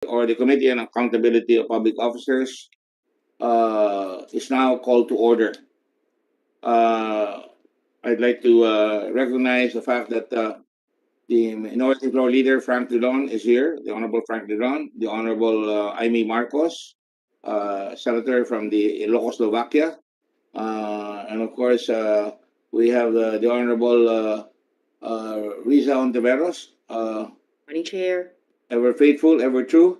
or the Committee on Accountability of Public Officers is now called to order. Uh, I'd like to recognize the fact that the Minority Floor Leader, Frank Dillon, is here, the Honorable Frank Dillon, the Honorable Amy Marcos, Senator from the Czechoslovakia, and of course, we have the Honorable Riza Ontiveros, Morning, Chair. ever faithful, ever true,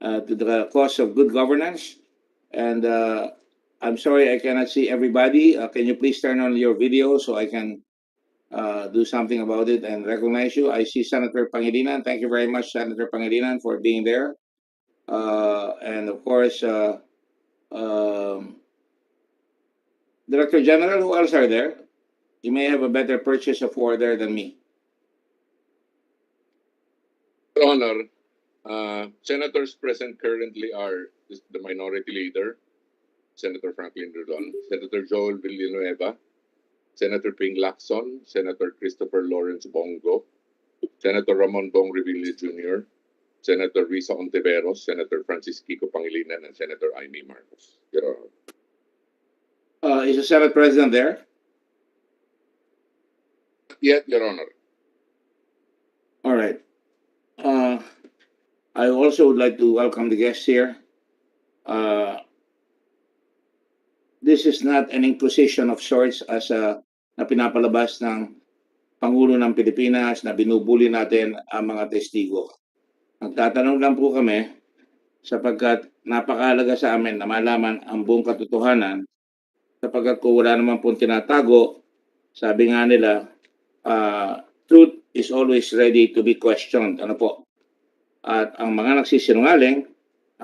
to the cause of good governance. And I'm sorry I cannot see everybody. Can you please turn on your video so I can do something about it and recognize you? I see Senator Pangilinan. Thank you very much, Senator Pangilinan, for being there. And of course, um, Director General, who else are there? You may have a better purchase of order than me. Your Honor, senators present currently are the Minority Leader, Senator Franklin Drilon, Senator Joel Villanueva, Senator Ping Lacson, Senator Christopher Lawrence Bongo, Senator Ramon Bong Revilla Jr., Senator Risa Ontiveros, Senator Francis Kiko Pangilinan, and Senator Amy Marcos. Your Honor. Is the Senate President there? Yet, Your Honor. All right. I also would like to welcome the guests here. This is not an imposition of sorts as na pinapalabas ng Pangulo ng Pilipinas na binubuli natin ang mga testigo. Nagtatanong lang po kami sapagkat napakahalaga sa amin na malaman ang buong katotohanan sapagkat kung wala naman pong tinatago, sabi nga nila, truth is always ready to be questioned. Ano po? At ang mga nagsisinungaling,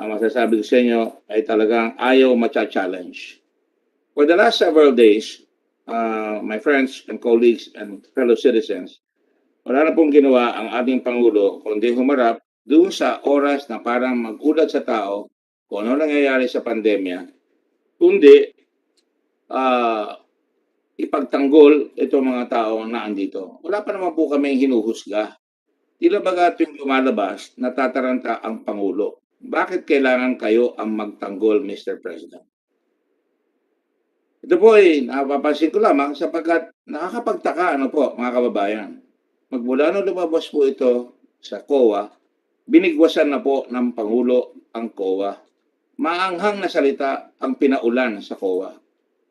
ang masasabi ko sa inyo ay talagang ayaw matcha-challenge. For the last several days, my friends and colleagues and fellow citizens, wala na pong ginawa ang ating Pangulo kundi humarap doon sa oras na parang magulat sa tao kung ano nangyayari sa pandemya, kundi ipagtanggol itong mga tao na andito. Wala pa naman po kami hinuhusga. Tila baga yung lumalabas, natataranta ang Pangulo. Bakit kailangan kayo ang magtanggol, Mr. President? Ito po ay napapansin ko lamang sapagkat nakakapagtaka mga kababayan. Magmula nung lumabas po ito sa COA, binigwasan na po ng Pangulo ang COA. Maanghang na salita ang pinaulan sa COA.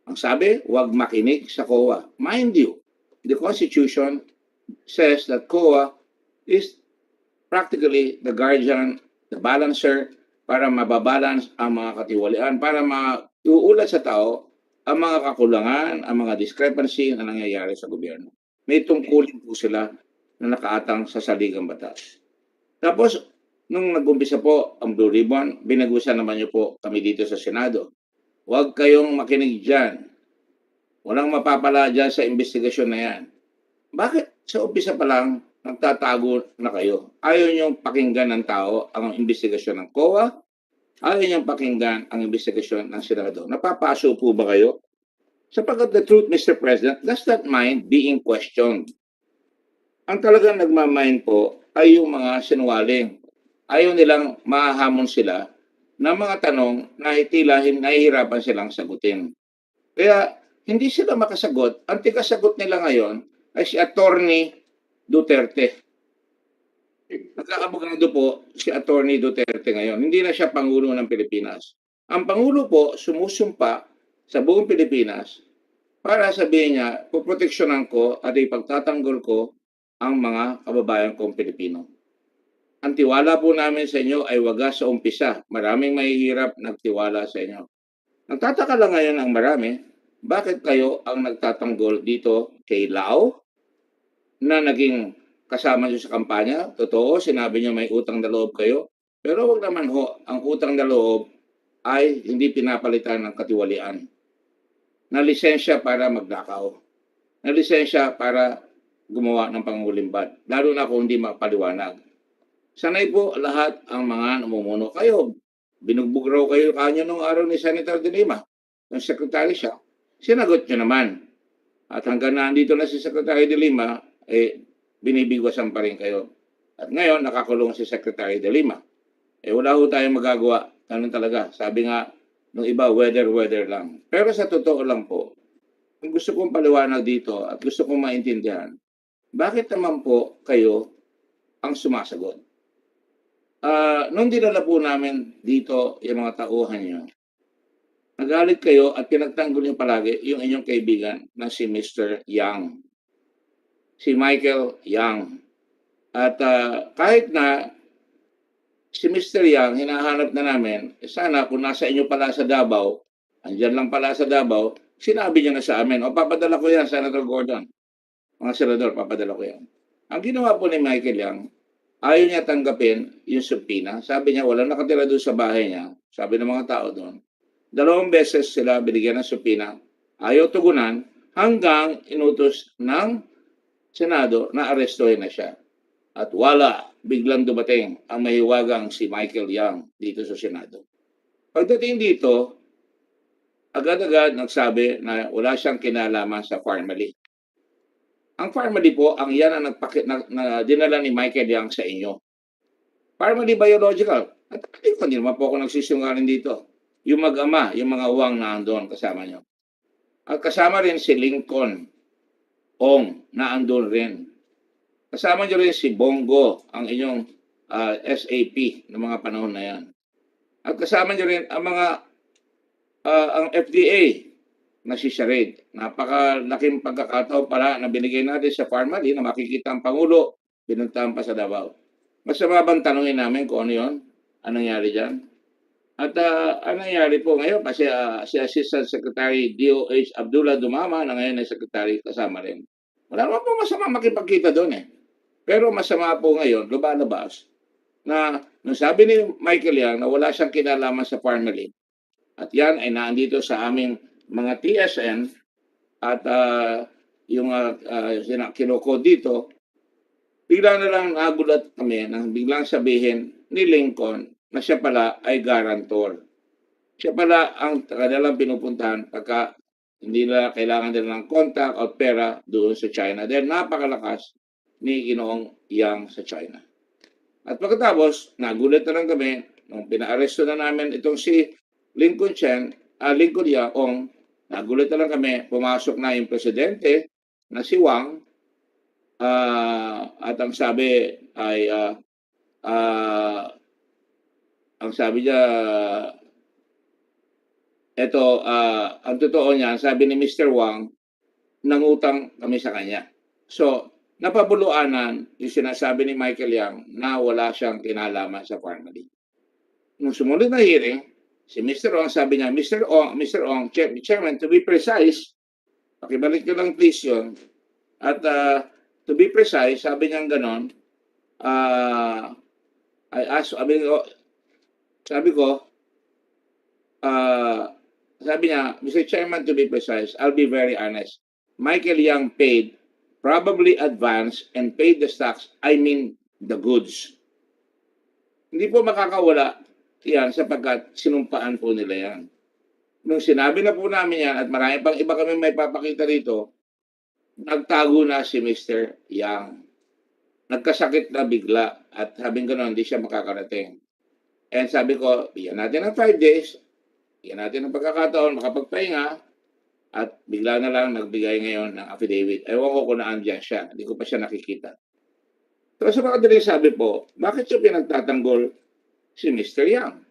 Ang sabi, huwag makinig sa COA. Mind you, the Constitution says that COA is practically the guardian, the balancer, para mababalance ang mga katiwalian, para maiuulat sa tao ang mga kakulangan, ang mga discrepancy na nangyayari sa gobyerno. May tungkulin po sila na nakaatang sa saligang batas. Tapos, nung nag-umpisa po ang Blue Ribbon, binagusan naman niyo po kami dito sa Senado. Huwag kayong makinig dyan. Walang mapapala dyan sa investigasyon na yan. Bakit sa umpisa pa lang nagtatago na kayo? Ayaw niyong pakinggan ng tao ang investigasyon ng COA? Ayaw niyong pakinggan ang investigasyon ng Senado? Napapaso po ba kayo? Sapagkat the truth, Mr. President, does not mind being questioned. Ang talagang nagmamind po ay yung mga sinungaling. Ayaw nilang mahahamon sila ng mga tanong na tila nahihirapan silang sagutin. Kaya hindi sila makasagot. Ang tigasagot nila ngayon ay si Attorney Duterte. Nagkakabogado po si Attorney Duterte ngayon. Hindi na siya Pangulo ng Pilipinas. Ang Pangulo po sumusumpa sa buong Pilipinas para sabihin niya, puproteksyonan ko at ipagtatanggol ko ang mga kababayan kong Pilipino. Ang tiwala po namin sa inyo ay wagas sa umpisa. Maraming mahihirap nagtiwala sa inyo. Nagtataka lang ngayon ang marami, bakit kayo ang nagtatanggol dito kay Lao na naging kasama niyo sa kampanya? Totoo, sinabi niyo may utang na loob kayo. Pero wag naman ho, ang utang na loob ay hindi pinapalitan ng katiwalian. Na lisensya para magnakaw. Na lisensya para gumawa ng pangulimbad. Lalo na kung hindi mapaliwanag. Sanay po lahat ang mga namumuno. Kayo, binugbog raw kayo kanyo nung araw ni Senator De Lima. Yung secretary siya. Sinagot nyo naman. At hanggang nandito na si Secretary De Lima, binibigwasan pa rin kayo. At ngayon, nakakulong si Secretary De Lima. Wala ho tayong magagawa. Ganun talaga. Sabi nga, nung iba, weather lang. Pero sa totoo lang po, ang gusto kong paliwanag dito at gusto kong maintindihan, bakit naman po kayo ang sumasagot? Nung dinala po namin dito yung mga tauhan nyo, nagalit kayo at pinagtanggol nyo palagi yung inyong kaibigan na si Mr. Yang, si Michael Yang. At kahit na si Mr. Yang, hinahanap na namin, sana kung nasa inyo pala sa Davao, andyan lang pala sa Davao, sinabi niya na sa amin, o papadala ko yan, Senator Gordon. Mga senador, papadala ko yan. Ang ginawa po ni Michael Yang, ayaw niya tanggapin yung subpoena. Sabi niya, walang nakatira doon sa bahay niya. Sabi ng mga tao doon. 2 beses sila binigyan ng subpoena. Ayaw tugunan hanggang inutos ng Senado na arestuhin na siya. At wala, biglang dumating ang mahiwagang si Michael Yang dito sa Senado. Pagdating dito, agad-agad nagsabi na wala siyang kinalaman sa family. Ang family po, ang yan ang dinala ni Michael Yang sa inyo. Family biological. At hindi naman po ako nagsisinungaling dito. Yung mag-ama, yung mga uwang na andon kasama nyo. At kasama rin si Lincoln Ong na andon rin. Kasama nyo rin si Bongo, ang inyong SAP ng mga panahon na yan. At kasama nyo rin ang mga ang FDA na si Sharid. Napakalaking pagkakataon pala na binigay natin sa family na makikita ang Pangulo, pinuntahan pa sa Davao. Masama bang tanongin namin kung ano yun? Anong nangyari dyan? At ang nangyari po ngayon, kasi si Assistant Secretary DOH Abdullah Dumama na ngayon ay Secretary kasama rin. Wala naman po masama makipagkita doon eh. Pero masama po ngayon, lumalabas, na nung sabi ni Michael Yang na wala siyang kinalaman sa family, at yan ay naandito sa aming mga TSN at yung kinoko dito, bigla na lang nagulat kami nang biglang sabihin ni Lincoln na siya pala ay guarantor. Siya pala ang kanilang pinupuntahan pagka hindi na kailangan nila ng contact o pera doon sa China. Dahil napakalakas ni Ginoong Yang sa China. At pagkatapos, nagulat na lang kami nung pinaaresto na namin itong si Lincoln Yang Ong, nagulat na lang kami, pumasok na yung presidente na si Wang, at ang sabi ay ang sabi niya, ang totoo niya, sabi ni Mr. Wang, nangutang kami sa kanya. So, napabuluanan yung sinasabi ni Michael Yang na wala siyang kinalaman sa family. Nung sumunod na hearing, si Mr. Ong sabi niya, Mr. Ong, Chairman, to be precise, pakibalik ko lang please yun. At to be precise, sabi niya ganon, sabi niya, Mr. Chairman, to be precise, I'll be very honest. Michael Yang paid, probably advance, and paid the stocks, I mean the goods. Hindi po makakawala yan sapagkat sinumpaan po nila yan. Nung sinabi na po namin yan at marami pang iba kami may papakita rito, nagtago na si Mr. Yang. Nagkasakit na bigla at sabing gano'n, hindi siya makakarating. And sabi ko, bigyan natin ng 5 days, bigyan natin ng pagkakataon, makapagpahinga, at bigla na lang nagbigay ngayon ng affidavit. Ewan ko kung naandyan siya, hindi ko pa siya nakikita. So sa mga daling sabi po, bakit siya pinagtatanggol si Mr. Yang?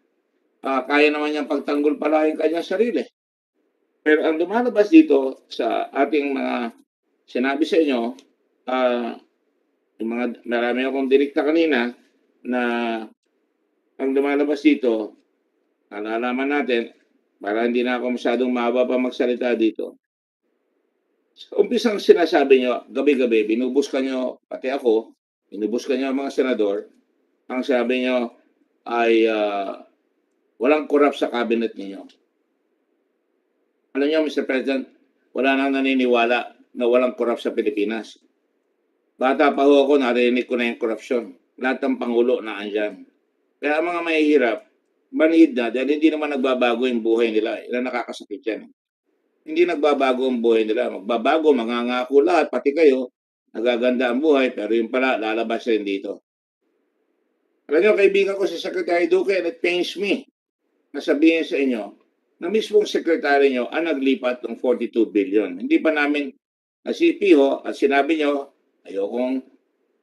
Kaya naman niyang pagtanggol pala yung kanyang sarili. Pero ang lumalabas dito sa ating mga sinabi sa inyo, yung mga marami akong direkta kanina na ang lumalabas dito, nalalaman natin, para hindi na ako masyadong mahaba pa magsalita dito. Umpisang sinasabi nyo, gabi-gabi, binubuskan nyo, pati ako, binubuskan nyo ang mga senador, ang sabi nyo ay walang corrupt sa cabinet ninyo. Alam nyo, Mr. President, wala nang naniniwala na walang corrupt sa Pilipinas. Bata pa ho ako, narinig ko na yung corruption. Lahat ng Pangulo na andyan. Kaya ang mga mahihirap, manhid na dahil hindi naman nagbabago yung buhay nila. Ilan nakakasakit yan. Hindi nagbabago ang buhay nila. Magbabago, mangangako lahat, pati kayo, nagaganda ang buhay, pero yung pala, lalabas rin dito. Alam niyo, kaibigan ko si Secretary Duque, and it pains me na sabihin sa inyo na mismong sekretary nyo ang naglipat ng 42 billion. Hindi pa namin nasipiho at sinabi nyo, ayokong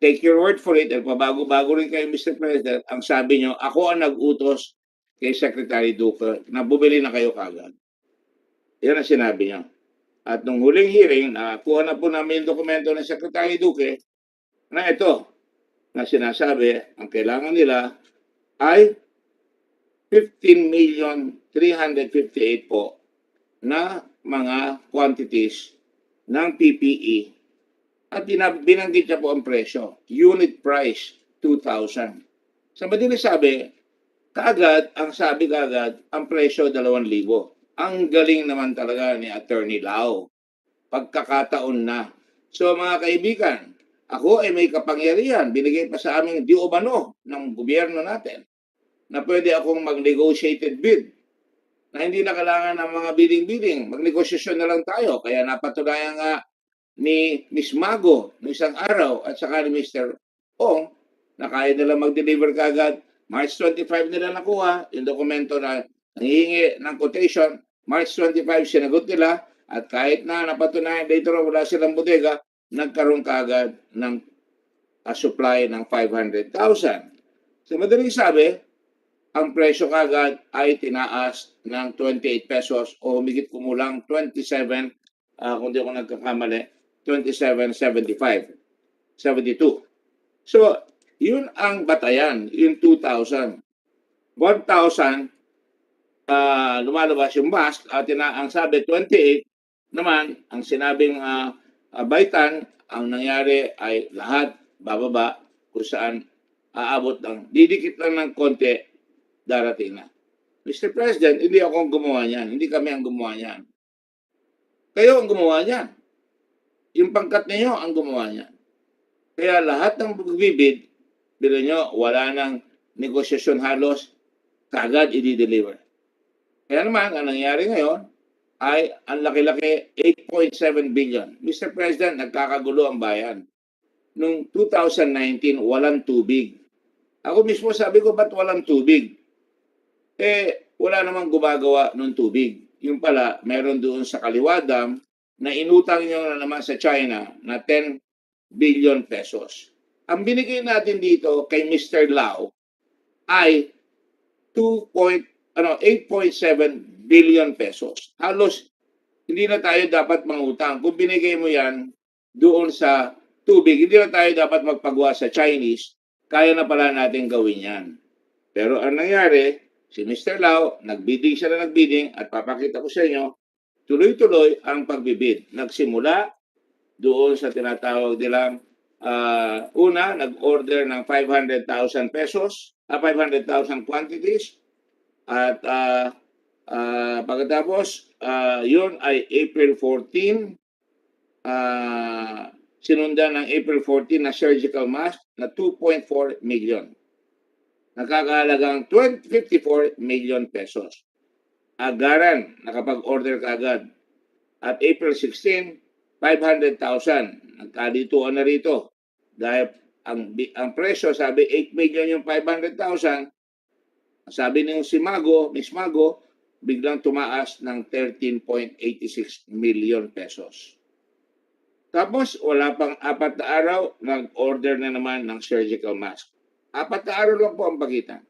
take your word for it, at pabago-bago rin kayo, Mr. President, ang sabi nyo, ako ang nag-utos kay Secretary Duque na bumili na kayo kagad. Yan ang sinabi nyo. At nung huling hearing, nakuha na po namin yung dokumento ng Secretary Duque na ito, na sinasabi, ang kailangan nila ay 15,358 po na mga quantities ng PPE at binanggit niya po ang presyo. Unit price, 2,000. Sa madaling sabi, ang presyo 2,000. Ang galing naman talaga ni Attorney Lau. Pagkakataon na. So mga kaibigan, ako ay may kapangyarihan. Binigay pa sa aming di umano ng gobyerno natin na pwede akong mag-negotiated bid na hindi na kailangan ng mga bidding-bidding. Magnegosasyon na lang tayo. Kaya napatunayan nga ni Miss Mago noong isang araw at saka ni Mr. Ong na kaya nila mag-deliver kagad. March 25 nila nakuha yung dokumento na nangihingi ng quotation. March 25 sinagot nila at kahit na napatunayan later on wala silang bodega, nagkaroon kagad ng supply ng 500,000. So madaling sabi, ang presyo kagad ay tinaas ng 28 pesos o humigit kumulang 27, kung di ako nagkakamali, 27.75, 72. So, yun ang batayan, yung 2,000. 1,000, lumalabas yung mask at ang sabi 28 naman, ang sinabing baitan, ang nangyari ay lahat bababa kung saan aabot lang, didikit lang ng konti, darating na. Mr. President, hindi ako ang gumawa niyan. Hindi kami ang gumawa niyan. Kayo ang gumawa niyan. Yung pangkat niyo ang gumawa niyan. Kaya lahat ng pagbibid, bilo nyo, wala nang negosasyon halos, kagad i-deliver. Kaya naman, ang nangyari ngayon ay ang laki-laki, 8.7 billion. Mr. President, nagkakagulo ang bayan. Noong 2019, walang tubig. Ako mismo sabi ko, ba't walang tubig? Wala namang gumagawa ng tubig. Yung pala, meron doon sa Kaliwa Dam na inutang nyo na naman sa China na 10 billion pesos. Ang binigay natin dito kay Mr. Lau ay 8.7 billion pesos. Halos hindi na tayo dapat mangutang. Kung binigay mo yan doon sa tubig, hindi na tayo dapat magpagawa sa Chinese. Kaya na pala natin gawin yan. Pero ang nangyari, si Mr. Lau, nagbidding siya na nagbidding at papakita ko sa inyo, tuloy-tuloy ang pagbibid. Nagsimula doon sa tinatawag nilang una, nag-order ng 500,000 pesos, 500,000 quantities at pagkatapos, yun ay April 14, sinundan ng April 14 na surgical mask na 2.4 million. Nakakahalagang 54 million pesos. Agaran, nakapag-order kaagad. At April 16, 500,000. Nagkadituan na rito. Dahil ang presyo, sabi 8 million yung 500,000. Sabi niyo si Mago, Miss Mago, biglang tumaas ng 13.86 million pesos. Tapos, wala pang 4 na araw, nag-order na naman ng surgical mask. 4 na araw lang po ang pagitan.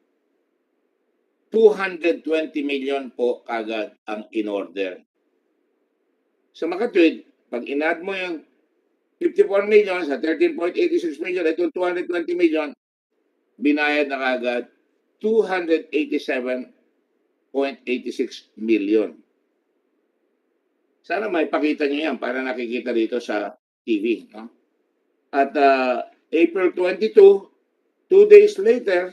220 million po kagad ang in-order. Sa makatwid, pag in-add mo yung 54 million sa 13.86 million, itong 220 million, binayad na kagad 287.86 million. Sana may pakita nyo yan para nakikita dito sa TV. No? At April 22, 2 days later,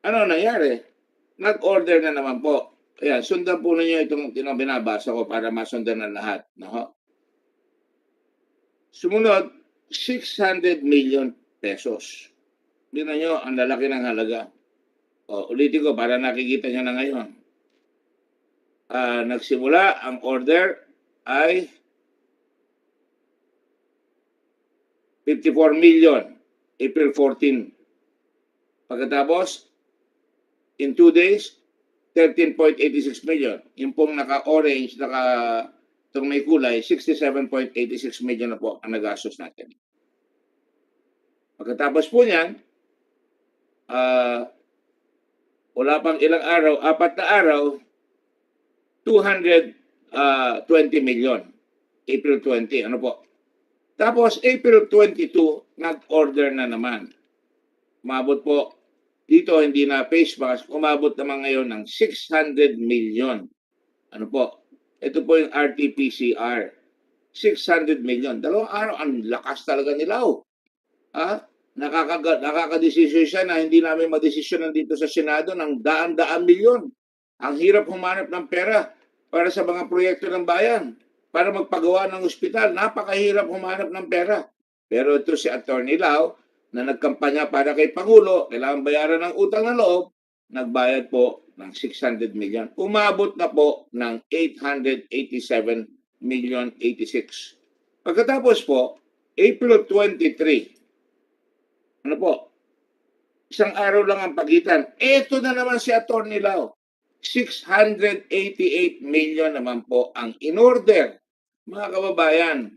ano nangyari? Nag-order na naman po. Ayan, sundan po ninyo itong binabasa ko para masundan ng lahat. No? Sumunod, 600 million pesos. Tingnan nyo, ang lalaki ng halaga. Ulitin ko para nakikita nyo na ngayon. Nagsimula ang order ay 54 million, April 14. Pagkatapos, in 2 days, 13.86 million. Yung pong naka-orange, itong may kulay, 67.86 million na po ang nagastos natin. Pagkatapos po niyan, wala pang ilang araw, 4 na araw, 220 million. April 20, ano po? Tapos, April 22, nag-order na naman. Umabot po, dito hindi na face mask, umabot naman ngayon ng 600 million. Ano po? Ito po yung RT-PCR. 600 million. Dalawang araw, ang lakas talaga nila. Ha? Nakakadesisyon siya na hindi namin madesisyonan dito sa Senado ng daan-daan milyon. Ang hirap humanap ng pera para sa mga proyekto ng bayan, para magpagawa ng ospital. Napakahirap humanap ng pera. Pero ito si Atty. Lau, na nagkampanya para kay Pangulo, kailangan bayaran ng utang na loob, nagbayad po ng 600 million. Umabot na po ng 887 million 86. Pagkatapos po, April 23, ano po, isang araw lang ang pagitan. Ito na naman si Atty. Lau. 688 million naman po ang in-order. Mga kababayan,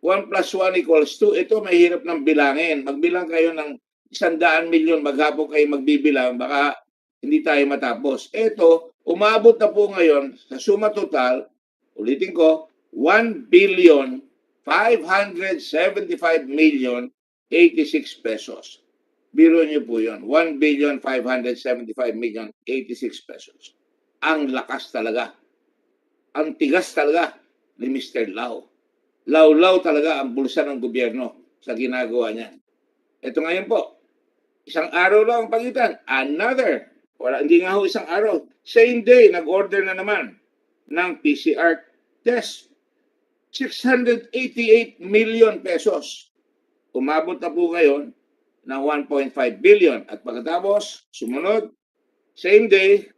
1 plus 1 equals 2. Ito mahirap ng bilangin. Magbilang kayo ng 100 milyon, maghapon kayo magbibilang, baka hindi tayo matapos. Ito, umabot na po ngayon sa suma total, ulitin ko, 1 billion 575 million 86 pesos. Biro niyo po yun. 1 billion 575 million 86 pesos. Ang lakas talaga. Ang tigas talaga ni Mr. Lau. Law-law talaga ang bulsa ng gobyerno sa ginagawa niya. Ito ngayon po, isang araw lang ang pagitan. Another, hindi nga ho isang araw. Same day, nag-order na naman ng PCR test. 688 million pesos. Umabot na po ngayon ng 1.5 billion. At pagkatapos, sumunod, same day,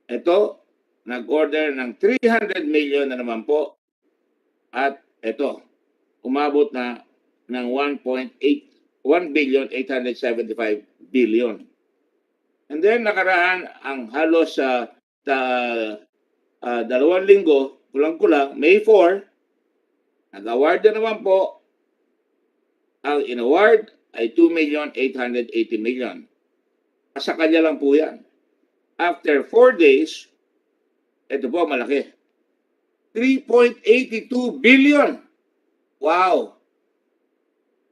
ito, nag-order ng 300 million na naman po. At ito, umabot na ng 1 billion 875 billion. And then nakaraan ang halos sa 2 linggo, kulang-kulang, May 4, nag-award na naman po. Ang in-award ay 2 million 880 million. Sa kanya lang po yan. After 4 days, ito po malaki. 3.82 billion. Wow.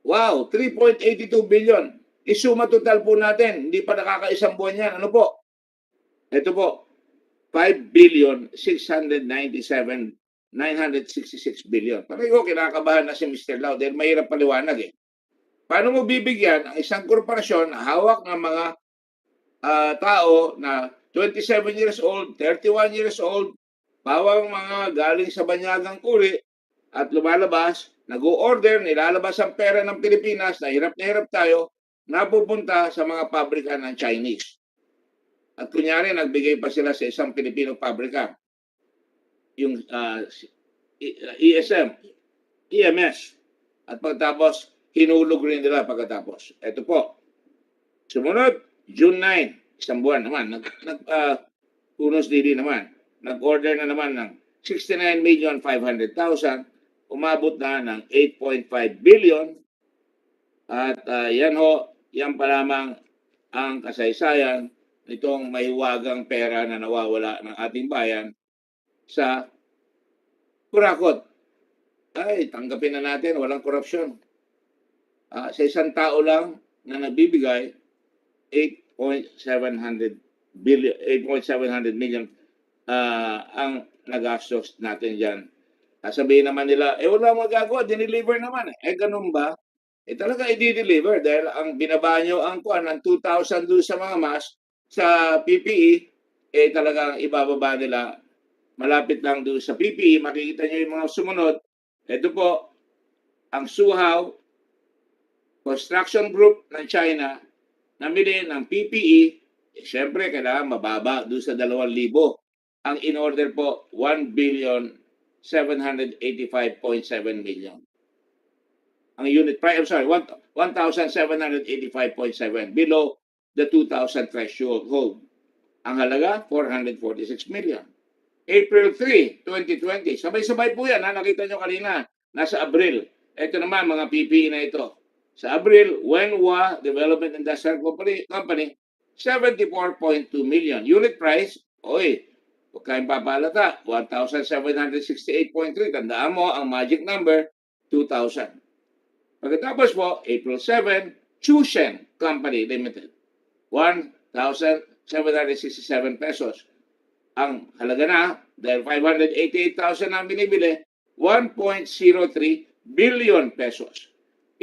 Wow, 3.82 billion. Isuma total po natin. Hindi pa nakakaisang buwan yan. Ano po? Ito po. 5 billion 697 966 billion. Pareho kinakabahan na si Mr. Lau dahil mahirap paliwanag eh. Paano mo bibigyan ang isang korporasyon na hawak ng mga tao na 27 years old, 31 years old, bawang mga galing sa banyagang uri at lumalabas, nag-o-order, nilalabas ang pera ng Pilipinas, na hirap tayo, napupunta sa mga pabrika ng Chinese. At kunyari, nagbigay pa sila sa isang Pilipino pabrika, yung EMS. At pagkatapos, hinulog rin nila pagkatapos. Ito po. Sumunod, June 9, isang buwan naman, Unos Dili naman, nag-order na naman ng 69,500,000, umabot na ng 8.5 billion. At yan pa lamang ang kasaysayan nitong mahiwagang pera na nawawala ng ating bayan sa kurakot. Ay, tanggapin na natin, walang korupsyon. Sa isang tao lang na nagbibigay, 8.700 million ang nagastos natin dyan. Sasabihin naman nila, wala magagawa, dineliver naman. Ganun ba? Talaga i-deliver dahil ang binaba nyo ang kuan ng 2,000 doon sa mga mask sa PPE, talagang ibababa nila. Malapit lang doon sa PPE, makikita nyo yung mga sumunod. Ito po, ang Suhaw Construction Group ng China, namili ng PPE, siyempre kailangan mababa doon sa 2,000. Ang in-order po, 1 billion 785.7 million. ang unit price, I'm sorry, 1,785.7 below the 2,000 threshold. Ang halaga, 446 million. April 3, 2020. Sabay-sabay po yan. Nakita nyo kanina. Nasa Abril. Ito naman, mga PPE na ito. Sa Abril, Wenhua Development Industrial Company, 74.2 million. Unit price, huwag kayong papalata, 1,768.3. Tandaan mo, ang magic number, 2,000. Pagkatapos po, April 7, Chushen Company Limited, 1,767 pesos. Ang halaga na, dahil 588,000 ang binibili, 1.03 billion pesos.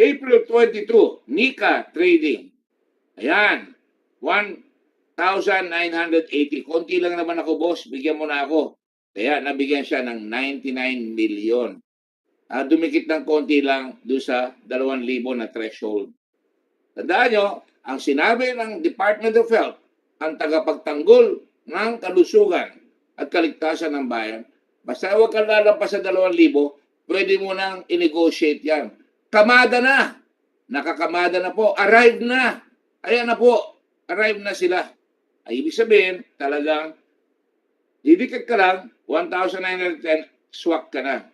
April 22, Nika Trading. Ayan, 1,980. Konti lang naman ako, boss. Bigyan mo na ako. Kaya nabigyan siya ng 99 million. Dumikit ng konti lang doon sa 2,000 na threshold. Tandaan nyo, ang sinabi ng Department of Health, ang tagapagtanggol ng kalusugan at kaligtasan ng bayan, basta huwag kang lalampas sa 2,000, pwede mo nang i-negotiate yan. Kamada na! Nakakamada na po. Arrive na! Ayan na po. Arrive na sila. Ay, ibig sabihin, talagang didikit ka lang, 1,910, swak ka na.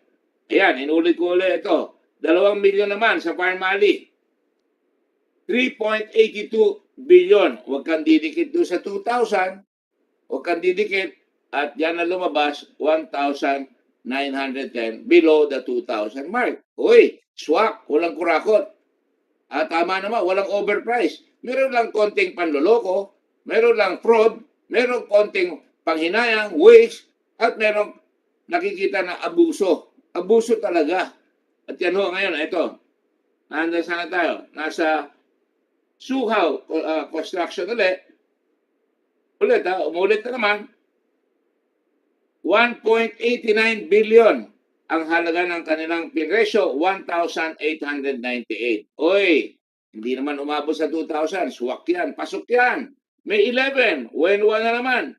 Ayan, inulit ko ulit ito. 2 milyon naman sa Farm Mali. 3.82 billion. Huwag kang didikit doon sa 2,000. Huwag kang didikit. At yan na lumabas, 1,910 below the 2,000 mark. Uy, swak. Walang kurakot. At tama naman, walang overprice. Meron lang konting panloloko. Meron lang fraud. Meron konting panghinayang, waste. At meron nakikita na abuso. Abuso talaga. At yan ho ngayon, ito. Nandun sana tayo. Nasa Suhaw Construction ulit. Umulit na naman. 1.89 billion ang halaga ng kanilang pinresyo, 1,898. Oy, hindi naman umabot sa 2,000. Suwak yan. Pasok yan. May 11. Wenhua na naman.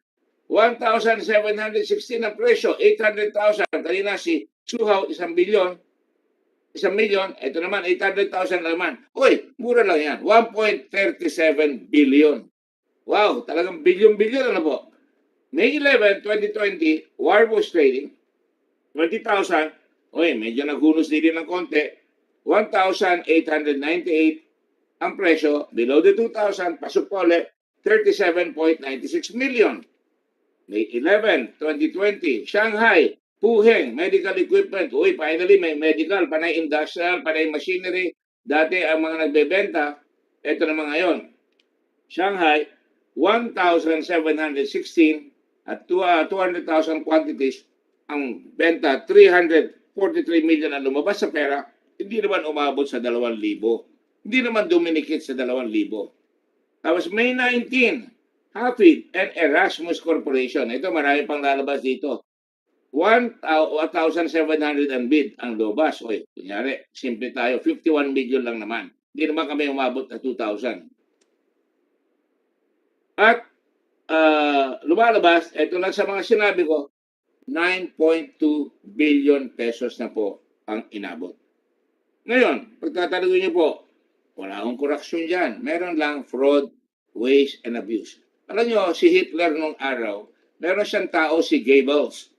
1,716 ang presyo. 800,000. Kanina si Suhaw, 1 billion. 1 million. Ito naman, 800,000 naman. Uy, mura lang yan. 1.37 billion. Wow, talagang billion-billion na po. May 11, 2020, Warbush Trading, 20,000. Uy, medyo naghunos din ng konti. 1,898 ang presyo. Below the 2,000, pasok po ulit, 37.96 million. May 11, 2020, Shanghai, Puheng, medical equipment. Uy, finally, may medical, panay industrial, panay machinery. Dati ang mga nagbebenta, ito naman ngayon. Shanghai, 1,716 at 200,000 quantities. Ang benta, 343 million ang lumabas sa pera. Hindi naman umabot sa 2,000. Hindi naman duminikit sa 2,000. Tapos May 19, Hafid and Erasmus Corporation. Ito, marami pang lalabas dito. 1,700 ang bid ang lobas. Oy, kunyari, simple tayo, 51 million lang naman. Hindi naman kami umabot na 2,000. At lumalabas, ito lang sa mga sinabi ko, 9.2 billion pesos na po ang inabot. Ngayon, pagtatanungin niyo po, wala akong korupsyon dyan. Meron lang fraud, waste, and abuse. Alam niyo, si Hitler nung araw, meron siyang tao si Goebbels.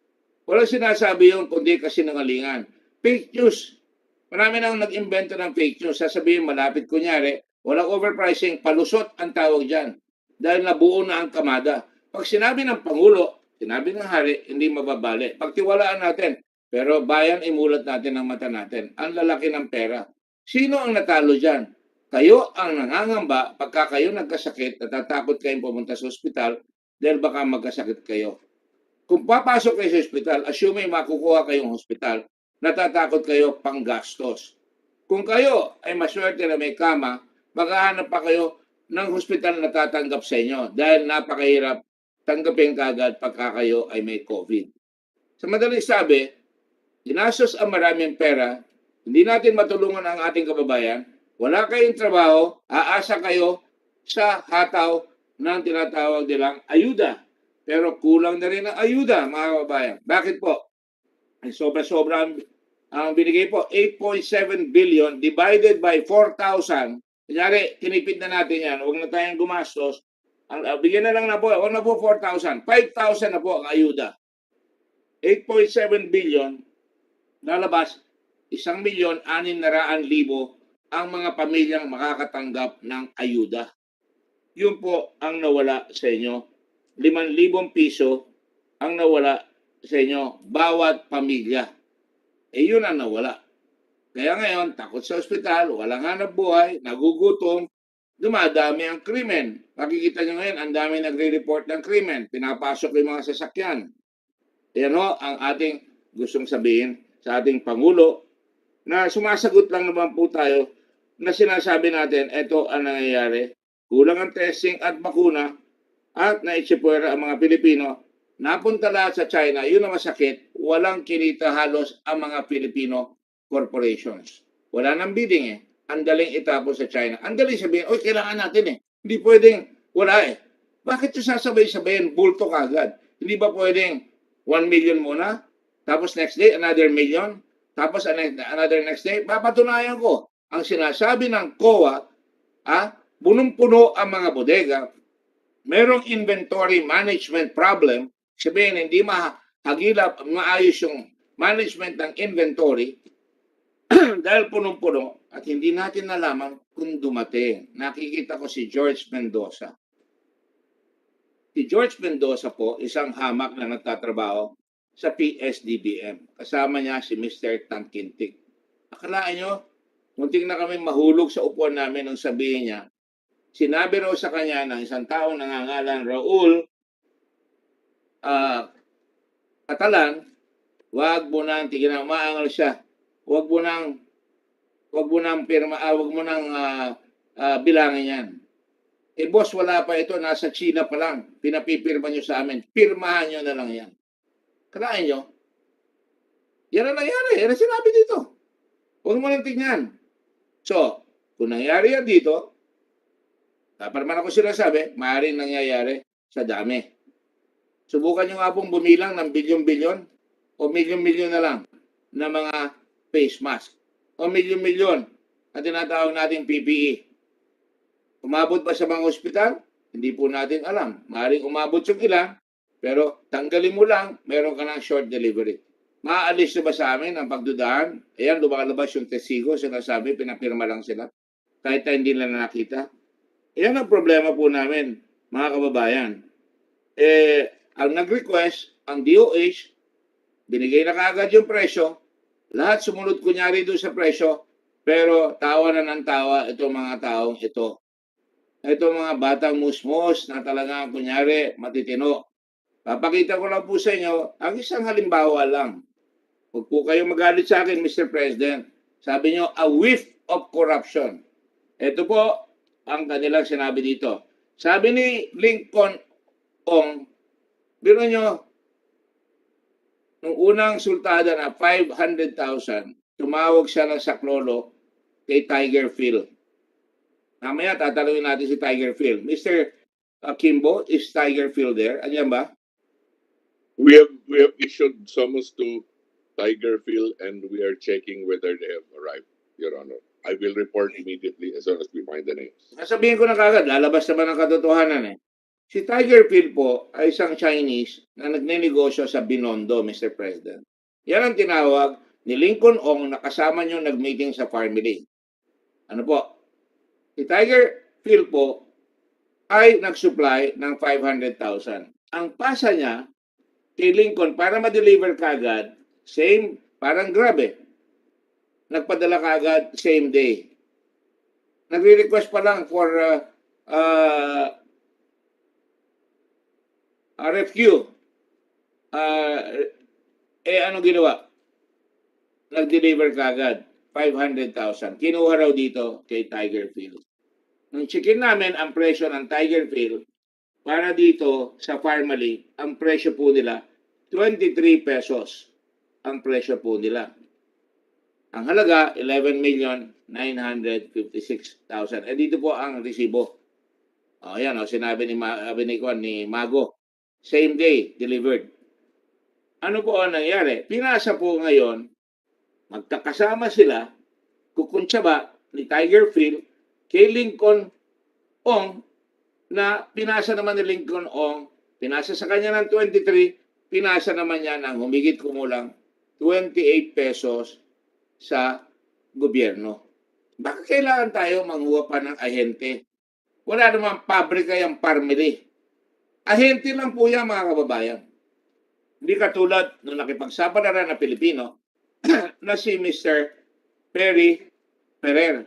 Walang sinasabi yun kundi kasinungalingan. Fake news. Marami nang nag-invento ng fake news. Sasabihin malapit kunyari, walang overpricing, palusot ang tawag dyan. Dahil nabuo na ang kamada. Pag sinabi ng Pangulo, sinabi ng Hari, hindi mababali. Pagtiwalaan natin, pero bayan imulat natin ang mata natin. Ang lalaki ng pera. Sino ang natalo dyan? Kayo ang nangangamba pagka kayo nagkasakit, natatakot kayong pumunta sa ospital dahil baka magkasakit kayo. Kung papasok kayo sa ospital, assume makukuha kayong hospital, natatakot kayo pang gastos. Kung kayo ay maswerte na may kama, maghahanap pa kayo ng hospital na tatanggap sa inyo dahil napakahirap tanggapin kagad pagka kayo ay may COVID. Sa madaling sabi, ginastos ang maraming pera, hindi natin matulungan ang ating kababayan, wala kayong trabaho, aasa kayo sa hataw ng tinatawag nilang ayuda. Pero kulang na rin ang ayuda, mga kababayan. Bakit po? Ay sobra-sobra ang Ang binigay po, 8.7 billion divided by 4,000. Kunyari, tinipid na natin yan. Huwag na tayong gumastos. Bigyan na lang na po. Huwag na po 4,000. 5,000 na po ang ayuda. 8.7 billion, lalabas, 1,600,000 ang mga pamilyang makakatanggap ng ayuda. Yun po ang nawala sa inyo. 5,000 piso ang nawala sa inyo bawat pamilya. Yun ang nawala. Kaya ngayon, takot sa ospital, walang hanap buhay, nagugutom, dumadami ang krimen. Makikita nyo ngayon, ang dami nagre-report ng krimen. Pinapasok yung mga sasakyan. Yan ho ang ating gustong sabihin sa ating Pangulo na sumasagot lang naman po tayo na sinasabi natin, ito ang nangyayari. Kulang ang testing at bakuna at naitsipwera ang mga Pilipino. Napunta lahat sa China, yun ang masakit. Walang kinita halos ang mga Filipino corporations. Wala nang bidding eh. Ang daling itapos sa China. Ang daling sabihin, oy, kailangan natin eh. Hindi pwedeng, wala eh. Bakit ito sasabay-sabayin? Bulto kagad. Hindi ba pwedeng 1 million muna? Tapos next day, another million? Tapos another next day? Papatunayan ko. Ang sinasabi ng COA, punong-puno ang mga bodega, merong inventory management problem, sabihin hindi mahagilap, maayos yung management ng inventory dahil punong-puno at hindi natin nalaman kung dumating. Nakikita ko si George Mendoza. Si George Mendoza po, isang hamak na nagtatrabaho sa PSDBM. Kasama niya si Mr. Tangkintik. Akalaan nyo, munting na kami mahulog sa upuan namin nung sabihin niya, sinabi raw sa kanya ng isang taong nangangalan Raul Catalan, wag mo nang tignan, maangal siya. Wag mo nang bilangin yan. Boss, wala pa ito, nasa China pa lang. Pinapipirma nyo sa amin. Pirmahan nyo na lang yan. Kalain nyo? Yan ang nangyari. Yan ang sinabi dito. Huwag mo nang tingnan. So, kung nangyari yan dito, dapat naman ako sinasabi, maaaring nangyayari sa dami. Subukan nyo nga pong bumilang ng bilyon-bilyon o milyon-milyon na lang na mga face mask. O milyon-milyon na tinatawag nating PPE. Umabot ba sa mga ospital? Hindi po natin alam. Maaaring umabot yung ilan, pero tanggalin mo lang, meron ka ng short delivery. Maaalis na ba sa amin ang pagdudahan? Ayan, lumalabas yung testigo, sinasabi, pinapirma lang sila. Kahit na hindi nila nakita. Ayan ang problema po namin, mga kababayan. Ang nag-request, ang DOH, binigay na kaagad yung presyo, lahat sumunod kunyari doon sa presyo, pero tawa na ng tawa itong mga taong ito. Ito mga batang musmos na talaga kunyari matitino. Papakita ko lang po sa inyo ang isang halimbawa lang. Huwag po kayong magalit sa akin, Mr. President. Sabi nyo, a whiff of corruption. Ito po ang kanilang sinabi dito. Sabi ni Lincoln Ong, biro nyo, nung unang sultada na 500,000, tumawag siya ng saklolo kay Tiger Phil. Mamaya tatanungin natin si Tiger Phil. Mr. Kimbo, is Tiger Phil there? Andiyan ba? We have issued summons to Tiger Phil and we are checking whether they have arrived, Your Honor. I will report immediately as soon as we find the names. Sabihin ko na kagad, lalabas naman ang katotohanan eh. Si Tiger Phil po ay isang Chinese na nagnenegosyo sa Binondo, Mr. President. Yan ang tinawag ni Lincoln Ong na kasama nyo nag-meeting sa family. Ano po? Si Tiger Phil po ay nag-supply ng 500,000. Ang pasa niya kay Lincoln para ma-deliver kagad, same, parang grabe. Nagpadala kagad same day. Nagre-request pa lang for RFQ. Anong ginawa? Nag-deliver kagad. 500,000. Kinuha raw dito kay Tiger Phil. Nung checkin namin ang presyo ng Tiger Phil, para dito sa family, ang presyo po nila, 23 pesos ang presyo po nila. Ang halaga, 11,956,000. Dito po ang resibo. Ayan, sinabi ni Mago. Same day, delivered. Ano po ang nangyari? Pinasa po ngayon magkakasama sila, kukuntsaba ni Tiger Phil kay Lincoln Ong na pinasa naman ni Lincoln Ong, pinasa sa kanya ng 23, pinasa naman niya ng humigit kumulang 28 pesos sa gobyerno. Bakit kailangan tayo manguha pa ng ahente? Wala namang pabrika yung Parmeli. Ahente lang po yan, mga kababayan. Hindi katulad nung nakipagsapalaran na Pilipino na si Mr. Perry Ferrer.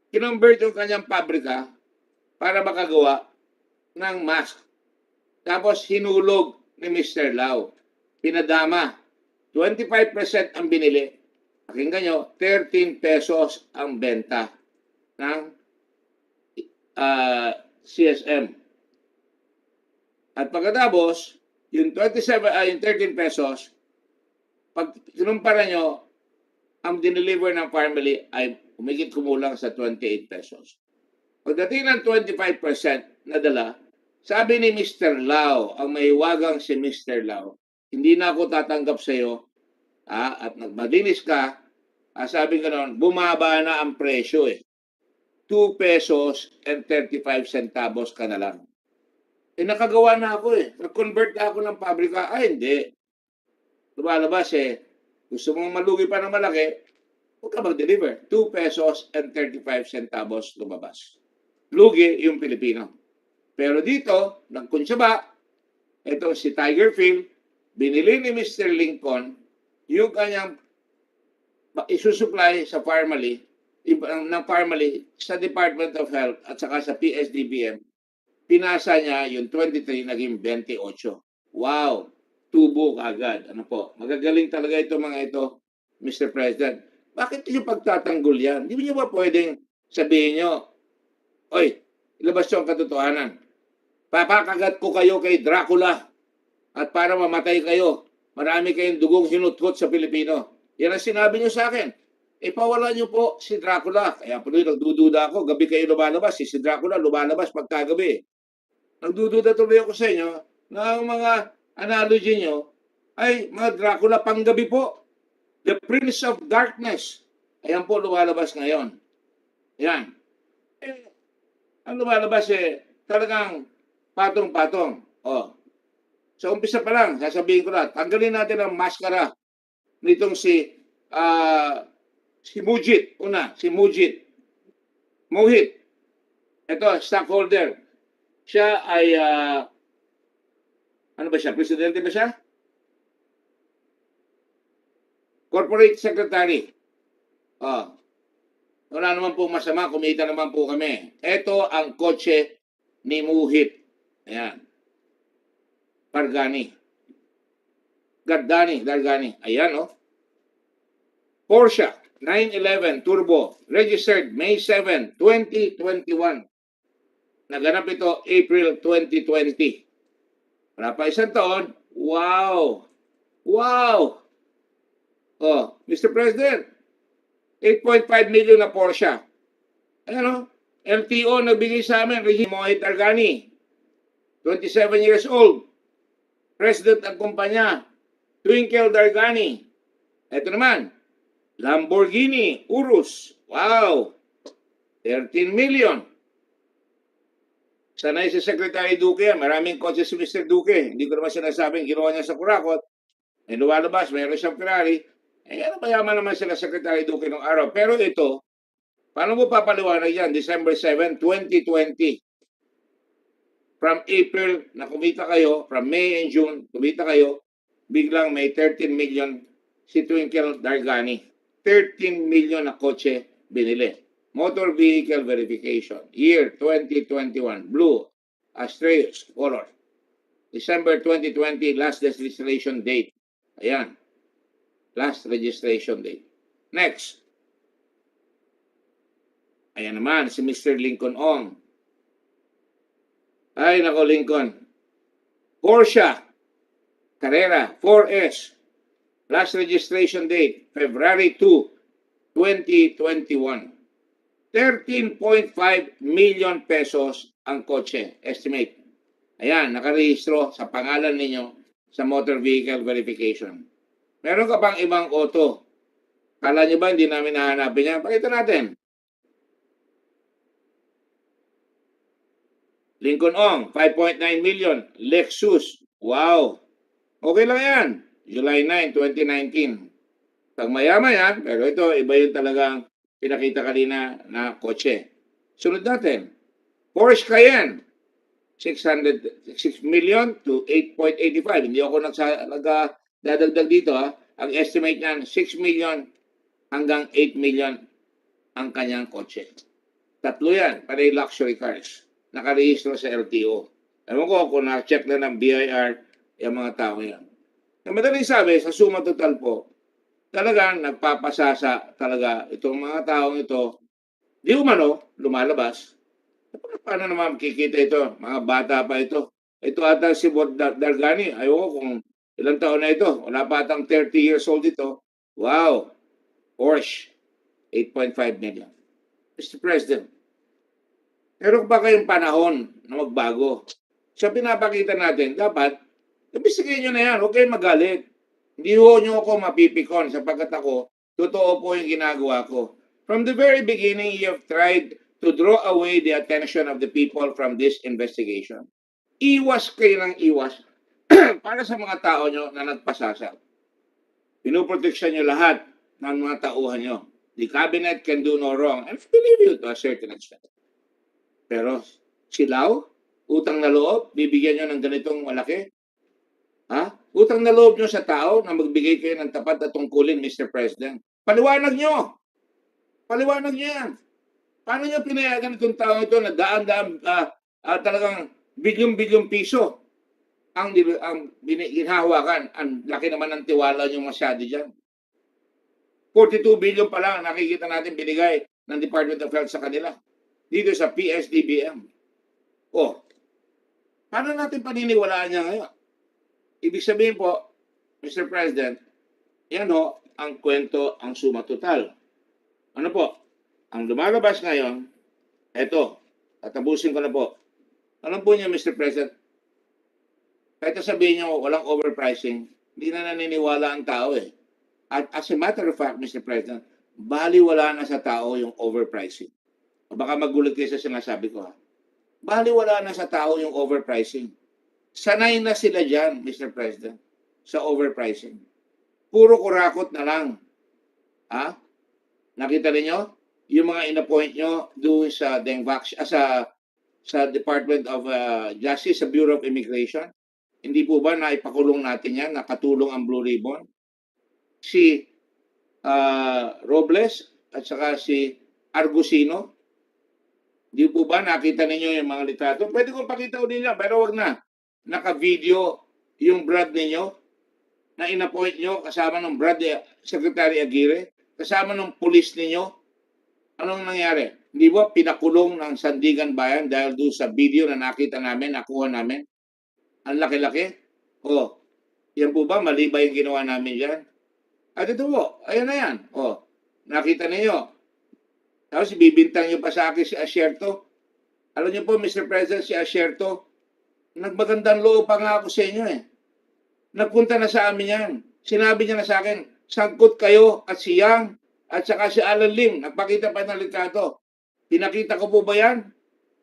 Kinonvert yung kanyang pabrika para makagawa ng mask. Tapos hinulog ni Mr. Lau. Pinadama. 25% ang binili. Pakinggan nyo, 13 pesos ang benta ng CSM. At pagkatapos, yung 13 pesos, pag kinumpara nyo, ang dineliver ng family ay humigit kumulang sa 28 pesos. Pagdating ng 25% na dala, sabi ni Mr. Lau, ang mahiwagang si Mr. Lau, hindi na ako tatanggap sa iyo at nagmalinis ka, sabi ko noon, bumaba na ang presyo 2 pesos and 35 centavos ka na lang. Nakagawa na ako Nag-convert na ako ng pabrika. Hindi. Lumalabas gusto mong malugi pa ng malaki, huwag ka mag-deliver. 2 pesos and 35 centavos lumabas. Lugi yung Pilipino. Pero dito, nagkunsyaba, ito si Tiger Phil, binili ni Mr. Lincoln yung kanyang isusupply sa Parmali, ng Parmali sa Department of Health at saka sa PSDBM, pinasa niya yung 23 naging 28. Wow! Tubo kagad. Ano po? Magagaling talaga ito mga ito, Mr. President. Bakit niyo pagtatanggol yan? Hindi niyo ba pwedeng sabihin niyo, oy, ilabas niyo ang katotohanan. Papakagat ko kayo kay Dracula at para mamatay kayo, marami kayong dugong hinutkot sa Pilipino. Yan ang sinabi niyo sa akin. Pawala niyo po si Dracula. Kaya po nagdududa ako. Gabi kayo lumalabas. Si Dracula lumalabas pagkagabi. Nagdududa tuloy ako sa inyo na ang mga analogy niyo ay mga Dracula panggabi po. The Prince of Darkness. Ayan po lumalabas ngayon. Yan. Ang lumalabas talagang patong-patong. Sa umpisa pa lang, sasabihin ko na, tanggalin natin ang maskara nitong si Mujit. Si Mujit. Mohit. Ito, stockholder. Siya ay, ano ba siya? Presidente ba siya? Corporate Secretary. Wala naman po masama, kumita naman po kami. Ito ang kotse ni Muhit. Ayan. Dargani. Ayan, Porsche 911 Turbo, registered May 7, 2021. Naganap ito April 2020. Wala pa isang taon. Wow! Mr. President, 8.5 million na Porsche. Ayan, LTO nagbigay sa amin, Mohit Dargani, 27 years old. President ng kumpanya, Twinkle Dargani. Ito naman, Lamborghini Urus. Wow! 13 million. Sanay si Secretary Duque. Maraming kotse si Mr. Duque. Hindi ko naman sinasabing ginawa niya sa Kurakot. Lumalabas, mayroon siyang Ferrari. Ano mayaman naman sila Secretary Duque nung araw. Pero ito, paano mo papaliwanag yan? December 7, 2020. From April na kumita kayo, from May and June, kumita kayo, biglang may 13 million si Twinkle Dargani. 13 million na kotse binili. Motor Vehicle Verification. Year 2021. Blue. Astreus color. December 2020, last registration date. Ayan. Last registration date. Next. Ayan naman, si Mr. Lincoln Ong. Ay, nako Lincoln. Porsche Carrera 4S. Last registration date, February 2, 2021. 13.5 million pesos ang kotse, estimate. Ayan, nakarehistro sa pangalan ninyo sa Motor Vehicle Verification. Meron ka pang ibang auto Kala niyo ba hindi namin hahanapin yan? Pakita natin. Lincoln Ong, 5.9 million. Lexus, wow. Okay lang yan. July 9, 2019. Pag mayaman yan, pero ito, iba yung talagang pinakita kanina na kotse. Sunod natin. Porsche Cayenne, 6 million to 8.85. Hindi ako dadagdag dito ha. Ang estimate niyan, 6 million hanggang 8 million ang kanyang kotse. Tatlo yan, panay luxury cars. Nakarehistro sa LTO. Ewan ko kung na-check na ng BIR yung mga tao yan. Na madaling sabi, sa suma total po, talagang nagpapasasa talaga itong mga taong ito, di umano, lumalabas. Paano naman makikita ito? Mga bata pa ito. Ito ata si Dargani. Ayoko kung ilang taon na ito. Wala pa atang 30 years old ito. Wow. Porsche. 8.5 million. Mr. President, meron ba kayong panahon na magbago? Sa pinapakita natin, dapat, ibisigayin nyo na yan. Huwag kayong magalit. Hindi ho nyo ako mapipikon sapagkat ako, totoo po yung ginagawa ko. From the very beginning, you have tried to draw away the attention of the people from this investigation. Iwas kayo ng iwas para sa mga tao nyo na nagpasasa. Pinuproteksyon nyo lahat ng mga tauhan nyo. The cabinet can do no wrong. And I believe you to a certain extent. Pero silaw, utang na loob, bibigyan nyo ng ganitong malaki? Ha? Utang na loob nyo sa tao na magbigay kayo ng tapat na tungkulin, Mr. President. Paliwanag nyo. Paliwanag nyo yan. Paano nyo pinayagan itong tao ito na daan-daan talagang bilyong-bilyong piso ang ginhawakan? Ang laki naman ng tiwala nyo masyado dyan. 42 billion pa lang nakikita natin binigay ng Department of Health sa kanila. Dito sa PSDBM. Oh, paano natin paniniwalaan niya ngayon? Ibig sabihin po, Mr. President, yan ho, ang kwento, ang suma total. Ano po? Ang lumalabas ngayon, eto, tatapusin ko na po. Alam po niyo, Mr. President, kahit sabihin niyo walang overpricing, hindi na naniniwala ang tao eh. At as a matter of fact, Mr. President, baliwala na sa tao yung overpricing. Baka magulat kayo sa sinasabi ko ha. Baliwala na sa tao yung overpricing. Sanay na sila dyan, Mr. President, sa overpricing. Puro kurakot na lang. Ha? Nakita niyo yung mga inappoint nyo doon sa sa Department of Justice, sa Bureau of Immigration. Hindi po ba naipakulong natin yan, nakatulong ang Blue Ribbon? Si Robles at saka si Argusino. Di po ba nakita ninyo yung mga litrato? Pwede kong pakita ko ninyo, pero wag na. Naka-video yung Brad ninyo na inappoint nyo kasama ng Brad Secretary Aguirre, kasama ng pulis ninyo. Anong nangyari? Hindi ba pinakulong ng Sandigan Bayan dahil doon sa video na nakita namin, nakuha namin? Ang laki-laki? O, yan po ba? Mali ba yung ginawa namin dyan? At ito po, ayan na yan. O, nakita niyo. Tapos ibibintang niyo pa sa akin si Asierto. Alam niyo po, Mr. President, si Asierto, nagmagandang loob pa nga ako sa inyo eh. Nagpunta na sa amin yan. Sinabi niya na sa akin, sangkot kayo at si Yang at saka si Alan Lim. Nagpakita pa ng litrato. Pinakita ko po ba yan?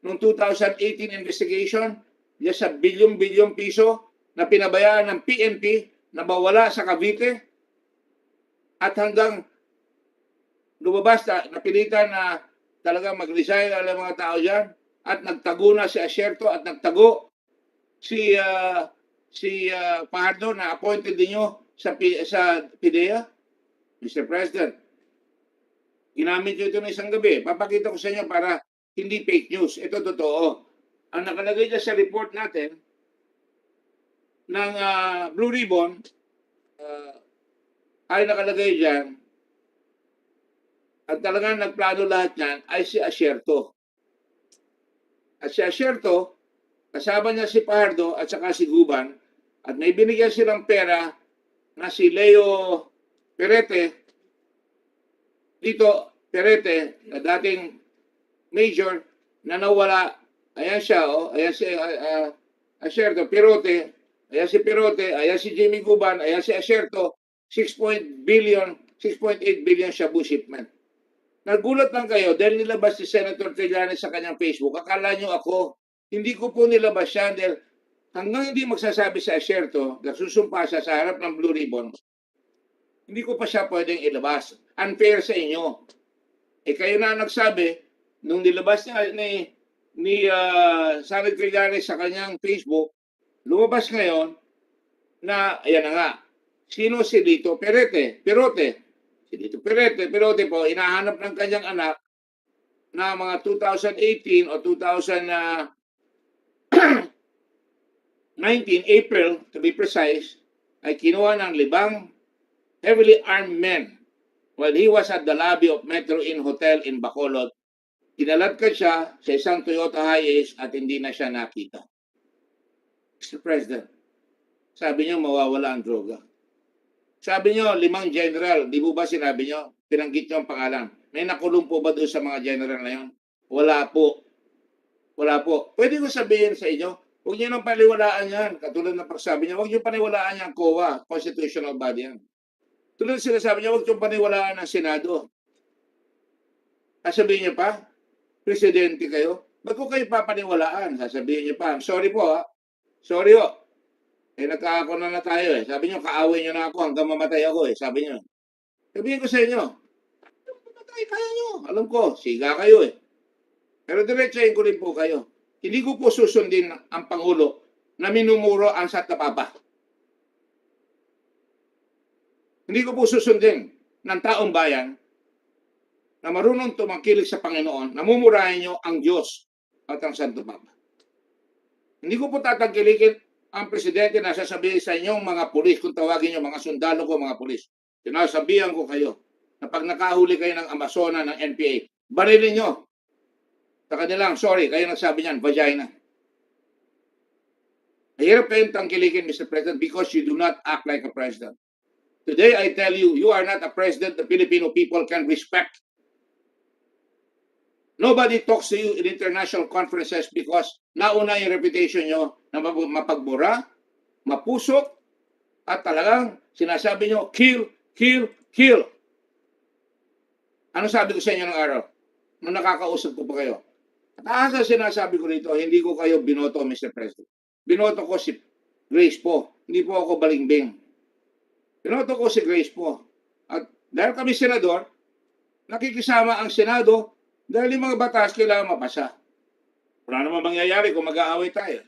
Noong 2018 investigation, yan sa bilyong-bilyong piso na pinabayaan ng PNP na mawala sa Cavite. At hanggang lumabas na napilitan na talagang mag-resign ang mga tao dyan at nagtago na si Asierto at nagtago si Pardo na appointed ninyo sa PIDEA. Mr. President, ginamit nyo ito ng isang gabi. Papakita ko sa inyo para hindi fake news. Ito totoo. Ang nakalagay dyan sa report natin ng Blue Ribbon ay nakalagay dyan at talagang nagplano lahat yan ay si Asierto. At si Asierto, kasama niya si Pardo at saka si Guban at may binigyan silang pera na si Leo Perete, dito Perete, na dating major na nawala. Ayan siya, oh. Ayan si Asierto, Perote. Ayan si Perote, ayan si Jimmy Guban, ayan si Asierto. 6 billion 6.8 billion shabu shipment. Nagulat lang kayo dahil nilabas si Senator Trillanes sa kanyang Facebook. Akala nyo ako, hindi ko po nilabas yan dahil hanggang hindi magsasabi sa asyerto, nagsusumpa siya sa harap ng Blue Ribbon, hindi ko pa siya pwedeng ilabas. Unfair sa inyo. Eh kayo na nagsabi, nung nilabas niya ni Senator Trillanes sa kanyang Facebook, lumabas ngayon na, ayan na nga, sino si Lito Perote? Si Lito Perote po, hinahanap ng kanyang anak na mga 2018 o 2019, April, to be precise, ay kinuha ng 5 heavily armed men while he was at the lobby of Metro Inn Hotel in Bacolod. Kinaladkad siya sa isang Toyota Hiace at hindi na siya nakita. Mr. President, sabi niyo mawawala ang droga. Sabi niyo 5 general, di po ba sinabi niyo? Pinanggit niyo ang pangalan. May nakulong po ba doon sa mga general na yon? Wala po. Wala po. Pwede ko sabihin sa inyo, huwag niyo nang paniwalaan yan. Katulad ng pagsabi niya, huwag niyo paniwalaan yan COA, constitutional body yan. Tulad sinasabi niya, huwag niyo paniwalaan ang Senado. Sasabihin niyo pa, presidente kayo, ba't ko kayo papaniwalaan? Sasabihin niyo pa, sorry po ha. Sorry ho. Eh nagkakaako na tayo eh. Sabi niyo, kaaway niyo na ako hanggang mamatay ako eh. Sabi niyo. Sabihin ko sa inyo, mamatay kaya niyo. Alam ko, siga kayo eh. Pero diretsahin ko rin po kayo. Hindi ko po susundin ang Pangulo na minumuro ang Satapapa. Hindi ko po susundin ng taong bayan na marunong tumangkilik sa Panginoon, namumurahin niyo ang Diyos at ang Santo Papa. Hindi ko po tatangkilikin ang presidente na sasabihin sa inyong mga pulis, kung tawagin niyo mga sundalo ko, mga pulis. Sinasabihan ko kayo na pag nakahuli kayo ng Amazona, ng NPA, barilin niyo. Sa kanilang, sorry, kayo nagsabi niyan, vagina. Mahirap kayong tangkilikin, Mr. President, because you do not act like a president. Today, I tell you, you are not a president the Filipino people can respect. Nobody talks to you in international conferences because nauna yung reputation nyo na mapagbura, mapusok, at talagang sinasabi nyo, kill, kill, kill. Ano sabi ko sa inyo ng araw? Nung nakakausap ko pa kayo. At asa sinasabi ko rito, hindi ko kayo binoto, Mr. President. Binoto ko si Grace po. Hindi po ako balingbing. Binoto ko si Grace po. At dahil kami senador, nakikisama ang Senado dahil yung mga batas kailangan mapasa. Wala naman mangyayari kung mag-aaway tayo.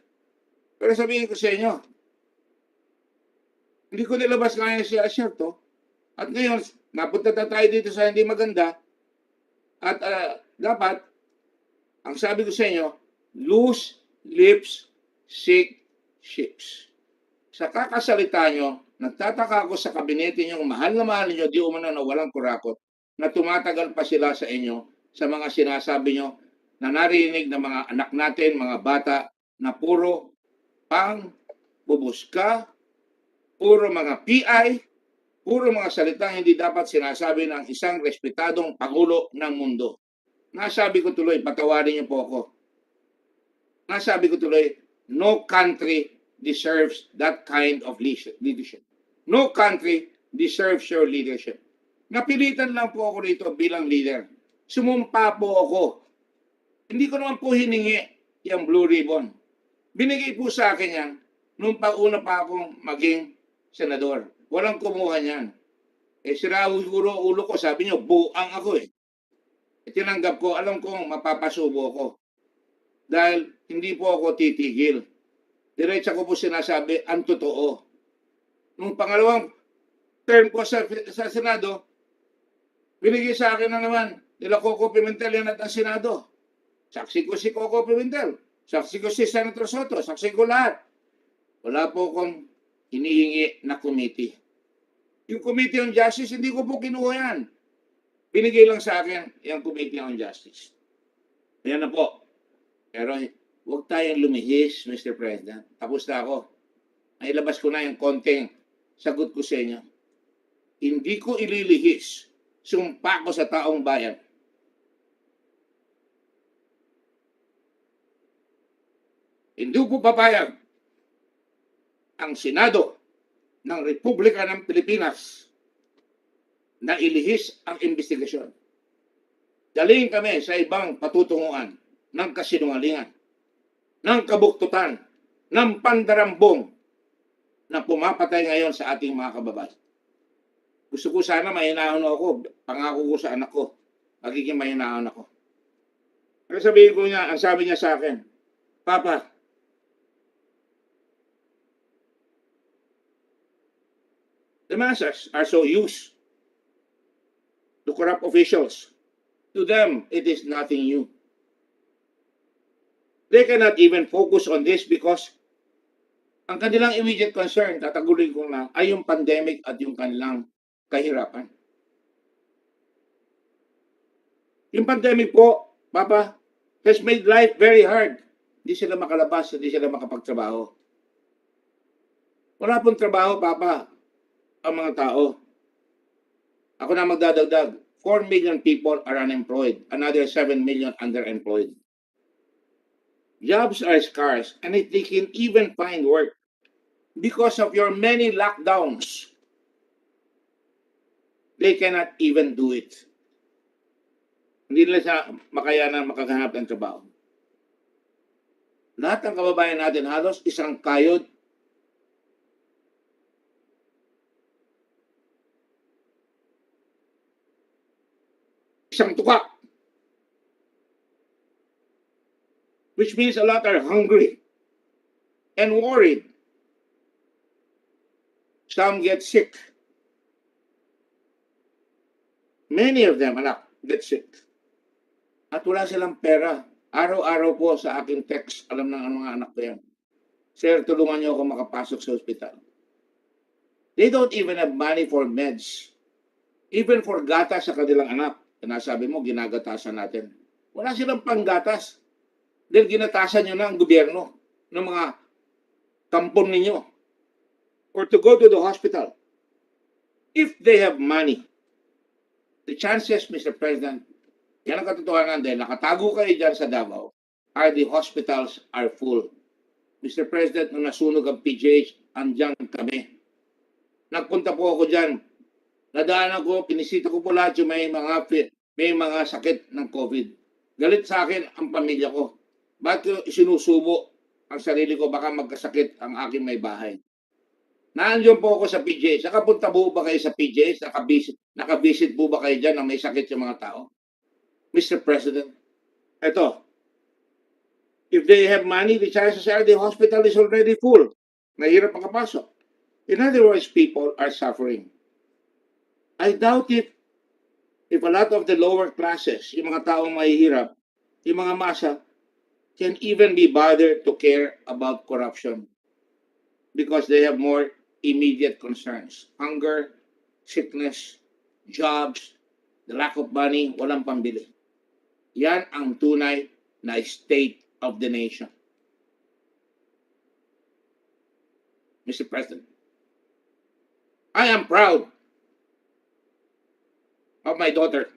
Pero sabihin ko sa inyo, hindi ko nilabas ngayon si Asyerto. At ngayon, napunta na tayo dito sa hindi maganda. At dapat, ang sabi ko sa inyo, loose lips, sick ships. Sa kakasalita nyo, nagtataka ako sa kabinete nyo, mahal na mahal nyo, di umano na walang kurakot, na tumatagal pa sila sa inyo sa mga sinasabi nyo na narinig ng mga anak natin, mga bata, na puro pang bubuska, puro mga PI, puro mga salitang hindi dapat sinasabi ng isang respetadong Pangulo ng mundo. Nasabi ko tuloy, patawarin niyo po ako. Nasabi ko tuloy, no country deserves that kind of leadership. No country deserves your leadership. Napilitan lang po ako rito bilang leader. Sumumpa po ako. Hindi ko naman po hiningi yung Blue Ribbon. Binigay po sa akin yan nung pauna pa akong maging senador. Walang kumuha niyan. Eh sira ulo ko, sabi niyo, buang ako eh. Tinanggap ko, alam kong mapapasubo ko. Dahil hindi po ako titigil. Diretsa ko po sinasabi, ang totoo. Nung pangalawang term ko sa Senado, binigay sa akin na naman nila Coco Pimentel yan at ang Senado. Saksi ko si Coco Pimentel. Saksi ko si Senator Soto. Saksi ko lahat. Wala po akong hinihingi na committee. Yung Committee on Justice, hindi ko po kinuha yan. Binigay lang sa akin yung Committee on Justice. Ayan na po. Pero huwag tayong lumihis, Mr. President. Tapos na ako. Nailabas ko na yung konting sagot ko sa inyo. Hindi ko ililihis. Sumpa ko sa taong bayan. Hindi po papayag ang Senado ng Republika ng Pilipinas na ilihis ang investigasyon. Dalhin kami sa ibang patutunguhan ng kasinungalingan, ng kabuktutan, ng pandarambong na pumapatay ngayon sa ating mga kababayan. Gusto ko sana mahinahon ako, pangako ko sa anak ko, magiging mahinahon ako. Pero sabihin ko niya, ang sabi niya sa akin, Papa, the masses are so used to corrupt officials. To them, it is nothing new. They cannot even focus on this because ang kanilang immediate concern, tatagulin ko na, ay yung pandemic at yung kanilang kahirapan. Yung pandemic po, Papa, has made life very hard. Hindi sila makalabas, hindi sila makapagtrabaho. Wala pong trabaho, Papa, ang mga tao. Ako na magdadagdag. 4 million people are unemployed. Another 7 million underemployed. Jobs are scarce and they can even find work because of your many lockdowns. They cannot even do it. Hindi nila siya makayanan makahanap ng trabaho. Lahat ng kababayan natin halos isang kayod. Isang tuka. Which means a lot are hungry and worried. Some get sick. Many of them, anak, get sick. At wala silang pera. Araw-araw po sa aking text, alam ng mga anak ko yan. Sir, tulungan niyo ako makapasok sa ospital. They don't even have money for meds. Even for gatas sa kanilang anak. Sinasabi mo, ginagatasan natin. Wala silang panggatas. Dahil ginatasan nyo na ang gobyerno ng mga kampon ninyo. Or to go to the hospital. If they have money, the chances, Mr. President, yan ang katotohanan dahil nakatago kayo dyan sa Davao, are the hospitals are full. Mr. President, nung nasunog ang PGH, andyan kami. Nagpunta po ako dyan. Nadaan ako, pinisita ko po lahat yung may mga sakit ng COVID. Galit sa akin ang pamilya ko. Bakit isinusubo ang sarili ko baka magkasakit ang aking may bahay? Naandiyan po ako sa PGH. Nakapunta po ba kayo sa PGH? Nakabisit po ba kayo dyan na may sakit yung mga tao? Mr. President, eto, if they have money, the chances are the hospital is already full. Mahirap makapasok. In other words, people are suffering. I doubt if a lot of the lower classes, yung mga taong mahihirap, yung mga masa, can even be bothered to care about corruption because they have more immediate concerns. Hunger, sickness, jobs, the lack of money, walang pambili. Yan ang tunay na state of the nation. Mr. President, I am proud of my daughter.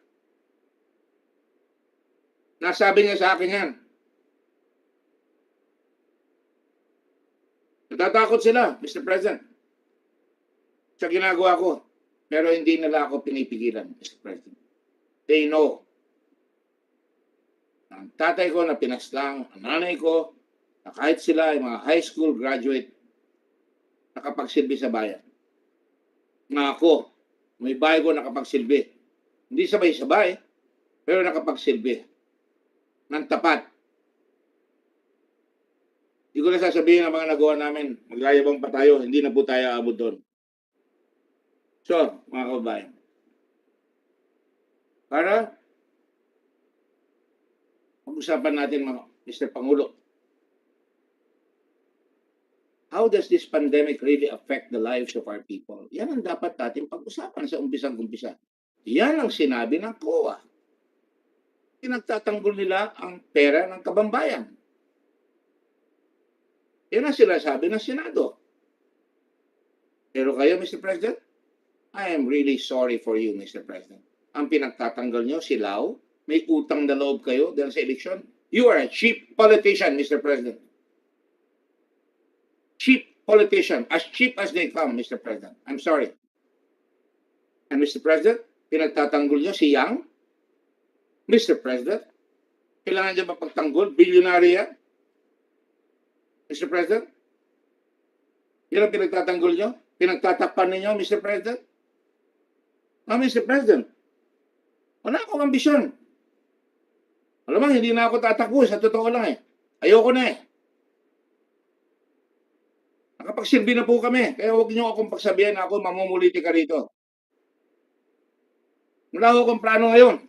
Nasabi niya sa akin yan. Natatakot sila, Mr. President, sa ginagawa ko. Pero hindi nila ako pinipigilan, Mr. President. They know. Ang tatay ko na pinaslang, ang nanay ko, na kahit sila ay mga high school graduate, nakapagsilbi sa bayan. Na ako, may bahay ko nakapagsilbi. Hindi sabay-sabay, pero nakapagsilbi. Nang tapat. Hindi ko na sasabihin ang mga nagawa namin, magyayabang pa tayo, hindi na po tayo aabot doon. So, mga kababayan, para pag-usapan natin, Mr. Pangulo, how does this pandemic really affect the lives of our people? Yan ang dapat natin pag-usapan sa umpisang-umpisa. Yan ang sinabi ng COA. Pinagtatanggol nila ang pera ng kabambayan. Yan ang sinasabi ng Senado. Pero kayo, Mr. President, I am really sorry for you, Mr. President. Ang pinagtatanggal nyo, si Lau, may utang na loob kayo dahil sa eleksyon. You are a cheap politician, Mr. President. Cheap politician. As cheap as they come, Mr. President. I'm sorry. And Mr. President, Pinagtatanggol niyo si Yang? Mr. President? Kailangan niya ba pagtanggol? Bilyonaryo yan? Mr. President? Yan ang pinagtatanggol niyo? Pinagtatakpan ninyo, Mr. President? Mr. President, wala akong ambisyon. Alam mo, hindi na ako tatakbo. Sa totoo lang eh. Ayoko na eh. Nakapagsilbi na po kami. Kaya huwag niyo akong pagsabihan na ako mamumuliti ka rito. Wala akong plano ngayon.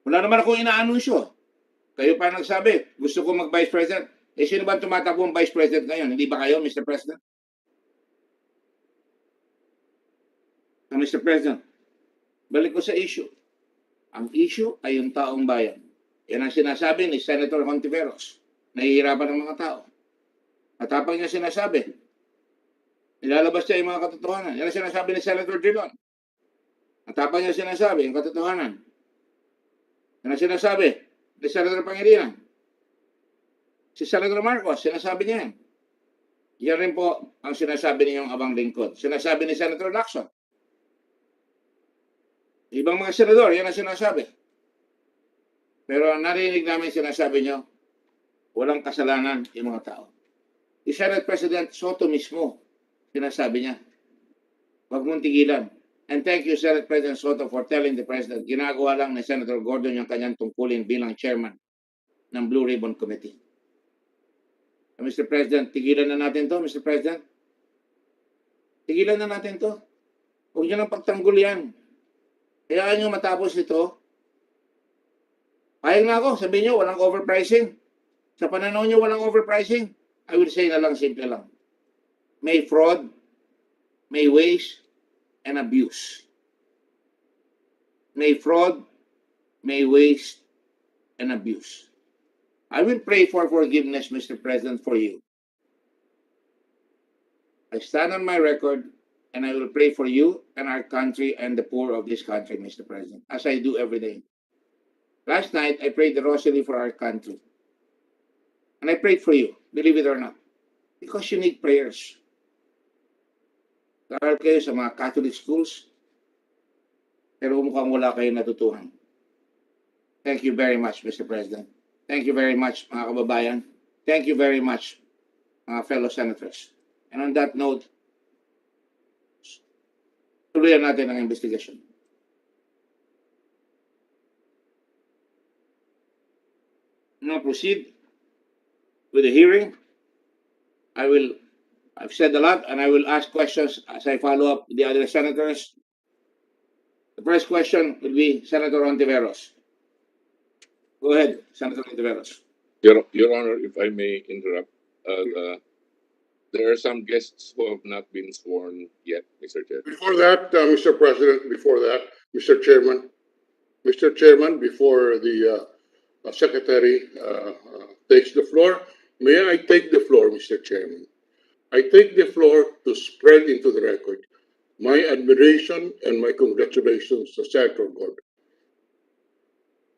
Wala naman akong inaanunsyo. Kayo pa nagsabi, gusto ko mag-Vice President. Eh, sino ba tumatakbo ang Vice President ngayon? Hindi ba kayo, Mr. President? Mr. President, balik ko sa issue. Ang issue ay yung taong bayan. Yan ang sinasabi ni Senator Hontiveros. Nahihirapan ng mga tao. Matapang niya sinasabi. Nilalabas niya yung mga katotohanan. Yan ang sinasabi ni Senator Drilon. Matapang niya sinasabi yung katotohanan. Yan ang sinasabi ni Senator Pangilinan. Si Senator Marcos, sinasabi niya yan. Yan rin po ang sinasabi niyong abang lingkod. Sinasabi ni Senator Lacson. Ibang mga senador, yan ang sinasabi. Pero narinig namin sinasabi niyo, walang kasalanan yung mga tao. Si Senate President Soto mismo, sinasabi niya, wag mong tigilan. And thank you, Senate President Soto, for telling the President, ginagawa lang ni Senator Gordon yung kanyang tungkulin bilang chairman ng Blue Ribbon Committee. Mr. President, tigilan na natin to, Mr. President. Tigilan na natin to. Huwag niyo nang pagtanggol yan. Kaya nyo matapos ito, payag na ako, sabihin nyo, walang overpricing. Sa pananaw nyo, walang overpricing. I will say na lang, simple lang. May fraud, may waste, and abuse. May fraud, may waste, and abuse. I will pray for forgiveness, Mr. President, for you. I stand on my record, and I will pray for you and our country and the poor of this country, Mr. President, as I do every day. Last night, I prayed the rosary for our country. And I prayed for you, believe it or not. Because you need prayers. Karal kayo sa mga Catholic schools, pero mukhang wala kayo natutuhan. Thank you very much, Mr. President. Thank you very much, mga kababayan. Thank you very much, mga fellow senators. And on that note, tuloyan natin ang investigation. Now proceed with the hearing. I've said a lot, and I will ask questions as I follow up the other senators. The first question will be Senator Hontiveros. Go ahead, Senator Hontiveros. Your Honor, if I may interrupt, there are some guests who have not been sworn yet, Mr. Chair. Before that, Mr. President, Mr. Chairman, before the Secretary takes the floor, may I take the floor, Mr. Chairman? I take the floor to spread into the record my admiration and my congratulations to Senator Gordon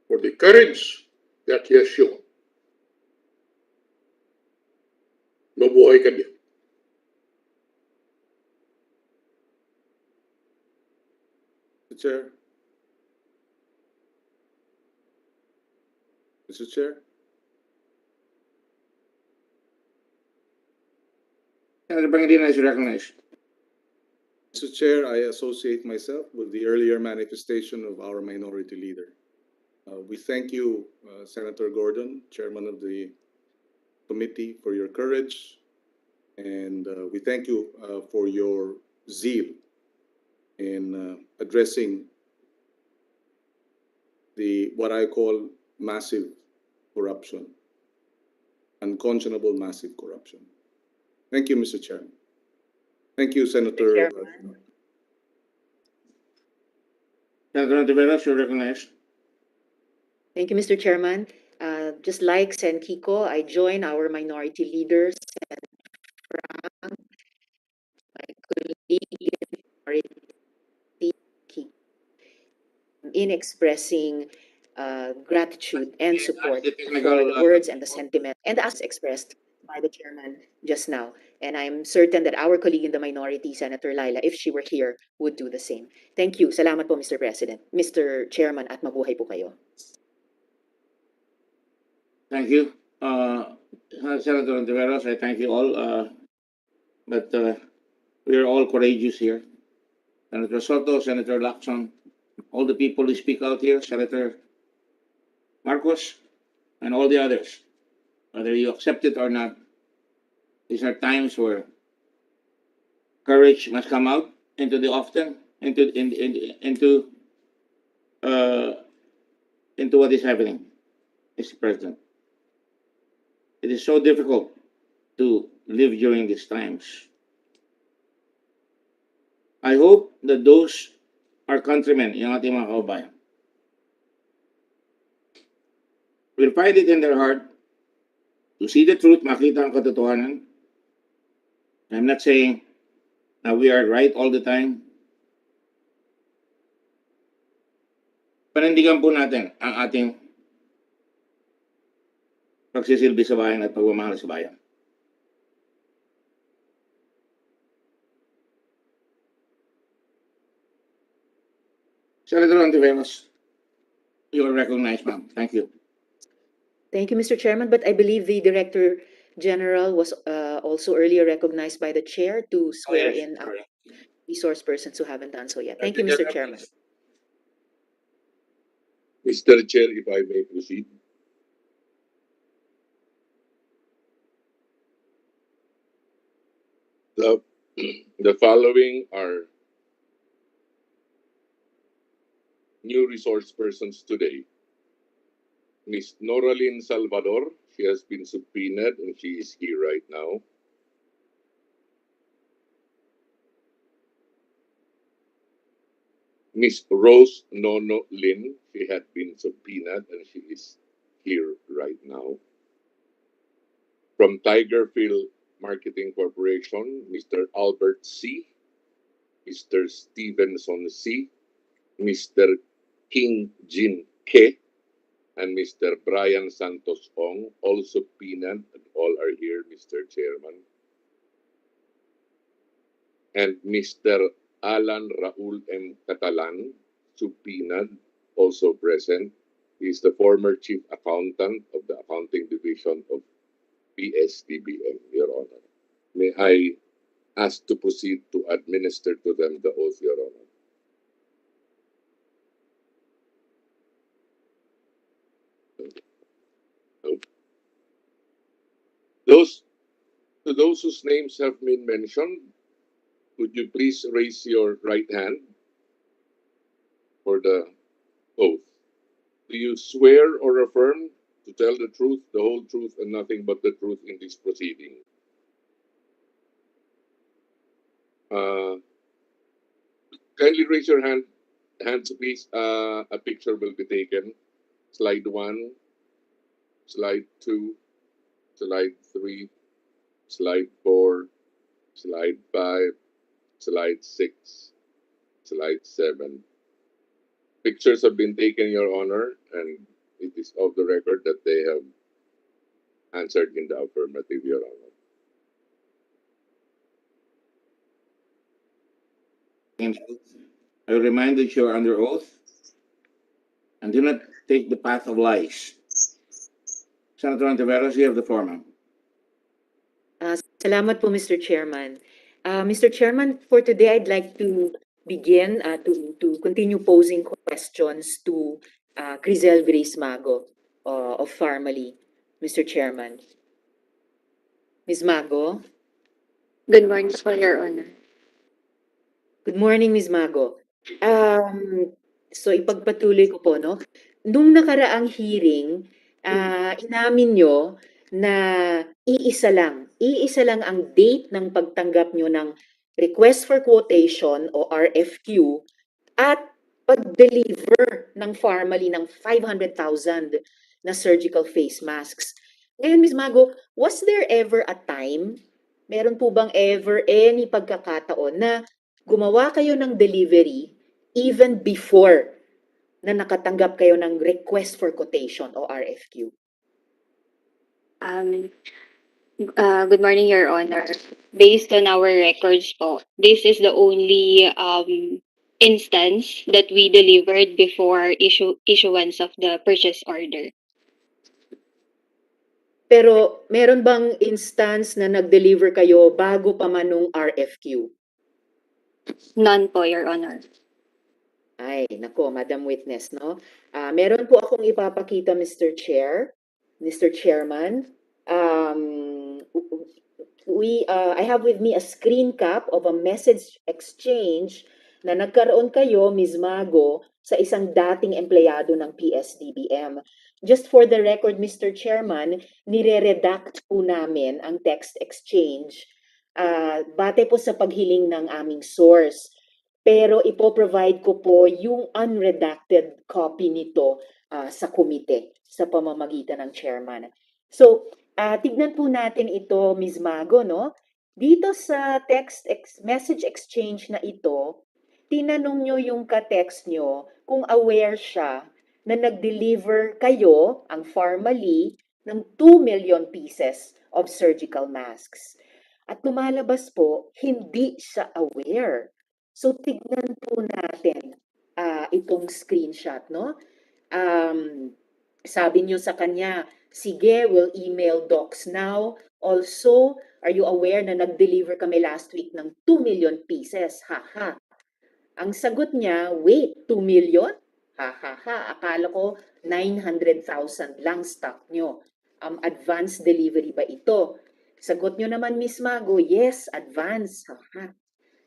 for the courage that he has shown. Mabuhay ka din. Chair. Mr. Chair. Senator Pangilinan is recognized. Mr. Chair, I associate myself with the earlier manifestation of our minority leader. We thank you, Senator Gordon, Chairman of the committee, for your courage, and we thank you for your zeal in addressing what I call massive corruption, unconscionable massive corruption. Thank you, Mr. Chairman. Thank you, Senator. Senator Hontiveros, you're recognized. Thank you, Mr. Chairman. Just like Sen Kiko, I join our minority leaders and Frank, my colleague in expressing gratitude and support for the words and the sentiment and the acts expressed by the chairman just now. And I'm certain that our colleague in the minority, Senator Laila, if she were here, would do the same. Thank you. Salamat po, Mr. President, Mr. Chairman, at mabuhay po kayo. Thank you. Senator Ontiveros, I thank you all. But we are all courageous here. Senator Soto, Senator Lacson, all the people who speak out here, Senator Marcos, and all the others, whether you accept it or not, these are times where courage must come out into the often, into what is happening, Mr. President. It is so difficult to live during these times. I hope that those our countrymen, yung ating mga kababayan, will find it in their heart to see the truth, makita ang katotohanan. I'm not saying that we are right all the time. Panindigan po natin ang ating pagsisilbi sa bayan at pagmamahal sa bayan. Senator Ontiveros, you are recognized, ma'am. Thank you. Thank you, Mr. Chairman, but I believe the Director General was also earlier recognized by the chair to swear in our Sorry. resource persons who haven't done so yet. Thank you, Mr. Chairman. Mr. Chair, if I may proceed. The, the following are new resource persons today. Ms. Noralyn Salvador, she has been subpoenaed and she is here right now. Ms. Rose Nono Lin, she had been subpoenaed and she is here right now. From Tigerfield Marketing Corporation, Mr. Albert C., Mr. Stevenson C., Mr. King Jin Ke, and Mr. Brian Santos Ong, all subpoenaed, and all are here, Mr. Chairman. And Mr. Alan Raul M. Catalan, subpoenaed, also present. He is the former chief accountant of the accounting division of PSDBM, Your Honor. May I ask to proceed to administer to them the oath, Your Honor? Those whose names have been mentioned, would you please raise your right hand for the oath? Do you swear or affirm to tell the truth, the whole truth, and nothing but the truth in this proceeding? Kindly raise your hands, please. A picture will be taken. Slide 1, slide 2, slide 3, slide 4, slide 5, slide 6, slide 7. Pictures have been taken, Your Honor, and it is of the record that they have answered in the affirmative, Your Honor. I remind that you are under oath and do not take the path of lies. Senator Ontiveros, you have the floor, ma'am. Salamat po, Mr. Chairman. Mr. Chairman, for today, I'd like to begin to continue posing questions to Crizel Grace Mago of Farmally, Mr. Chairman. Ms. Mago? Good morning po, Your Honor. Good morning, Ms. Mago. So ipagpatuloy ko po, no? Nung nakaraang hearing, inamin nyo na iisa lang ang date ng pagtanggap nyo ng request for quotation o RFQ at pag-deliver ng Farmally ng 500,000 na surgical face masks. Ngayon, Ms. Mago, was there ever a time, meron po bang ever any pagkakataon na gumawa kayo ng delivery even before na nakatanggap kayo ng request for quotation o RFQ? Good morning, Your Honor. Based on our records po, this is the only instance that we delivered before issuance of the purchase order. Pero meron bang instance na nag-deliver kayo bago pa man nung RFQ? None po, Your Honor. Ay, nako, Madam Witness, no? Meron po akong ipapakita, Mr. Chair, Mr. Chairman. I have with me a screen cap of a message exchange na nagkaroon kayo, Ms. Mago, sa isang dating empleyado ng PSDBM. Just for the record, Mr. Chairman, nire-redact po namin ang text exchange bate po sa paghiling ng aming source. Pero ipo-provide ko po yung unredacted copy nito sa komite sa pamamagitan ng chairman. So, tignan po natin ito, Ms. Mago, no? Dito sa message exchange na ito, tinanong nyo yung ka-text nyo kung aware siya na nag-deliver kayo, ang Pharmally, ng 2 million pieces of surgical masks. At lumalabas po, hindi siya aware. So, tignan po natin itong screenshot, no? Sabi niyo sa kanya, sige, we'll email docs now. Also, are you aware na nag-deliver kami last week ng 2 million pieces? Haha. Ang sagot niya, wait, 2 million? Hahaha. Akala ko 900,000 lang stock nyo. Advance delivery ba ito? Sagot nyo naman, Miss Mago, yes, advance. Haha.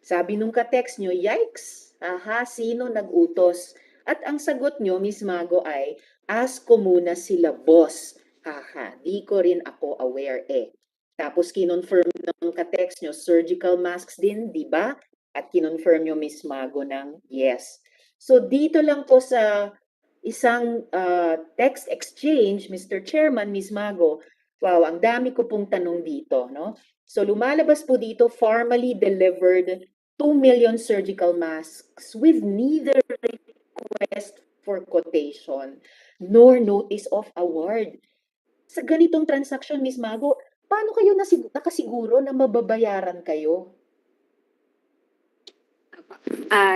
Sabi nung ka-text nyo, yikes! Aha, sino nag-utos? At ang sagot nyo, Miss Mago, ay, ask ko muna sila boss. Haha, di ko rin ako aware eh. Tapos kinonfirm ng ka-text nyo, surgical masks din, di ba? At kinonfirm nyo, Miss Mago, ng yes. So dito lang po sa isang text exchange, Mr. Chairman, Miss Mago, wow, ang dami ko pong tanong dito, no? So lumalabas po dito, formally delivered 2 million surgical masks with neither request for quotation nor notice of award. Sa ganitong transaction, Ms. Mago, paano kayo nakasiguro na mababayaran kayo?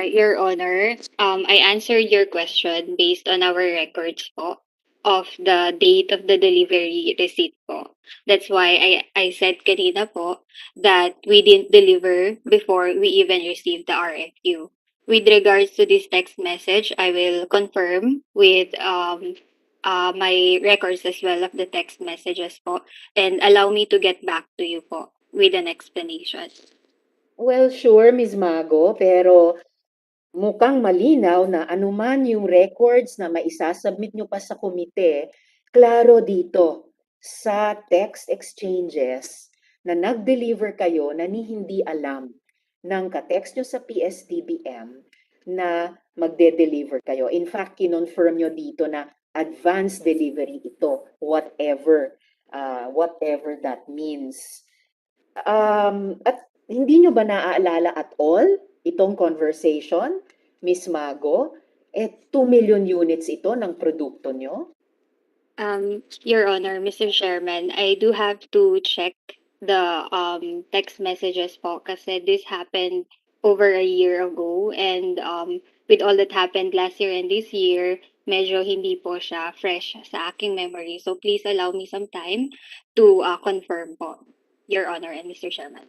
Your Honor, I answered your question based on our records po of the date of the delivery receipt po. That's why I said kanina po that we didn't deliver before we even received the RFQ. With regards to this text message, I will confirm with my records as well of the text messages po, and allow me to get back to you po with an explanation. Well, sure, Ms. Mago, pero mukhang malinaw na anuman yung records na maisasubmit nyo pa sa komite, klaro dito sa text exchanges na nag-deliver kayo na hindi alam ng ka-text nyo sa PSDBM na magde-deliver kayo. In fact, kinonfirm nyo dito na advance delivery ito, whatever that means. At hindi nyo ba naaalala at all itong conversation, Miss Mago? 2 million units ito ng produkto nyo? Your Honor, Mr. Chairman, I do have to check the text messages po kasi this happened over a year ago, and with all that happened last year and this year, medyo hindi po siya fresh sa aking memory. So please allow me some time to confirm po, Your Honor and Mr. Chairman.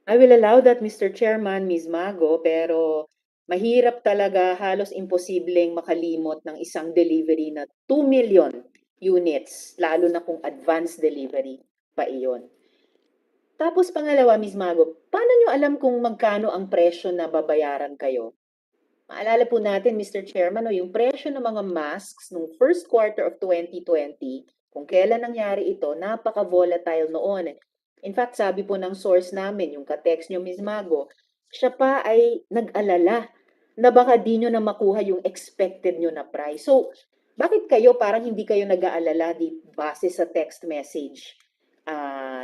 I will allow that, Mr. Chairman, Ms. Mago, pero mahirap talaga, halos imposibleng makalimot ng isang delivery na 2 million units, lalo na kung advance delivery pa iyon. Tapos pangalawa, Ms. Mago, paano nyo alam kung magkano ang presyo na babayaran kayo? Maalala po natin, Mr. Chairman, yung presyo ng mga masks nung first quarter of 2020, kung kailan nangyari ito, napaka-volatile noon. In fact, sabi po ng source namin, yung ka-text nyo, Ms. Mago, siya pa ay nag-alala na baka di nyo na makuha yung expected nyo na price. So, bakit kayo parang hindi kayo nag-aalala base sa text message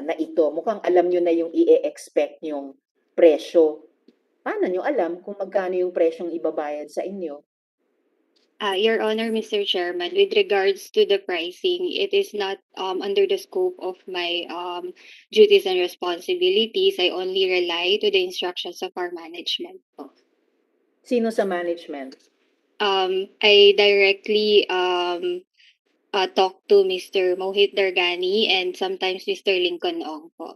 na ito? Mukhang alam nyo na yung i-expect yung presyo. Paano nyo alam kung magkano yung presyong ibabayad sa inyo? Your Honor, Mr. Chairman, with regards to the pricing, it is not under the scope of my duties and responsibilities. I only rely to the instructions of our management po. Sino sa management? I directly talk to Mr. Mohit Dargani and sometimes Mr. Lincoln Ong po.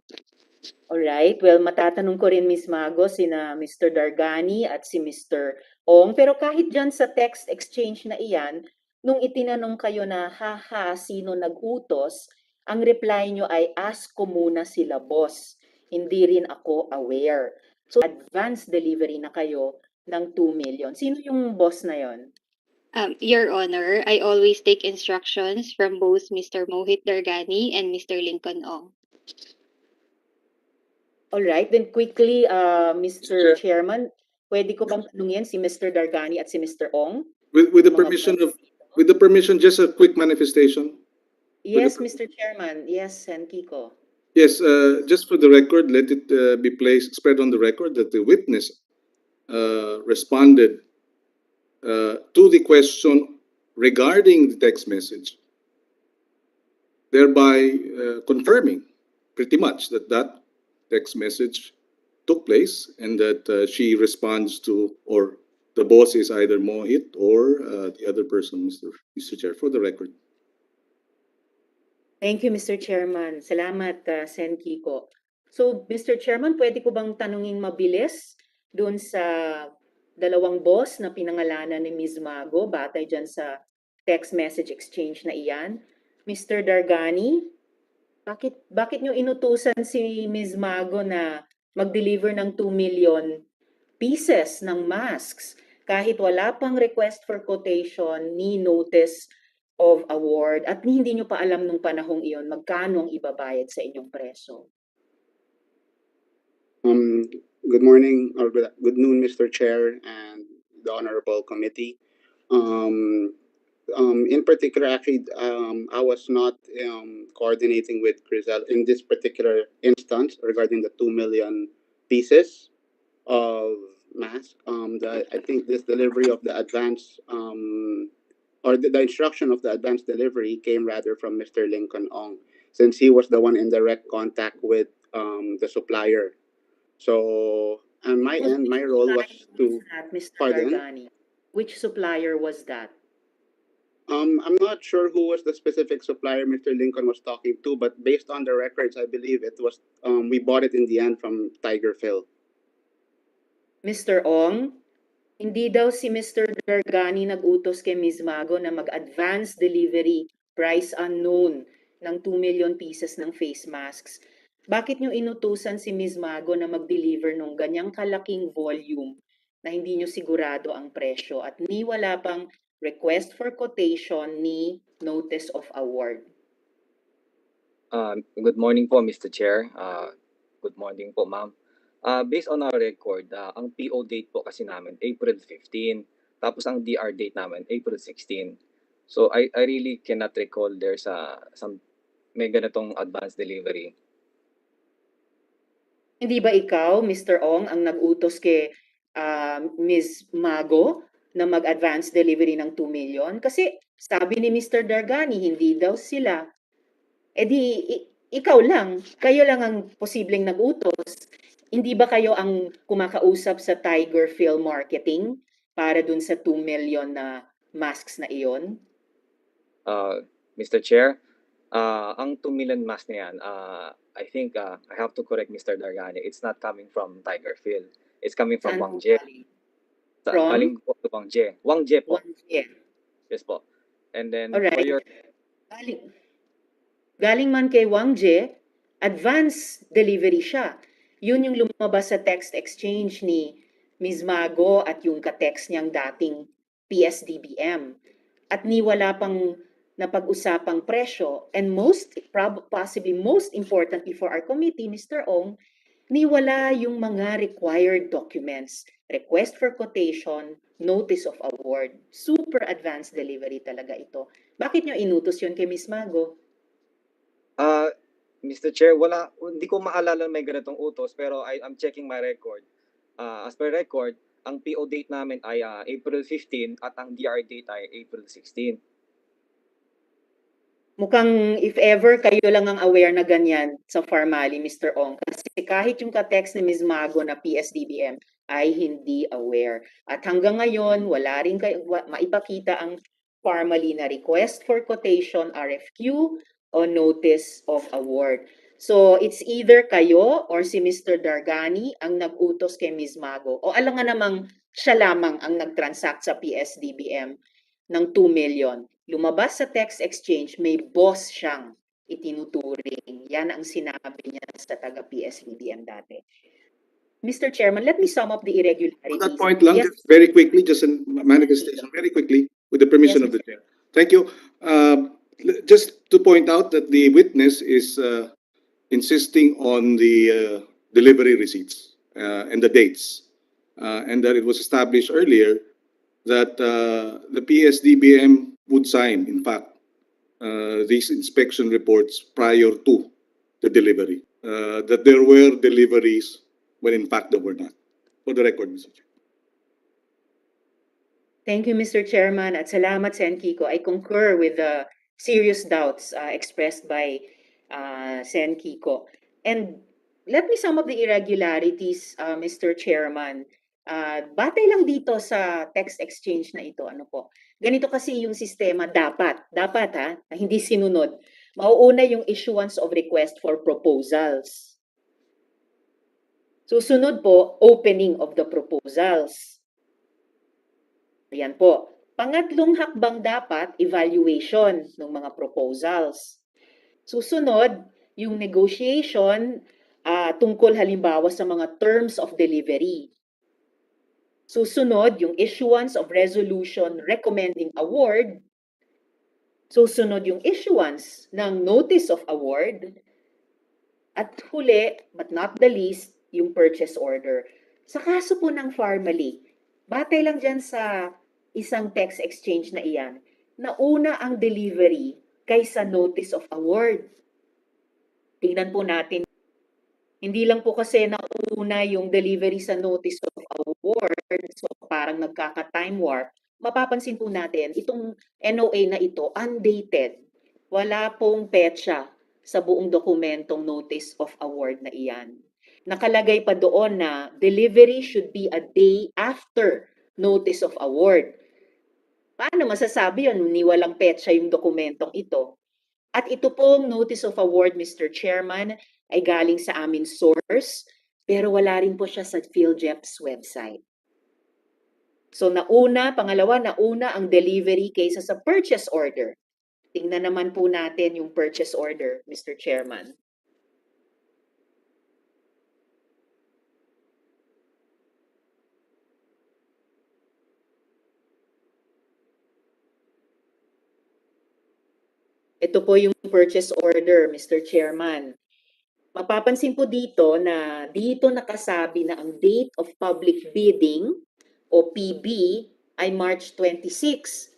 Alright, well matatanong ko rin Ms. Mago sina Mr. Dargani at si Mr. Ong. Pero kahit dyan sa text exchange na iyan, nung itinanong kayo na haha sino nag-utos, ang reply nyo ay ask ko muna sila boss. Hindi rin ako aware. So advance delivery na kayo ng 2 million. Sino yung boss na yon? Your Honor, I always take instructions from both Mr. Mohit Dargani and Mr. Lincoln Ong. Alright, then quickly, Mr. Chair. Chairman, pwede ko bang tanungin si Mr. Dargani at si Mr. Ong? With the Mga permission boss. of, with the permission, just a quick manifestation. Yes, Mr. Chairman. Yes, Sen Kiko. Yes, just for the record, let it be placed, spread on the record that the witness responded to the question regarding the text message, thereby confirming pretty much that that text message took place and that she responds to, or the boss is either Mohit or the other person, Mr. Chair, for the record. Thank you, Mr. Chairman. Salamat, Sen Kiko. So, Mr. Chairman, pwede ko bang tanungin mabilis doon sa dalawang boss na pinangalanan ni Ms. Mago batay dyan sa text message exchange na iyan? Mr. Dargani, bakit nyo inutusan si Ms. Mago na mag-deliver ng 2 million pieces ng masks kahit wala pang request for quotation ni notice of award at hindi nyo pa alam nung panahong iyon magkano ang ibabayad sa inyong preso? Good morning or good noon, Mr. Chair and the Honorable Committee. In particular, actually, I was not coordinating with Grisel in this particular instance regarding the 2 million pieces of mask. I think this delivery of the advance or the instruction of the advance delivery came rather from Mr. Lincoln Ong, since he was the one in direct contact with the supplier. So on my end, my role was to, Mr. pardon? Dargani, which supplier was that? I'm not sure who was the specific supplier Mr. Lincoln was talking to, but based on the records, I believe it was we bought it in the end from Tiger Phil. Mr. Ong, hindi daw si Mr. Dargani nag-utos kay Ms. Mago na mag-advance delivery, price unknown, ng 2 million pieces ng face masks. Bakit nyo inutusan si Ms. Mago na mag-deliver ng ganyang kalaking volume na hindi nyo sigurado ang presyo at ni wala pang request for quotation ni notice of award? Good morning po, Mr. Chair. Good morning po, ma'am. Based on our record, ang PO date po kasi namin, April 15. Tapos ang DR date namin, April 16. So I really cannot recall there's some may ganitong advance delivery. Hindi ba ikaw, Mr. Ong, ang nag-utos kay Ms. Mago na mag-advance delivery ng 2 million? Kasi sabi ni Mr. Dargani, hindi daw sila. E di, ikaw lang, kayo lang ang posibleng nag-utos. Hindi ba kayo ang kumakausap sa Tiger Phil Marketing para dun sa 2 million na masks na iyon? Mr. Chair, ang 2 million mask na yan, I think I have to correct Mr. Dargani. It's not coming from Tiger Phil. It's coming from Saan Wang po Jie. galing? From? Galing po to Wang Jie. Wang Jie po. Wang Jie. Yes po. And then Alright. for your Galing man kay Wang Jie, advance delivery siya. Yun yung lumabas sa text exchange ni Ms. Mago at yung ka-text niyang dating PSDBM. At ni wala pang napag-usapang presyo, and possibly most importantly for our committee, Mr. Ong, ni wala yung mga required documents, request for quotation, notice of award. Super advanced delivery talaga ito. Bakit nyo inutos yun kay Ms. Mago? Mr. Chair, hindi ko maalala may ganitong utos pero I'm checking my record. As per record, ang PO date namin ay April 15 at ang DR date ay April 16. Mukhang if ever kayo lang ang aware na ganyan sa Farmally, Mr. Ong. Kasi kahit yung ka-text ni Ms. Mago na PSDBM ay hindi aware. At hanggang ngayon, wala rin maipakita ang Farmally na request for quotation, RFQ, o notice of award. So, it's either kayo or si Mr. Dargani ang nag-utos kay Ms. Mago. O alam nga namang siya lamang ang nag-transact sa PSDBM ng 2 million. Lumabas sa text exchange, may boss siyang itinuturing. Yan ang sinabi niya sa taga-PSBBM dati. Mr. Chairman, let me sum up the irregularities. On that point lang, Yes, very quickly, just a manifestation, very quickly, with the permission Yes, of the chair. Thank you. Just to point out that the witness is insisting on the delivery receipts and the dates, and that it was established earlier that the PSDBM would sign, in fact, these inspection reports prior to the delivery. That there were deliveries when in fact there were not. For the record, Mr. Chair. Thank you, Mr. Chairman, at salamat, Sen. Kiko. I concur with the serious doubts expressed by Sen. Kiko. And let me sum up the irregularities, Mr. Chairman. Batay lang dito sa text exchange na ito, ano po. Ganito kasi yung sistema dapat ha, na hindi sinunod. Mauuna yung issuance of request for proposals. Susunod po, opening of the proposals. Ayan po. Pangatlong hakbang dapat, evaluation ng mga proposals. Susunod, yung negotiation tungkol halimbawa sa mga terms of delivery. Susunod, yung issuance of resolution recommending award. Susunod, yung issuance ng notice of award. At huli, but not the least, yung purchase order. Sa kaso po ng Farmally, batay lang dyan sa isang text exchange na iyan, nauna ang delivery kaysa notice of award. Tingnan po natin. Hindi lang po kasi nauna yung delivery sa notice of award, so parang nagkaka-time warp. Mapapansin po natin, itong NOA na ito, undated. Wala pong petsa sa buong dokumentong notice of award na iyan. Nakalagay pa doon na delivery should be a day after notice of award. Paano masasabi yun? Ni walang petsa yung dokumentong ito. At ito pong notice of award, Mr. Chairman, ay galing sa amin source, pero wala rin po siya sa PhilJEP's website. So pangalawa, nauna ang delivery kaysa sa purchase order. Tingnan naman po natin yung purchase order, Mr. Chairman. Ito po yung purchase order, Mr. Chairman. Mapapansin po dito na dito nakasabi na ang date of public bidding o PB ay March 26.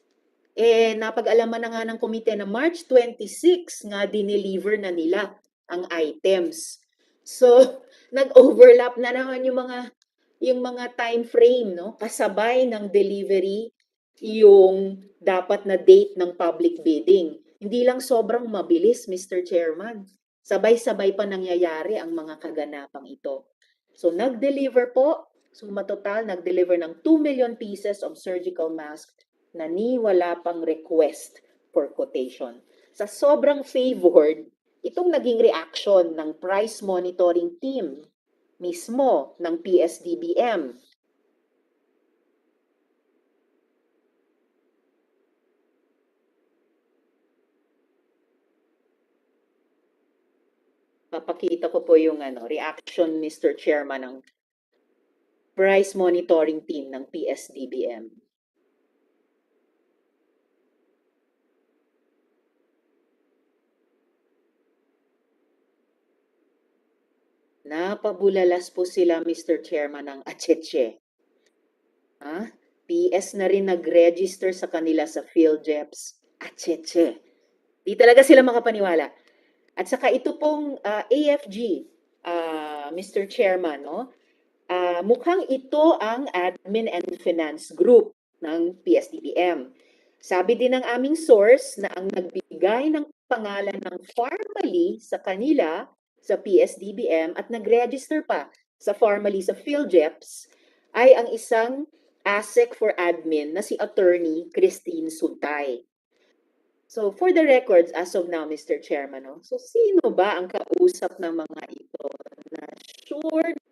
Napag-alaman na nga ng komite na March 26 nga dineliver na nila ang items. So, nag-overlap na naman yung mga time frame, no? Kasabay ng delivery yung dapat na date ng public bidding. Hindi lang sobrang mabilis, Mr. Chairman. Sabay-sabay pa nangyayari ang mga kaganapang ito. So, nag-deliver po. So, matotal, nag-deliver ng 2 million pieces of surgical mask na ni wala pang request for quotation. Sa sobrang favored, itong naging reaction ng price monitoring team mismo ng PSDBM. Papakita ko po yung reaction, Mr. Chairman, ng price monitoring team ng PSDBM. Napabulalas po sila, Mr. Chairman, ng atseche. PS na rin nag-register sa kanila sa PhilJEP's atseche. Di talaga sila makapaniwala. At saka ito pong AFG, Mr. Chairman, no? mukhang ito ang Admin and Finance Group ng PSDBM. Sabi din ng aming source na ang nagbigay ng pangalan ng formally sa kanila sa PSDBM at nag-register pa sa formally sa PhilJeps ay ang isang ASEC for Admin na si Attorney Christine Suntay. So for the records as of now, Mr. Chairman, so sino ba ang kausap ng mga ito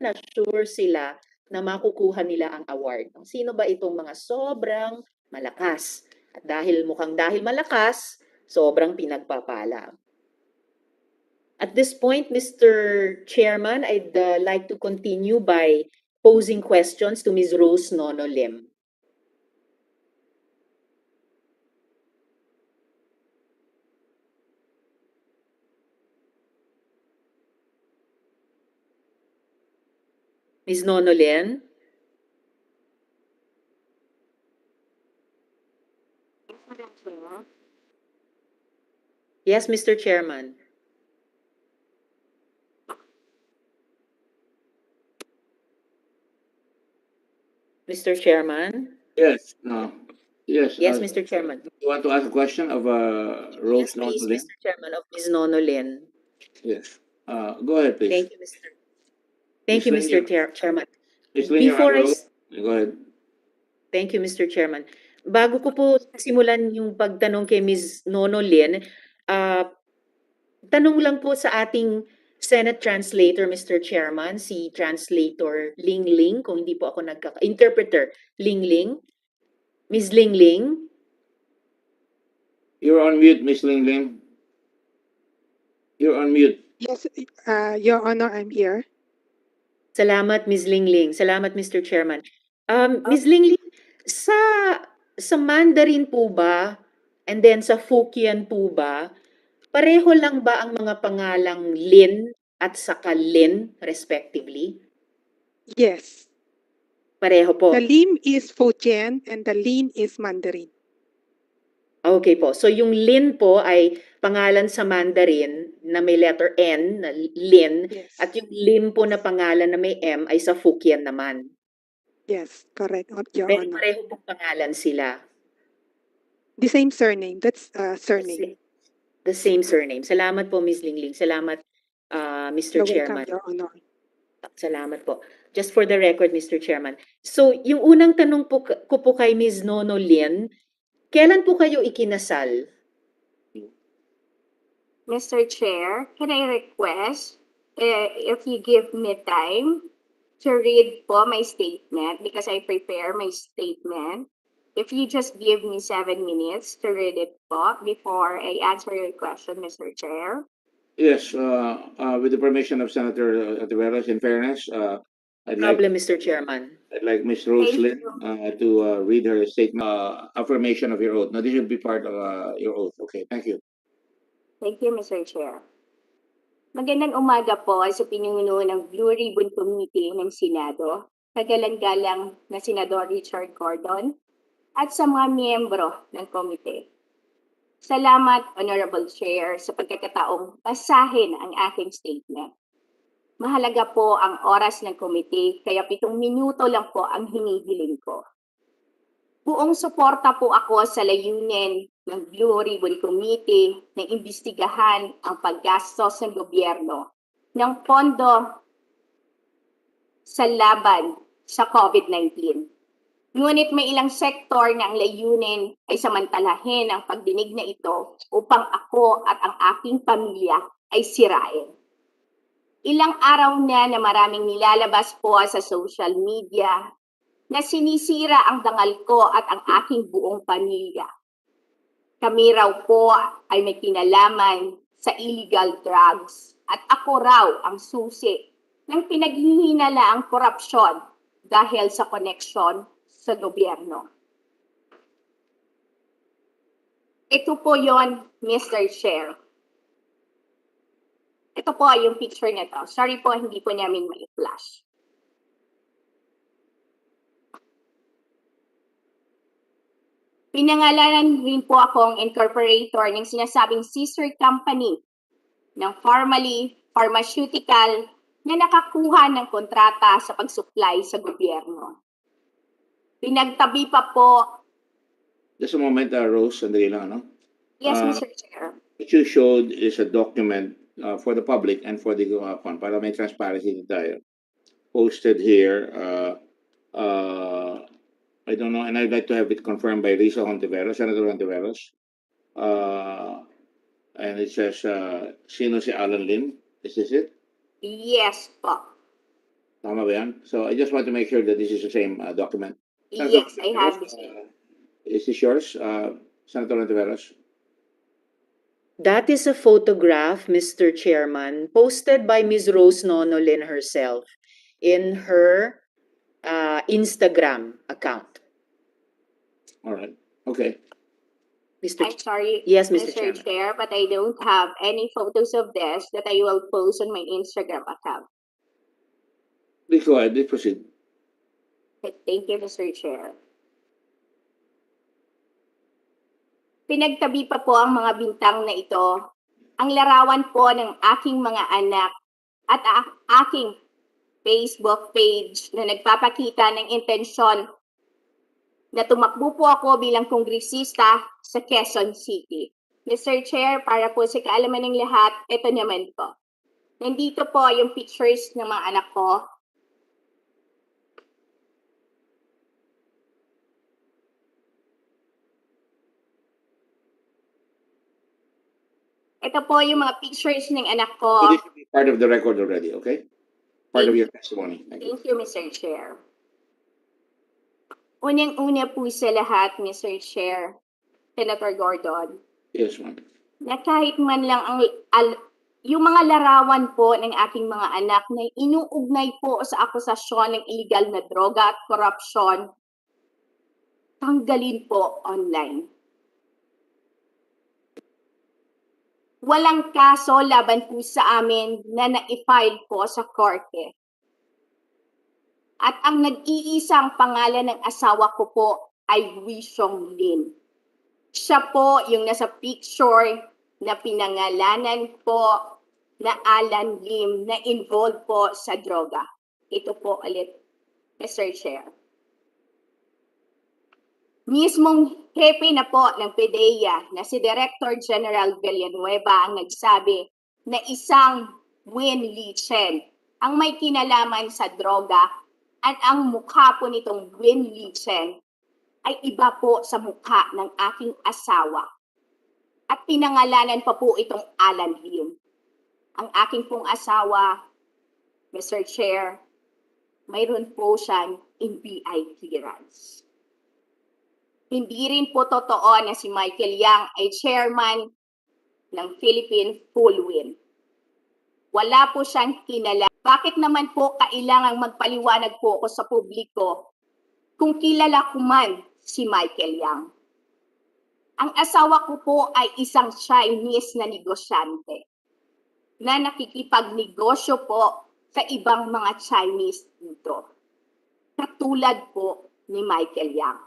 na sure sila na makukuha nila ang award? Sino ba itong mga sobrang malakas? At mukhang dahil malakas, sobrang pinagpapala. At this point, Mr. Chairman, I'd like to continue by posing questions to Ms. Rose Nono Lim. Ms. Nono Lim? Yes, Mr. Chairman. Mr. Chairman? Yes. Yes. Yes, Mr. Chairman. You want to ask a question of Rose Yes, please, Nonolin? Mr. Chairman, of Ms. Nono Lin. Yes. Go ahead, please. Thank you, Mr. Thank you, Ms. Mr. Lin, Chairman. Ms. Lin, you're Before under I oath. Go ahead. Thank you, Mr. Chairman. Bago ko po simulan yung pagtanong kay Ms. Nono Lin, tanong lang po sa ating Senate Translator, Mr. Chairman, si Translator Ling Ling, kung hindi po ako Interpreter Ling Ling. Ms. Ling Ling? You're on mute, Ms. Ling Ling. You're on mute. Yes, Your Honor, I'm here. Salamat, Ms. Ling Ling. Salamat, Mr. Chairman. Ms. Ling Ling, sa Mandarin po ba, and then sa Fukien po ba, pareho lang ba ang mga pangalang Lin at saka Lin, respectively? Yes. Pareho po. The Lim is Fujian and the Lin is Mandarin. Okay po. So yung Lin po ay pangalan sa Mandarin na may letter N, na Lin, Yes. at yung Lim po na pangalan na may M ay sa Fukien naman. Yes, correct, Your Pero Honor. pareho pong pangalan sila. The same surname. That's surname. The same surname. Salamat po, Ms. Ling Ling. Salamat, Mr. You're Chairman. welcome, Your Honor. Salamat po. Just for the record, Mr. Chairman. So, yung unang tanong po ko po kay Ms. Nono Lin, kailan po kayo ikinasal? Mr. Chair, can I request if you give me time to read po my statement because I prepare my statement. If you just give me 7 minutes to read it po before I answer your question, Mr. Chair. Yes. With the permission of Senator Tiveros, in fairness, I'd like Mr. Chairman. Ms. Rose Thank Lin to read her statement, affirmation of your oath. Now, this should be part of your oath. Okay, thank you. Thank you, Mr. Chair. Magandang umaga po sa pinuno ng Blue Ribbon Committee ng Senado, kagalang-galang na Senador Richard Gordon, at sa mga miyembro ng komite. Salamat, Honorable Chair, sa pagkakataong basahin ang aking statement. Mahalaga po ang oras ng komite, kaya 7 minuto lang po ang hinihiling ko. Buong suporta po ako sa layunin ng Blue Ribbon Committee na imbestigahan ang paggastos ng gobyerno ng pondo sa laban sa COVID-19. Ngunit may ilang sektor na ang layunin ay samantalahin ang pagdinig na ito upang ako at ang aking pamilya ay sirain. Ilang araw na maraming nilalabas po sa social media na sinisira ang dangal ko at ang aking buong pamilya. Kami raw po ay may kinalaman sa illegal drugs at ako raw ang susi ng pinaghihinalaang korupsyon dahil sa koneksyon sa gobyerno. Ito po yon, Mr. Chair. Ito po yung picture nito. Sorry po, hindi po namin mai-flash. Pinangalanan rin po akong incorporator ng sinasabing sister company ng pharmaceutical na nakakuha ng kontrata sa pagsupply sa gobyerno. Pinagtabi pa po, Just a moment, Rose, sandali lang, ano? yes, Ah, Mr. Chair. What you showed is a document for the public and for the para may transparency din tayo. Posted here, I don't know, and I'd like to have it confirmed by Risa Hontiveros, Senator Hontiveros. And it says, sino si Alan Lim? Is this it? Yes po. Tama ba yan? So I just want to make sure that this is the same document. Yes, I have the Hontiveros, same. Is this yours, Senator Hontiveros? That is a photograph, Mr. Chairman, posted by Ms. Rose Nonolin herself in her Instagram account. All right. Okay. Mr. I'm sorry, Yes, Mr. Mr. Chairman. Chair, but I don't have any photos of this that I will post on my Instagram account. Please go ahead. Please proceed. Thank you, Mr. Chair. Pinagtabi pa po ang mga bintang na ito, ang larawan po ng aking mga anak at aking Facebook page na nagpapakita ng intensyon na tumakbo po ako bilang kongresista sa Quezon City. Mr. Chair, para po sa kaalaman ng lahat, ito naman po. Nandito po yung pictures ng mga anak ko. Ito po yung mga pictures ng anak So ko. this should be part of the record already, okay? Part of your testimony. Thank you. Thank you, Mr. Chair. Unang-una po sa lahat, Mr. Chair, Senator Gordon, Yes, ma'am. na kahit man lang yung mga larawan po ng aking mga anak na inuugnay po sa akusasyon ng illegal na droga at korupsyon, tanggalin po online. Walang kaso laban po sa amin na na-file po sa korte. At ang nag-iisang pangalan ng asawa ko po ay Wishong Lin. Siya po yung nasa picture na pinangalanan po na Alan Lim na involved po sa droga. Ito po ulit, Mr. Chair. Mismong hepe na po ng PDEA na si Director General Villanueva ang nagsabi na isang Win Li Chen ang may kinalaman sa droga at ang mukha po nitong Win Li Chen ay iba po sa mukha ng aking asawa. At pinangalanan pa po itong Alan Lim. Ang aking pong asawa, Mr. Chair, mayroon po siyang NBI clearance. Hindi rin po totoo na si Michael Yang ay chairman ng Philippine Full Win. Wala po siyang kinala. Bakit naman po kailangang magpaliwanag po ako sa publiko kung kilala ko man si Michael Yang? Ang asawa ko po ay isang Chinese na negosyante na nakikipagnegosyo po sa ibang mga Chinese dito. Katulad po ni Michael Yang.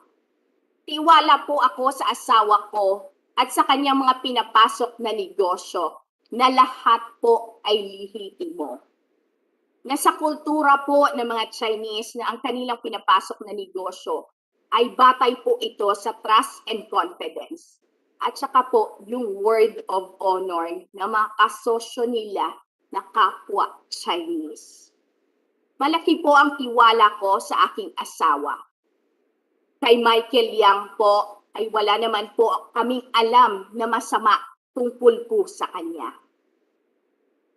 Tiwala po ako sa asawa ko at sa kanyang mga pinapasok na negosyo na lahat po ay lihitimo. Nasa kultura po ng mga Chinese na ang kanilang pinapasok na negosyo ay batay po ito sa trust and confidence. At saka po yung word of honor na mga kasosyo nila na kapwa Chinese. Malaki po ang tiwala ko sa aking asawa. Kay Michael Yang po ay wala naman po kaming alam na masama tungkol po sa kanya.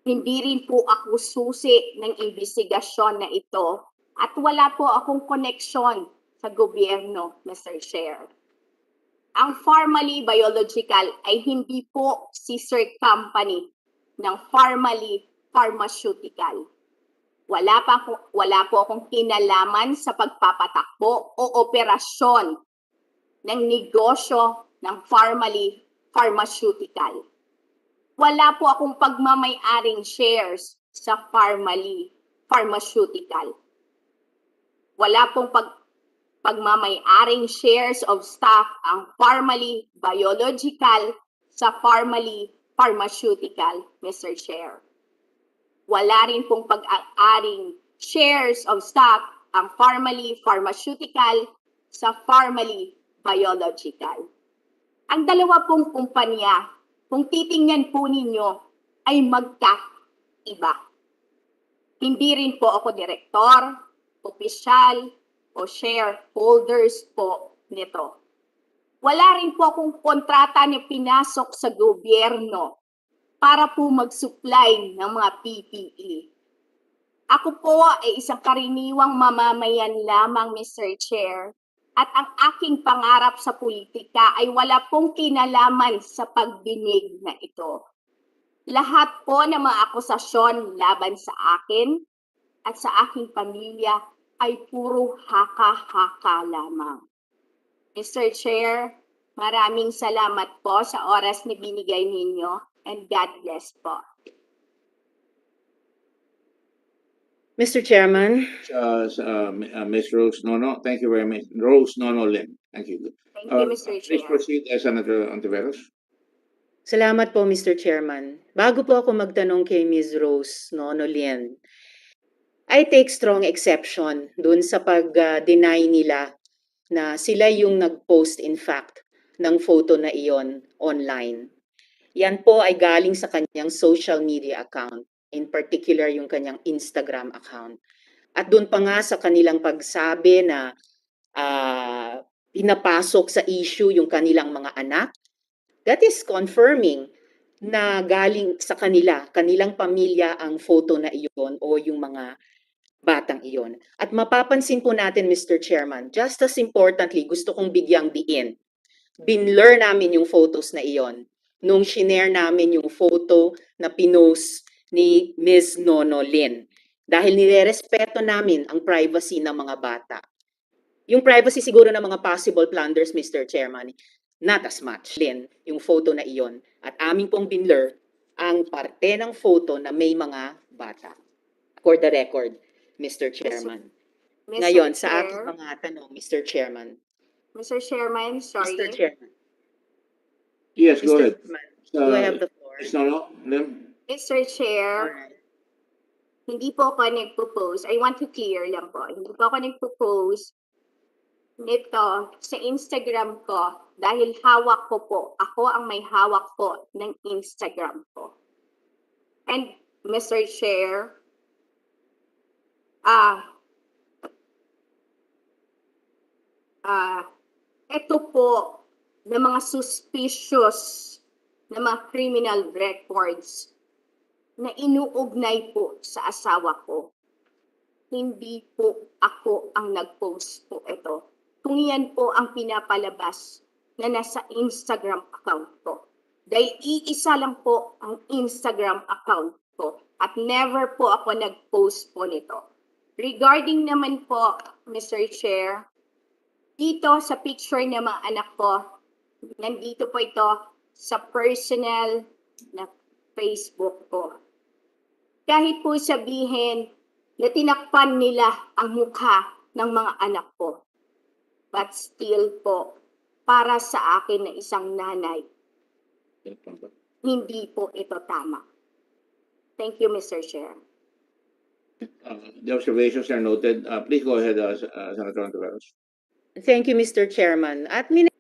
Hindi rin po ako susi ng investigasyon na ito at wala po akong koneksyon sa gobyerno, Mr. Chair. Ang Pharmally Biological ay hindi po sister company ng Pharmally Pharmaceutical. Wala po akong kinalaman sa pagpapatakbo o operasyon ng negosyo ng Pharmally Pharmaceutical. Wala po akong pagmamay-aring shares sa Pharmally Pharmaceutical. Wala pong pagmamay-aring shares of stock ang Pharmally Biological sa Pharmally Pharmaceutical, Mr. Chair. Wala rin pong pag-aaring shares of stock ang formally pharmaceutical sa formally biological. Ang dalawa pong kumpanya, kung titingnan po ninyo, ay magkaiba. Hindi rin po ako direktor, opisyal, o shareholders po nito. Wala rin po akong kontrata na pinasok sa gobyerno para po mag-supply ng mga PPE. Ako po ay isang karaniwang mamamayan lamang, Mr. Chair, at ang aking pangarap sa politika ay wala pong kinalaman sa pagdinig na ito. Lahat po ng mga akusasyon laban sa akin at sa aking pamilya ay puro haka-haka lamang. Mr. Chair, maraming salamat po sa oras na binigay ninyo and God bless po. Mr. Chairman, Ms. Rose Nono, thank you very much. Rose Nono Lim, thank you. Thank you, Mr. Please Chair. proceed, Senator Ontiveros. salamat po Mr. Chairman. Bago po ako magtanong kay Ms. Rose Nonolien, I take strong exception dun sa pag-deny nila na sila yung nag-post in fact ng photo na iyon online. Yan po ay galing sa kanyang social media account, in particular yung kanyang Instagram account. At doon pa nga sa kanilang pagsabi na pinapasok sa issue yung kanilang mga anak, that is confirming na galing sa kanilang pamilya ang photo na iyon o yung mga batang iyon. At mapapansin po natin, Mr. Chairman, just as importantly, gusto kong bigyang diin. Binlur namin yung photos na iyon nung shinare namin yung photo na pinost ni Ms. Nono Lin. Dahil nirerespeto namin ang privacy ng mga bata. Yung privacy siguro ng mga possible plunders, Mr. Chairman, not as much. Lin, yung photo na iyon. At aming pong binlur ang parte ng photo na may mga bata. For the record, Mr. Chairman. Mr. Ngayon, sa Chair, aking mga tanong, Mr. Chairman. Mr. Chairman, sorry. Mr. Chairman. Yes, go Mr. ahead. Chairman, do I have the floor? Ms. Nono Lim. Mr. Chair, Alright. hindi po ako nagpo-post. I want to clear lang po. Hindi po ako nagpo-post nito sa Instagram ko dahil hawak ko po. Ako ang may hawak po ng Instagram ko. And Mr. Chair, ito po na mga suspicious na mga criminal records na inuugnay po sa asawa ko. Hindi po ako ang nag-post po ito. Kung yan po ang pinapalabas na nasa Instagram account ko. Dahil iisa lang po ang Instagram account ko at never po ako nag-post po nito. Regarding naman po, Mr. Chair, dito sa picture ng mga anak ko, nandito po ito sa personal na Facebook ko. Kahit po sabihin na tinakpan nila ang mukha ng mga anak ko. But still po, para sa akin na isang nanay, hindi po ito tama. Thank you, Mr. Chair. The observations are noted. Please go ahead, Senator Ontiveros. Thank you, Mr. Chairman. At Mr.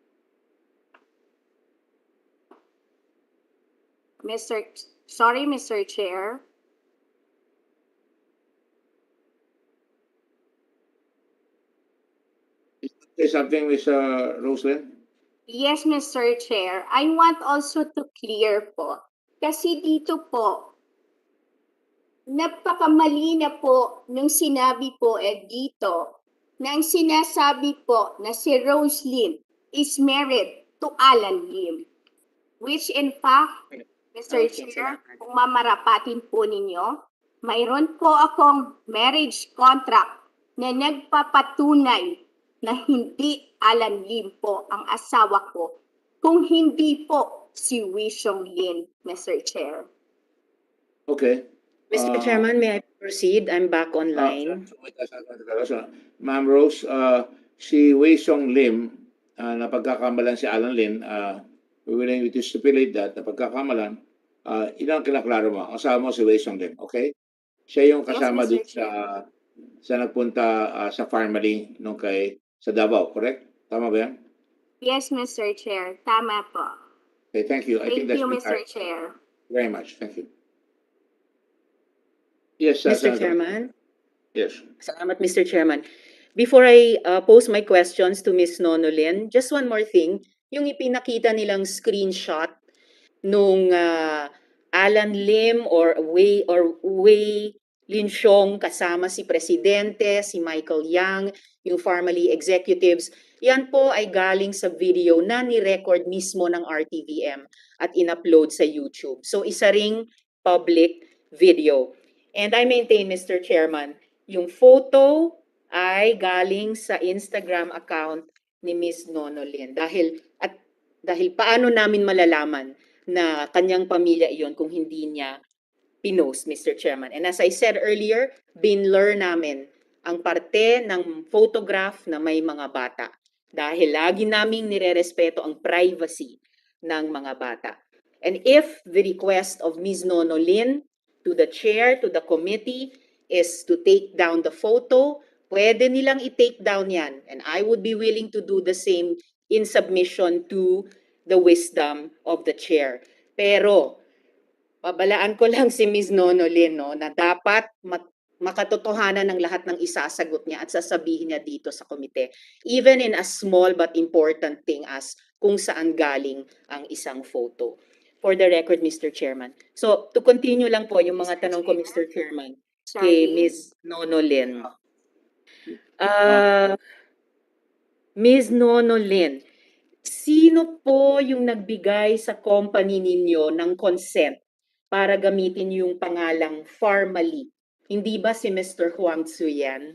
Chair. Say something, Ms. Roselyn? Yes, Mr. Chair. I want also to clear po. Kasi dito po, napakamali na po nung sinabi po dito na ang sinasabi po na si Rose Lim is married to Alan Lim. Which in fact, Mr. Chair, kung mamarapatin po ninyo, mayroon po akong marriage contract na nagpapatunay na hindi Alan Lim po ang asawa ko, kung hindi po si Wishong Lin, Mr. Chair. Okay. Mr. Chairman, may I proceed? I'm back online. Ma'am Rose, si Wei Song Lim, napagkakamalan si Alan Lin, we will need to stipulate that, napagkakamalan, ilang kinaklaro mo, asawa mo si Wei Song Lim, okay? Siya yung Yes, kasama Mr. doon Chair. sa nagpunta sa family nung sa Davao, correct? Tama ba yan? Yes, Mr. Chair. Tama po. Okay, thank you. I think Thank that's you, been Mr. Chair. very much. Thank you. Yes, Mr. Senator. Chairman. Yes. Salamat, Mr. Chairman. Before I pose my questions to Ms. Nonolin, just one more thing. Yung ipinakita nilang screenshot nung Alan Lim or Wei Linsyong kasama si Presidente, si Michael Yang, yung family executives, yan po ay galing sa video na ni-record mismo ng RTVM at in-upload sa YouTube. So isa ring public video. And I maintain, Mr. Chairman, yung photo ay galing sa Instagram account ni Ms. Nonolin. Dahil paano namin malalaman na kanyang pamilya iyon kung hindi niya pinost, Mr. Chairman. And as I said earlier, binlur namin ang parte ng photograph na may mga bata. Dahil lagi naming nirerespeto ang privacy ng mga bata. And if the request of Ms. Nonolin to the chair, to the committee, is to take down the photo, pwede nilang i-take down yan. And I would be willing to do the same in submission to the wisdom of the chair. Pero, pabalaan ko lang si Ms. Nonolin, no, na dapat makatotohanan ng lahat ng isasagot niya at sasabihin niya dito sa komite. Even in a small but important thing as kung saan galing ang isang photo. For the record, Mr. Chairman. So, to continue lang po yung mga Mr. tanong ko, Chair. Mr. Chairman, Sorry. kay Ms. Nonolin. Ms. Nonolin, sino po yung nagbigay sa company ninyo ng consent para gamitin yung pangalang Farmally? Hindi ba si Mr. Huang Tzuyan?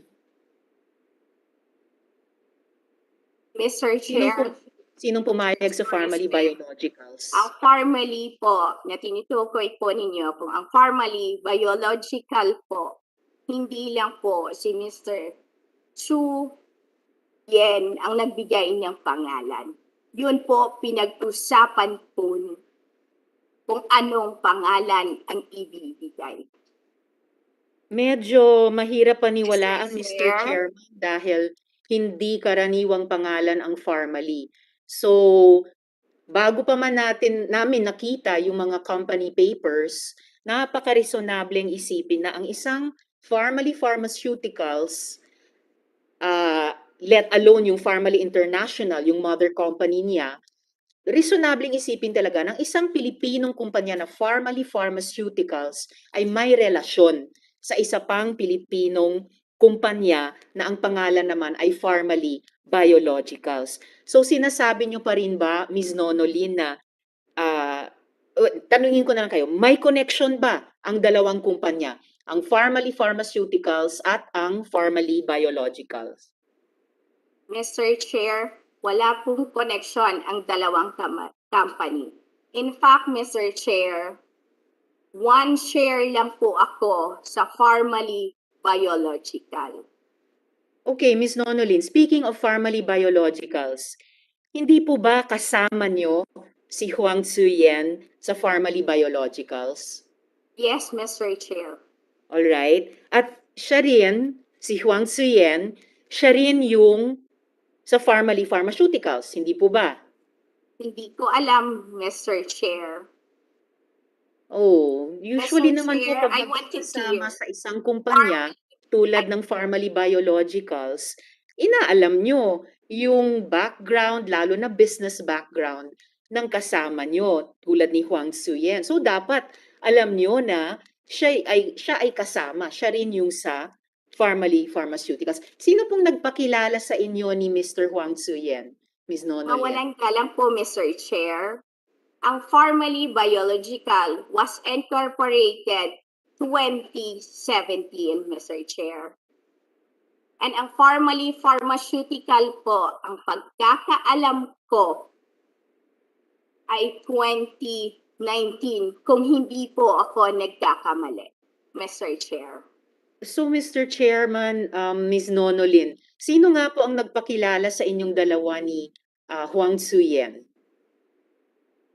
Mr. Chair, Sinong pumayag sa Farmally Biologicals? ang Farmally po na tinutukoy po ninyo po, ang Farmally Biological po, hindi lang po si Mr. Chu Yen ang nagbigay niyang pangalan. Yun po pinag-usapan po kung anong pangalan ang ibibigay. Medyo mahirap paniwalaan, Mr. Mr. Chair. Chairman, dahil hindi karaniwang pangalan ang Farmally. So, bago pa man namin nakita yung mga company papers, napaka-resonableng isipin na ang isang Farmally Pharmaceuticals, let alone yung Farmally International, yung mother company niya, resonableng isipin talaga ng isang Pilipinong kumpanya na Farmally Pharmaceuticals ay may relasyon sa isa pang Pilipinong kumpanya na ang pangalan naman ay Farmally Biologicals. So sinasabi niyo pa rin ba, Ms. Nonolin, na tanungin ko na lang kayo, may connection ba ang dalawang kumpanya, ang Farmally Pharmaceuticals at ang Farmally Biologicals? Mr. Chair, wala pong connection ang dalawang company. In fact, Mr. Chair, one share lang po ako sa Farmally Biological. Okay, Ms. Nonolin, speaking of Farmally Biologicals, hindi po ba kasama nyo si Huang Tzuyan sa Farmally Biologicals? Yes, Mr. Chair. Alright. At siya rin, si Huang Tzuyan, siya rin yung sa Farmally Pharmaceuticals, hindi po ba? Hindi ko alam, Mr. Chair. Oh, usually Mr. naman po Chair, pag I want to kasama hear. sa isang kumpanya tulad ng Farmally Biologicals, inaalam nyo yung background, lalo na business background ng kasama nyo tulad ni Huang Tzuyan. So dapat alam nyo na siya ay kasama, siya rin yung sa Farmally Pharmaceuticals. Sino pong nagpakilala sa inyo ni Mr. Huang Tzuyan, Ms. Nonolin? Mawalang galang po, Mr. Chair. Ang Farmally Biological was incorporated 2017, Mr. Chair. And ang Farmally Pharmaceutical po, ang pagkakaalam ko ay 2019, kung hindi po ako nagkakamali, Mr. Chair. So, Mr. Chairman, Ms. Nonolin, sino nga po ang nagpakilala sa inyong dalawa ni Huang Tzuyan?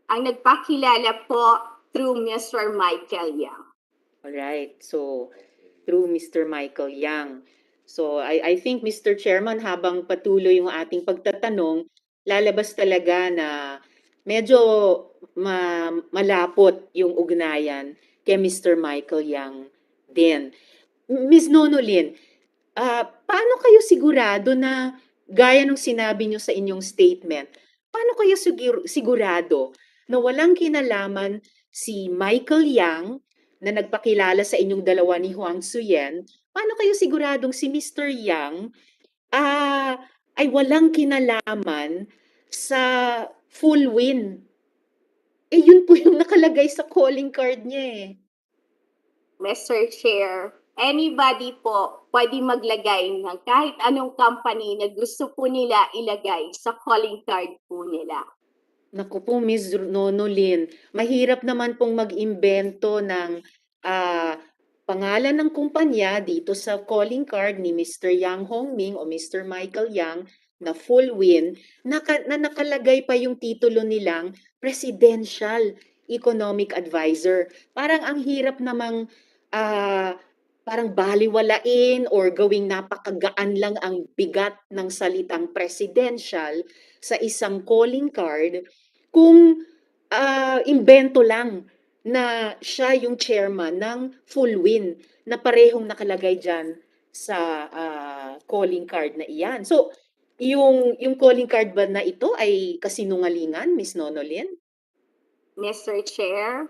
Ang nagpakilala po through Mr. Michael Yang. Alright, so through Mr. Michael Yang. So I think, Mr. Chairman, habang patuloy yung ating pagtatanong, lalabas talaga na medyo malapot yung ugnayan kay Mr. Michael Yang din. Ms. Nonolin, paano kayo sigurado na gaya nung sinabi nyo sa inyong statement, paano kayo sigurado na walang kinalaman si Michael Yang na nagpakilala sa inyong dalawa ni Huang Suyen? Paano kayo siguradong si Mr. Yang ay walang kinalaman sa full win? Eh yun po yung nakalagay sa calling card niya eh. Mr. Chair, anybody po pwede maglagay ng kahit anong company na gusto po nila ilagay sa calling card po nila. Naku po, Ms. Nonolin, mahirap naman pong mag-imbento ng pangalan ng kumpanya dito sa calling card ni Mr. Yang Hongming o Mr. Michael Yang na full win na nakalagay pa yung titulo nilang Presidential Economic Advisor. Parang ang hirap namang parang baliwalain or gawing napakagaan lang ang bigat ng salitang presidential sa isang calling card kung imbento lang na siya yung chairman ng full win na parehong nakalagay dyan sa calling card na iyan. So, yung calling card ba na ito ay kasinungalingan, Ms. Nonolin? Mr. Chair,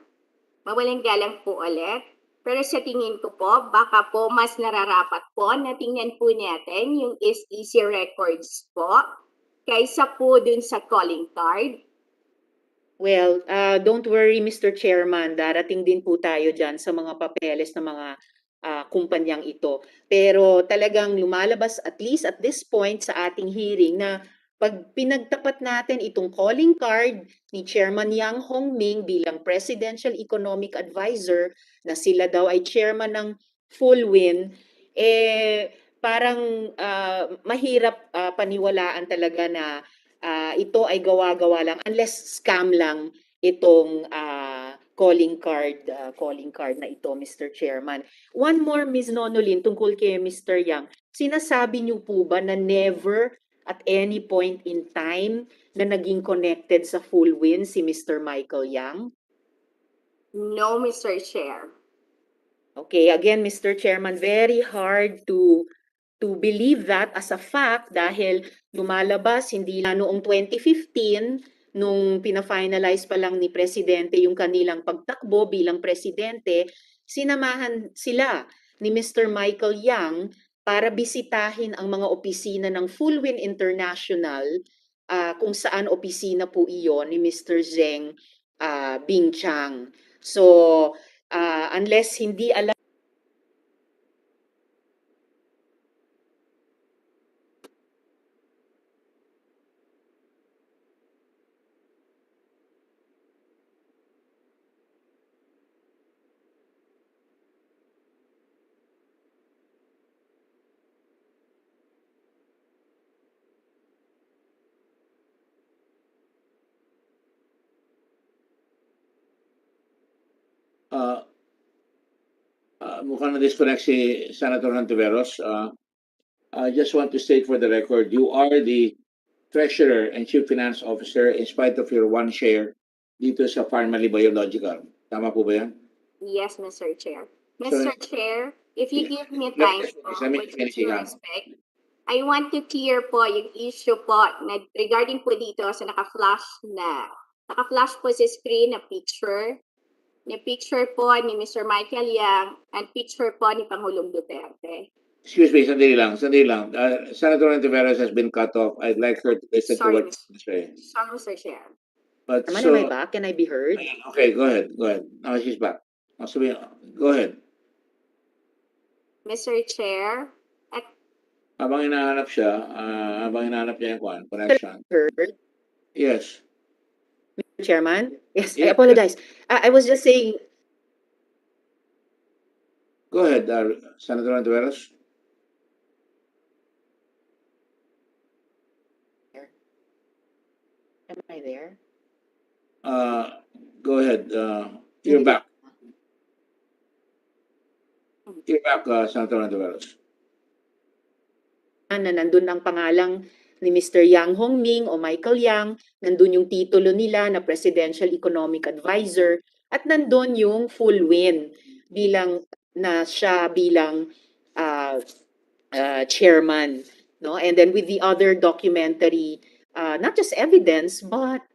mawalang galang po ulit. Pero sa tingin ko po, baka po mas nararapat po na tingnan po natin yung SEC records po kaysa po dun sa calling card. Well, don't worry, Mr. Chairman. Darating din po tayo dyan sa mga papeles ng mga kumpanyang ito. Pero talagang lumalabas, at least at this point sa ating hearing, na pag pinagtapat natin itong calling card ni Chairman Yang Hongming bilang Presidential Economic Advisor, na sila daw ay chairman ng full win, parang mahirap paniwalaan talaga na ito ay gawa-gawa lang unless scam lang itong calling card na ito, Mr. Chairman. One more, Ms. Nonolin, tungkol kay Mr. Yang. Sinasabi niyo po ba na never at any point in time na naging connected sa full win si Mr. Michael Yang? No, Mr. Chair. Okay, again, Mr. Chairman, very hard to believe that as a fact dahil lumalabas hindi na noong 2015 nung pina-finalize pa lang ni Presidente yung kanilang pagtakbo bilang Presidente, sinamahan sila ni Mr. Michael Yang para bisitahin ang mga opisina ng Full Win International kung saan opisina po iyon ni Mr. Zheng Bingchang. So, unless hindi alam mukhang na-disconnect si Senator Hontiveros. I just want to state for the record, you are the Treasurer and Chief Finance Officer in spite of your one share dito sa Farmally Biological. Tama po ba yan? Yes, Mr. Chair. So- Mr. Chair, if you give me Let time me po, finish, with due yan. respect, I want to clear po yung issue po na regarding po dito sa naka-flash po sa screen na picture po ni Mr. Michael Yang and picture po ni Pangulong Duterte. Excuse me, sandali lang. Senator Hontiveros has been cut off. I'd like her to listen to Sorry, what you say. Sorry, Mr. Chair. But naman, so, am I back? Can I be heard? okay, go ahead. Now she's back. Go ahead. Mr. Chair, Habang hinahanap niya yung connection. Heard? Yes. Chairman? Yes, I Yeah. apologize. I was just saying, Go ahead, Senator Hontiveros. am I there? Go ahead. You're back. You're back, Senator Antiveros. Na nandun ang pangalang ni Mr. Yang Hongming o Michael Yang, nandun yung titulo nila na Presidential Economic Advisor, at nandun yung full win bilang uh, chairman, no? And then with the other documentary, not just evidence but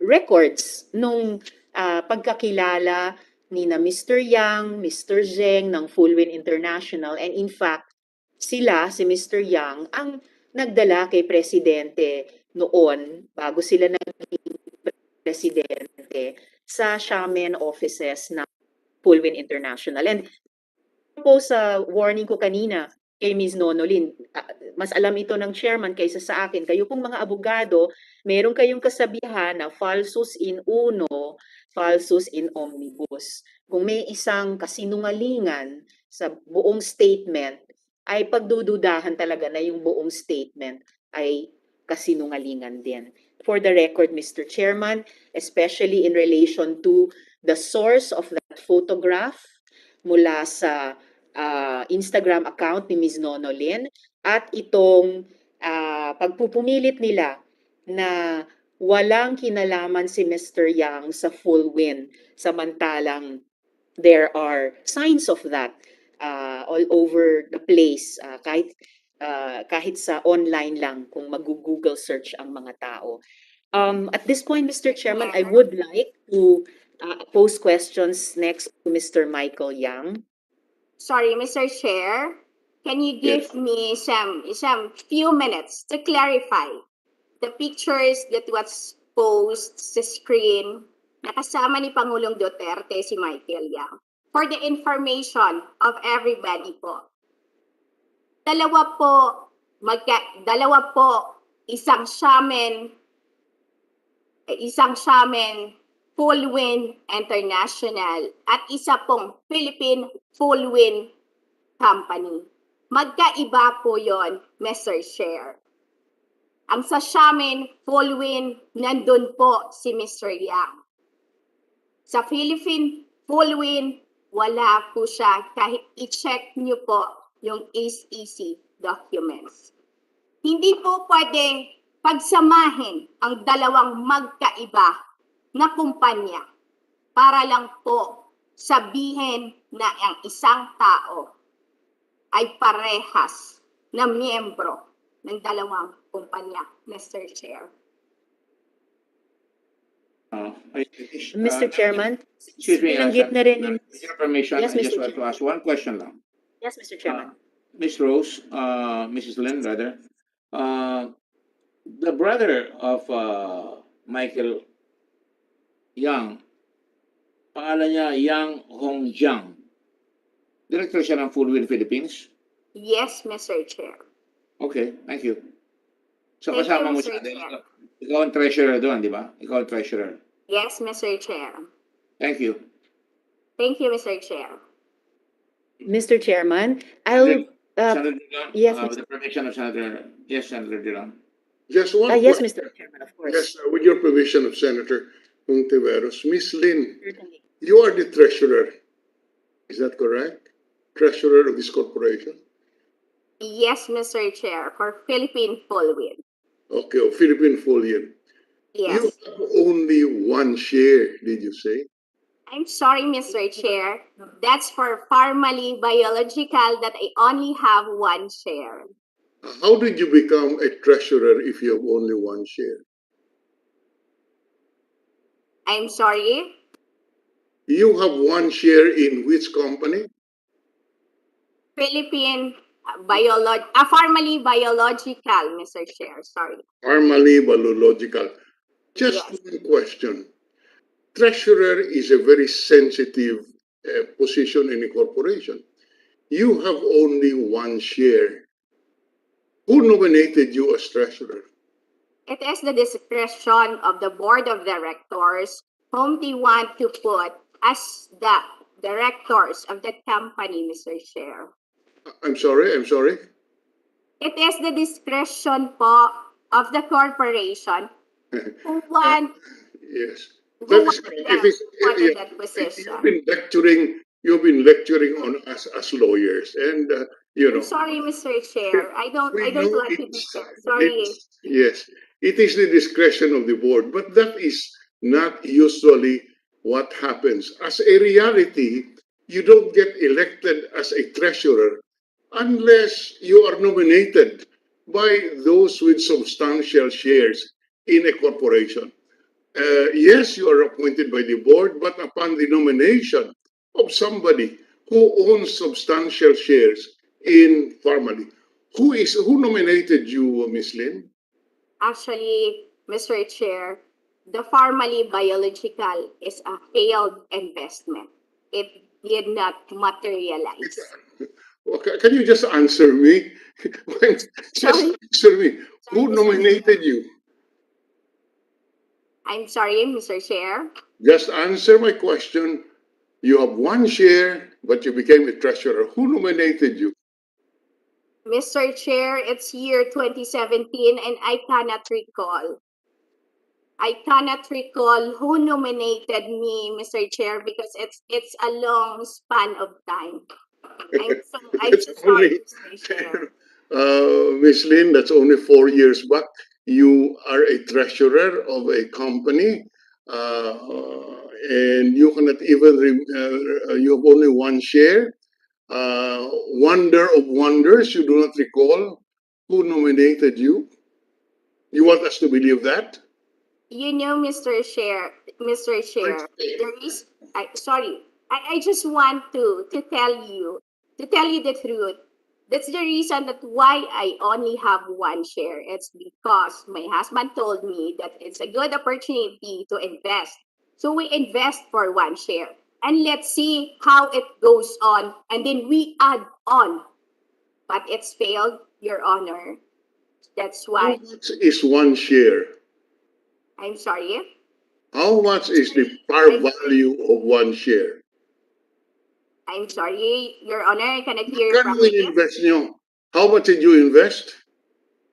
records nung pagkakilala ni na Mr. Yang, Mr. Zheng ng Full Win International, and in fact sila, si Mr. Yang, ang nagdala kay Presidente noon, bago sila naging Presidente, sa Xiamen offices ng Full Win International. And po sa warning ko kanina kay Ms. Nonolin, mas alam ito ng chairman kaysa sa akin. Kayo pong mga abogado, meron kayong kasabihan na falsus in uno, falsus in omnibus. Kung may isang kasinungalingan sa buong statement, ay pagdududahan talaga na yung buong statement ay kasinungalingan din. For the record, Mr. Chairman, especially in relation to the source of that photograph mula sa Instagram account ni Ms. Nonolin, at itong pagpupumilit nila na walang kinalaman si Mr. Yang sa full win, samantalang there are signs of that all over the place, kahit sa online lang kung mag-Google search ang mga tao. At this point, Mr. Chairman, I would like to pose questions next to Mr. Michael Yang. Sorry, Mr. Chair, can you give me some few minutes to clarify the pictures that was posted sa screen na kasama ni Pangulong Duterte si Michael Yang? For the information of everybody po. Dalawa po, isang Xiamen Full Win International at isa pong Philippine Full Win Company. Magkaiba po yon, Mr. Chair. Ang sa Xiamen Full Win, nandun po si Mr. Yang. Sa Philippine Full Win, wala po siya. Kahit i-check niyo po yung SEC documents. Hindi po pwede pagsamahin ang dalawang magkaiba na kumpanya para lang po sabihin na ang isang tao ay parehas na miyembro ng dalawang kumpanya, Mr. Chair. Mr. Chairman, Excuse me, binanggit na rin yung... with your permission, Yes, I just Mr. want to ask one question lang. Yes, Mr. Chairman. Miss Rose, Mrs. Lynn, rather, the brother of Michael Yang, pangalan niya Yang Hongjiang. Director siya ng Full Win Philippines? Yes, Mr. Chair. Okay, thank you. So Thank kasama you, mo Mr. siya. Chair. Ikaw ang treasurer doon, di ba? Ikaw ang treasurer. Yes, Mr. Chair. Thank you. Thank you, Mr. Chair. Mr. Chairman, I'll... Senator Dillon, yes, with the permission of Senator... Yes, Senator Dillon. Just one yes, question. Mr. Chairman, of course. Yes, with your permission of Senator Ontiveros. Miss Lynn, Certainly. you are the treasurer. Is that correct? Treasurer of this corporation? Yes, Mr. Chair, for Philippine Full Win. Okay, of Philippine Folian. Yes. You have only one share, did you say? I'm sorry, Mr. Chair. That's for Pharmaly Biological that I only have one share. How did you become a treasurer if you have only one share? I'm sorry. You have one share in which company? Philippine Pharmaly Biological, Mr. Chair. Sorry. Pharmaly Biological. Just Yes. one question. Treasurer is a very sensitive position in a corporation. You have only one share. Who nominated you as treasurer? It is the discretion of the board of directors whom they want to put as the directors of the company, Mr. Chair. I'm sorry. It is the discretion po of the corporation who want Yes. who That is, want them put in that position. you've been lecturing you've been lecturing on us as lawyers, and I'm sorry, Mr. Chair. I don't we like know to do that. Sorry. yes, it is the discretion of the board, but that is not usually what happens. As a reality, you don't get elected as a treasurer unless you are nominated by those with substantial shares in a corporation. Yes, you are appointed by the board, but upon the nomination of somebody who owns substantial shares in Pharmaly. Who nominated you, Miss Lin? Actually, Mr. Chair, the Pharmaly Biological is a failed investment. It did not materialize. Okay, can you just answer me? Just Sorry? answer me. Who Sorry, Mr. nominated you? I'm sorry, Mr. Chair. Just answer my question. You have one share, but you became a treasurer. Who nominated you? Mr. Chair, it's year 2017 and I cannot recall. I cannot recall who nominated me, Mr. Chair, because it's a long span of time. I'm That's so sorry, only, Mr. Chair. Miss Lin, that's only 4 years back. You are a treasurer of a company, and you cannot even, you have only one share. Wonder of wonders, you do not recall who nominated you? You want us to believe that? You know, Mr. Chair, there is, I just want to tell you the truth. That's the reason that why I only have one share. It's because my husband told me that it's a good opportunity to invest. So we invest for one share. And let's see how it goes on. And then we add on. But it's failed, Your Honor. That's How why. much is one share? I'm sorry. How much is the par value of one share? I'm sorry, Your Honor, I cannot hear you Magkano properly. in-invest nyo? How much did you invest?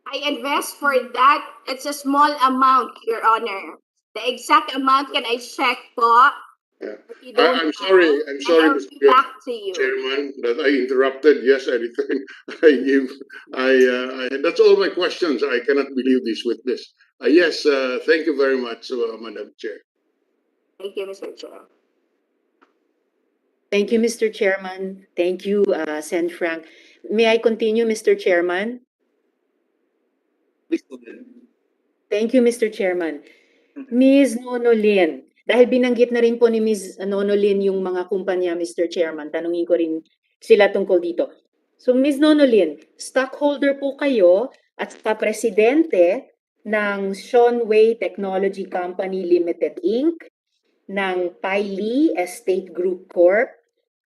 I invest for that. It's a small amount, Your Honor. The exact amount can I check po? Yeah. If you don't I'm mind, sorry, I'll Mr. be back to you. Chairman, that I interrupted. Yes, I return. I give. That's all my questions. I cannot believe this witness. Yes, thank you very much, Madam Chair. Thank you, Mr. Chair. Thank you, Mr. Chairman. Thank you, Sen Frank. May I continue, Mr. Chairman? Please go ahead. Thank you, Mr. Chairman. Ms. Nonolin, dahil binanggit na rin po ni Ms. Nonolin yung mga kumpanya, Mr. Chairman, tanungin ko rin sila tungkol dito. So, Ms. Nonolin, stockholder po kayo at sa presidente ng Seanway Technology Company Limited Inc., ng Piley Estate Group Corp.,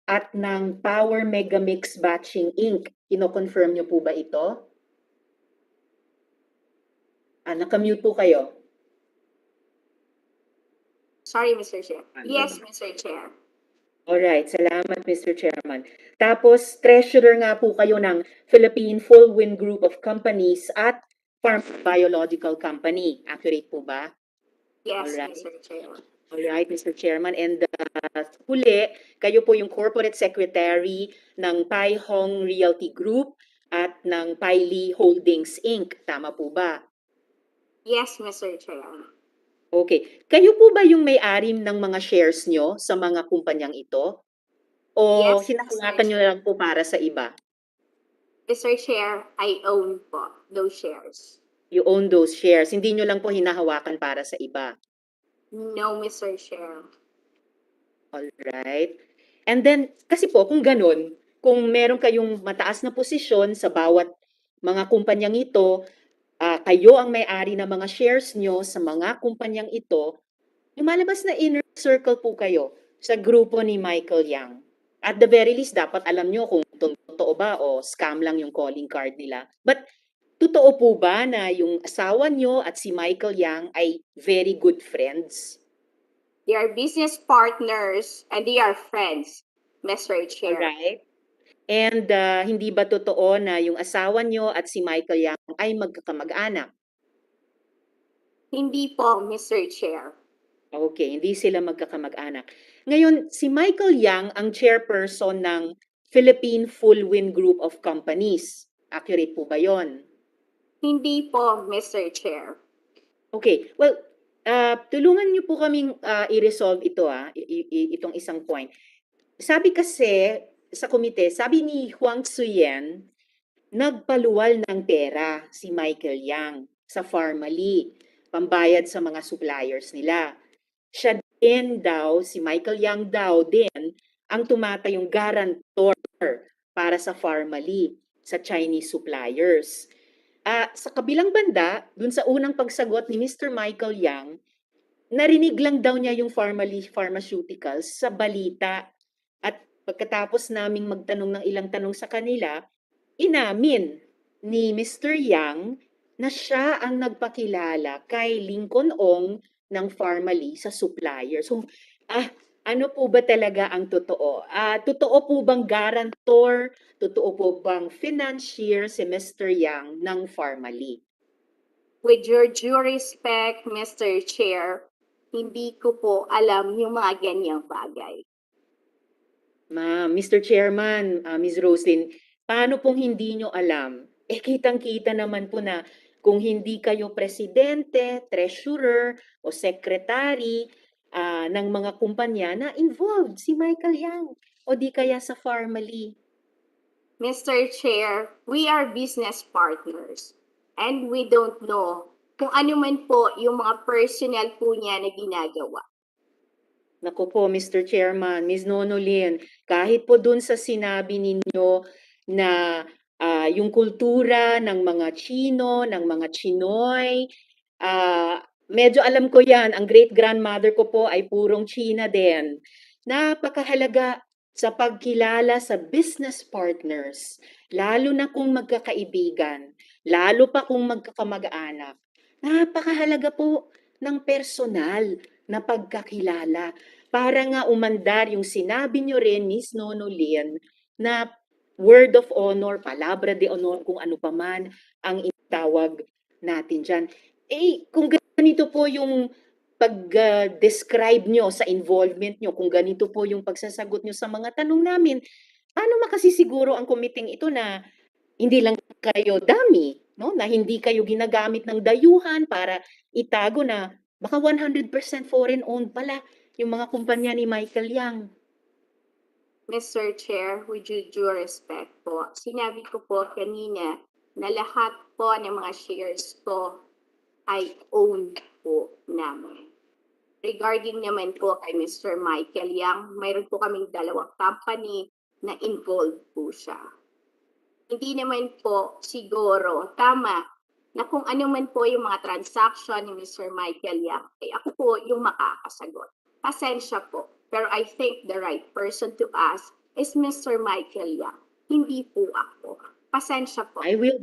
at ng Power Megamix Batching Inc. Ino-confirm niyo po ba ito? Nakamute po kayo. Sorry, Mr. Chair. Yes, Mr. Chair. Alright, salamat Mr. Chairman. Tapos, treasurer nga po kayo ng Philippine Full Wind Group of Companies at Farm Biological Company. Accurate po ba? Yes, Alright. Mr. Chair. Alright, Mr. Chairman. And huli, kayo po yung Corporate Secretary ng Pai Hong Realty Group at ng Piley Holdings Inc. Tama po ba? Yes, Mr. Chair. Okay. Kayo po ba yung may-ari ng mga shares nyo sa mga kumpanyang ito? O Yes, hinahawakan nyo lang po para sa iba? Mr. Chair, I own po those shares. You own those shares. Hindi nyo lang po hinahawakan para sa iba. No, Mr. Chair. Alright. And then, kasi po, kung ganun, kung meron kayong mataas na posisyon sa bawat mga kumpanyang ito, kayo ang may-ari ng mga shares nyo sa mga kumpanyang ito, lumalabas na inner circle po kayo sa grupo ni Michael Yang. At the very least, dapat alam nyo kung totoo ba o scam lang yung calling card nila. But, totoo po ba na yung asawa nyo at si Michael Yang ay very good friends? They are business partners and they are friends, Mr. Chair. Alright. And hindi ba totoo na yung asawa nyo at si Michael Yang ay magkakamag-anak? Hindi po, Mr. Chair. Okay, hindi sila magkakamag-anak. Ngayon, si Michael Yang ang chairperson ng Philippine Full Wind Group of Companies. Accurate po ba yon? Hindi po, Mr. Chair. Okay, well, tulungan niyo po kaming i-resolve ito, itong isang point. Sabi kasi sa komite, sabi ni Huang Tzuyen, nagpaluwal ng pera si Michael Yang sa Pharmally, pambayad sa mga suppliers nila. Siya din daw, si Michael Yang daw din, ang tumatayong guarantor para sa Pharmally, sa Chinese suppliers. Sa kabilang banda, dun sa unang pagsagot ni Mr. Michael Yang, narinig lang daw niya yung Pharmally Pharmaceuticals sa balita. At pagkatapos naming magtanong ng ilang tanong sa kanila, inamin ni Mr. Yang na siya ang nagpakilala kay Lincoln Ong ng Pharmally sa supplier. So, ano po ba talaga ang totoo? Totoo po bang guarantor? Totoo po bang financier si Mr. Yang ng Pharmally? With your due respect, Mr. Chair, hindi ko po alam yung mga ganyang bagay. Mr. Chairman, Ms. Roslyn, paano pong hindi nyo alam? Kitang-kita naman po na kung hindi kayo presidente, treasurer, o secretary ng mga kumpanya na involved si Michael Yang o di kaya sa Pharmally. Mr. Chair, we are business partners and we don't know kung ano man po yung mga personal po niya na ginagawa. Naku po, Mr. Chairman, Ms. Nonolin, kahit po dun sa sinabi ninyo na yung kultura ng mga Chino, ng mga Chinoy, medyo alam ko yan, ang great-grandmother ko po ay purong China din. Napakahalaga sa pagkilala sa business partners, lalo na kung magkakaibigan, lalo pa kung magkakamag-anak. Napakahalaga po ng personal na pagkakilala para nga umandar yung sinabi nyo rin, Miss Nonolin, na word of honor, palabra de honor, kung ano pa man ang itawag natin dyan. Kung ganito po yung pag-describe nyo sa involvement nyo, kung ganito po yung pagsasagot nyo sa mga tanong namin, paano makasisiguro ang committee ito na hindi lang kayo dami, no? Na hindi kayo ginagamit ng dayuhan para itago na baka 100% foreign owned pala yung mga kumpanya ni Michael Yang. Mr. Chair, with due respect po, sinabi ko po kanina na lahat po ng mga shares ko ay owned po namin. Regarding naman po kay Mr. Michael Yang, mayroon po kaming dalawang company na involved po siya. Hindi naman po siguro tama na kung ano man po yung mga transaction ni Mr. Michael Yang, ay ako po yung makakasagot. Pasensya po. Pero I think the right person to ask is Mr. Michael Yang. Hindi po ako. Pasensya po. I will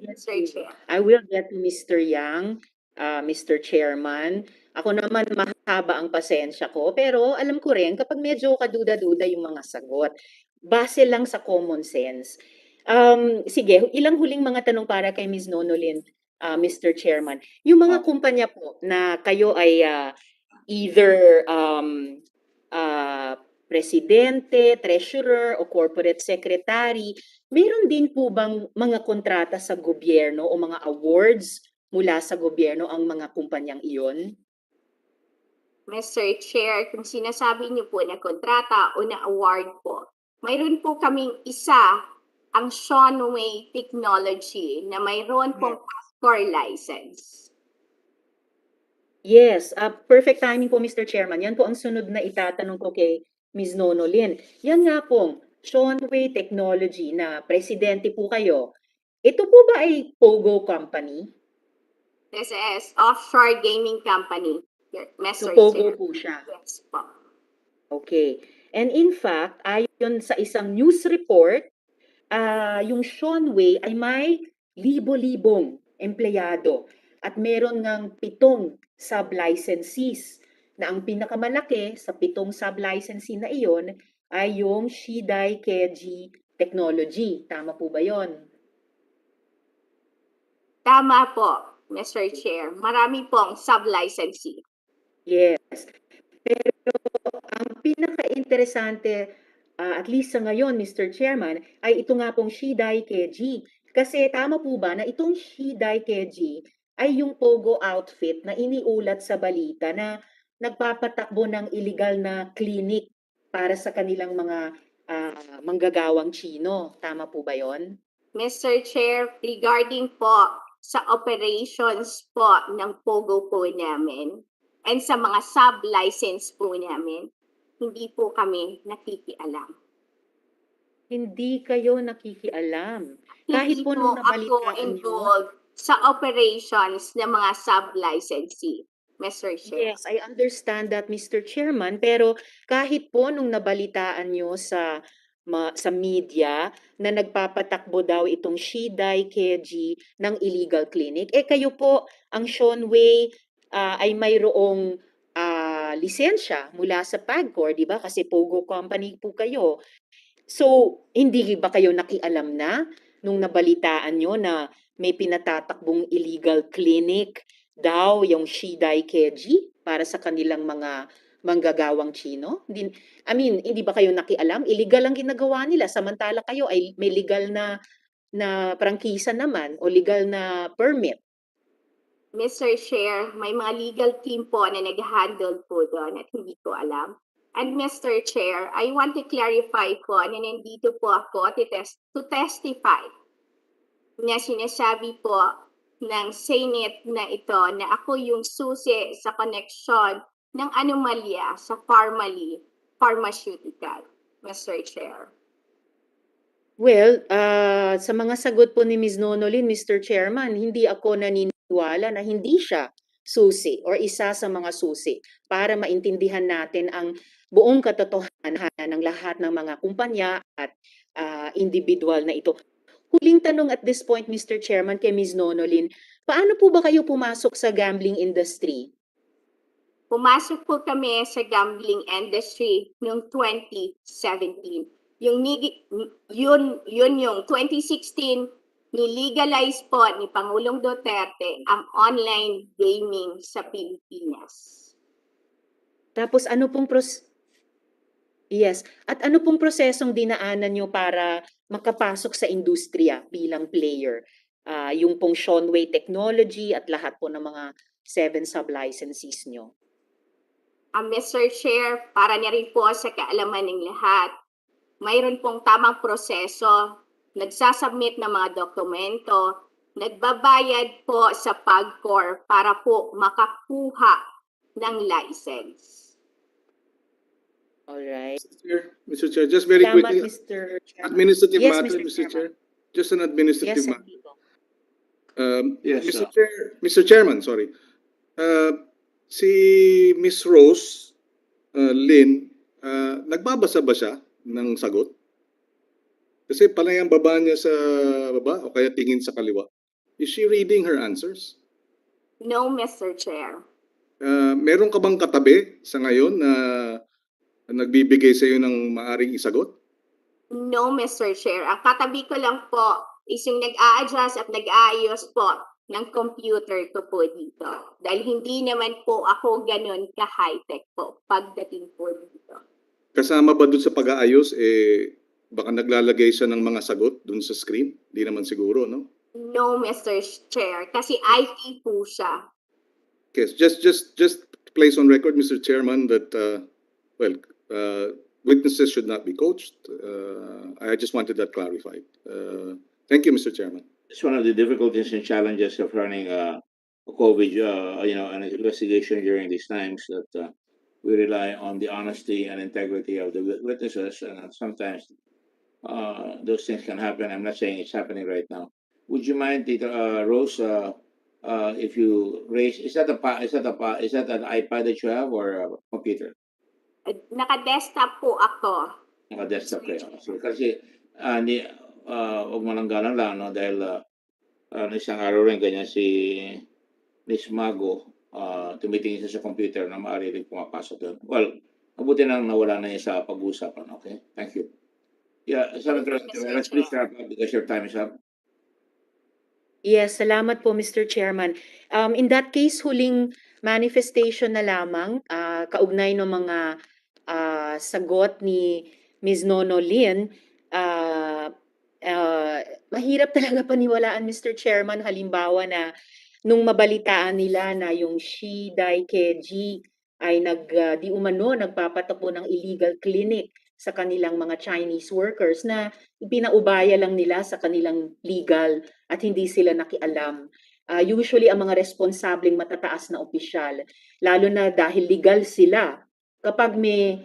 get to Mr. Yang, Mr. Chairman. Ako naman mahaba ang pasensya ko, pero alam ko rin kapag medyo kaduda-duda yung mga sagot, base lang sa common sense. Sige, ilang huling mga tanong para kay Ms. Nonolin, Mr. Chairman. Yung mga kumpanya po na kayo ay either presidente, treasurer, o corporate secretary, meron din po bang mga kontrata sa gobyerno o mga awards mula sa gobyerno ang mga kumpanyang iyon? Mr. Chair, kung sinasabi niyo po na kontrata o na award po, mayroon po kaming isa, ang Seanway Technology, na mayroon pong passport license. Yes, perfect timing po, Mr. Chairman. Yan po ang sunod na itatanong ko kay Ms. Nonolin. Yan nga pong Seanway Technology na presidente po kayo. Ito po ba ay Pogo Company? This is offshore gaming company, So Mr. Pogo Chair. po siya. Yes po. Okay. And in fact, ayon sa isang news report, yung Seanway ay may libo-libong empleyado at meron ng 7 sub-licensees na ang pinakamalaki sa 7 sub-licensee na iyon ay yung Shidai Keiji Technology. Tama po ba yon? Tama po, Mr. Chair. Marami pong sub-licensee. Yes. Ang pinaka-interesante, at least sa ngayon, Mr. Chairman, ay ito nga pong Shidai Keji. Kasi tama po ba na itong Shidai Keji ay yung pogo outfit na iniulat sa balita na nagpapatakbo ng illegal na clinic para sa kanilang mga manggagawang Chino. Tama po ba yon? Mr. Chair, regarding po sa operations po ng POGO po namin and sa mga sub-license po namin, hindi po kami nakikialam. Hindi kayo nakikialam. Kahit Hindi po po nung ako nabalitaan nyo, involved sa operations ng mga sub-licensee, Mr. Chair. yes, I understand that, Mr. Chairman, pero kahit po nung nabalitaan nyo sa media na nagpapatakbo daw itong Shidai Keji ng illegal clinic, kayo po, ang Seanway ay mayroong lisensya mula sa PAGCOR, di ba? Kasi Pogo Company po kayo. So, hindi ba kayo nakialam na nung nabalitaan nyo na may pinatatakbong illegal clinic daw yung Shidai Keji para sa kanilang mga manggagawang Chino? Hindi ba kayo nakialam? Illegal ang ginagawa nila samantala kayo ay may legal na prangkisa naman o legal na permit. Mr. Chair, may mga legal team po na nag-handle po doon at hindi ko alam. And Mr. Chair, I want to clarify po na nandito po ako to testify na sinasabi po ng Senate na ito na ako yung susi sa koneksyon ng anomalya sa pharmaceutical, Mr. Chair. Well, sa mga sagot po ni Ms. Nonolin, Mr. Chairman, hindi ako naniniwala na hindi siya susi or isa sa mga susi para maintindihan natin ang buong katotohanan ng lahat ng mga kumpanya at individual na ito. Huling tanong at this point, Mr. Chairman, kay Ms. Nonolin, paano po ba kayo pumasok sa gambling industry? Pumasok po kami sa gambling industry noong 2017. Yun yung 2016, nilegalize po ni Pangulong Duterte ang online gaming sa Pilipinas. Tapos ano pong Yes. At ano pong prosesong dinaanan nyo para makapasok sa industriya bilang player? Yung pong Seanway Technology at lahat po ng mga 7 sub-licensees nyo. Mr. Chair, para na rin po sa kaalaman ng lahat, mayroon pong tamang proseso, nagsasubmit ng mga dokumento, nagbabayad po sa PAGCOR para po makakuha ng license. Alright. Mr. Chair, just very Salamat, quickly, Mr. Chairman. administrative Yes, matter, Mr. Mr. Chairman. Chair. Just an administrative Yes, matter. Enrico. Yes, Mr. Chairman, sorry. Si Miss Rose Lynn, nagbabasa ba siya ng sagot? Kasi panay ang baba niya sa baba o kaya tingin sa kaliwa. Is she reading her answers? No, Mr. Chair. Meron ka bang katabi sa ngayon na nagbibigay sa iyo ng maaring isagot? No, Mr. Chair. Ang katabi ko lang po is yung nag-a-adjust at nag-aayos po ng computer ko po dito. Dahil hindi naman po ako ganun ka-high-tech po pagdating po dito. Kasama ba dun sa pag-aayos, baka naglalagay siya ng mga sagot dun sa screen? Di naman siguro, no? No, Mr. Chair. Kasi IT po siya. Okay, just place on record, Mr. Chairman, that, witnesses should not be coached. I just wanted that clarified. Thank you, Mr. Chairman. It's one of the difficulties and challenges of running a COVID, an investigation during these times that we rely on the honesty and integrity of the witnesses, and sometimes those things can happen. I'm not saying it's happening right now. Would you mind, Rose, if you raise? Is that an iPad that you have or a computer? Naka-desktop po ako. Naka-desktop kayo. So, kasi huwag mo lang galang lang, no? Dahil isang araw rin ganyan si Miss Mago, tumitingin siya sa computer na maaari rin pumapasok doon. Well, mabuti nang nawala na niya sa pag-uusapan. Okay? Thank you. Yeah, Senator, let's please wrap up because your time is up. Yes, salamat po Mr. Chairman. In that case, huling manifestation na lamang, kaugnay ng mga sagot ni Ms. Nono Lin. ah, Mahirap talaga paniwalaan Mr. Chairman, halimbawa na nung mabalitaan nila na yung Shi Dai-Keji ay di umano nagpapatapo ng illegal clinic sa kanilang mga Chinese workers na ipinaubaya lang nila sa kanilang legal at hindi sila nakialam. Usually ang mga responsableng matataas na opisyal, lalo na dahil legal sila, kapag may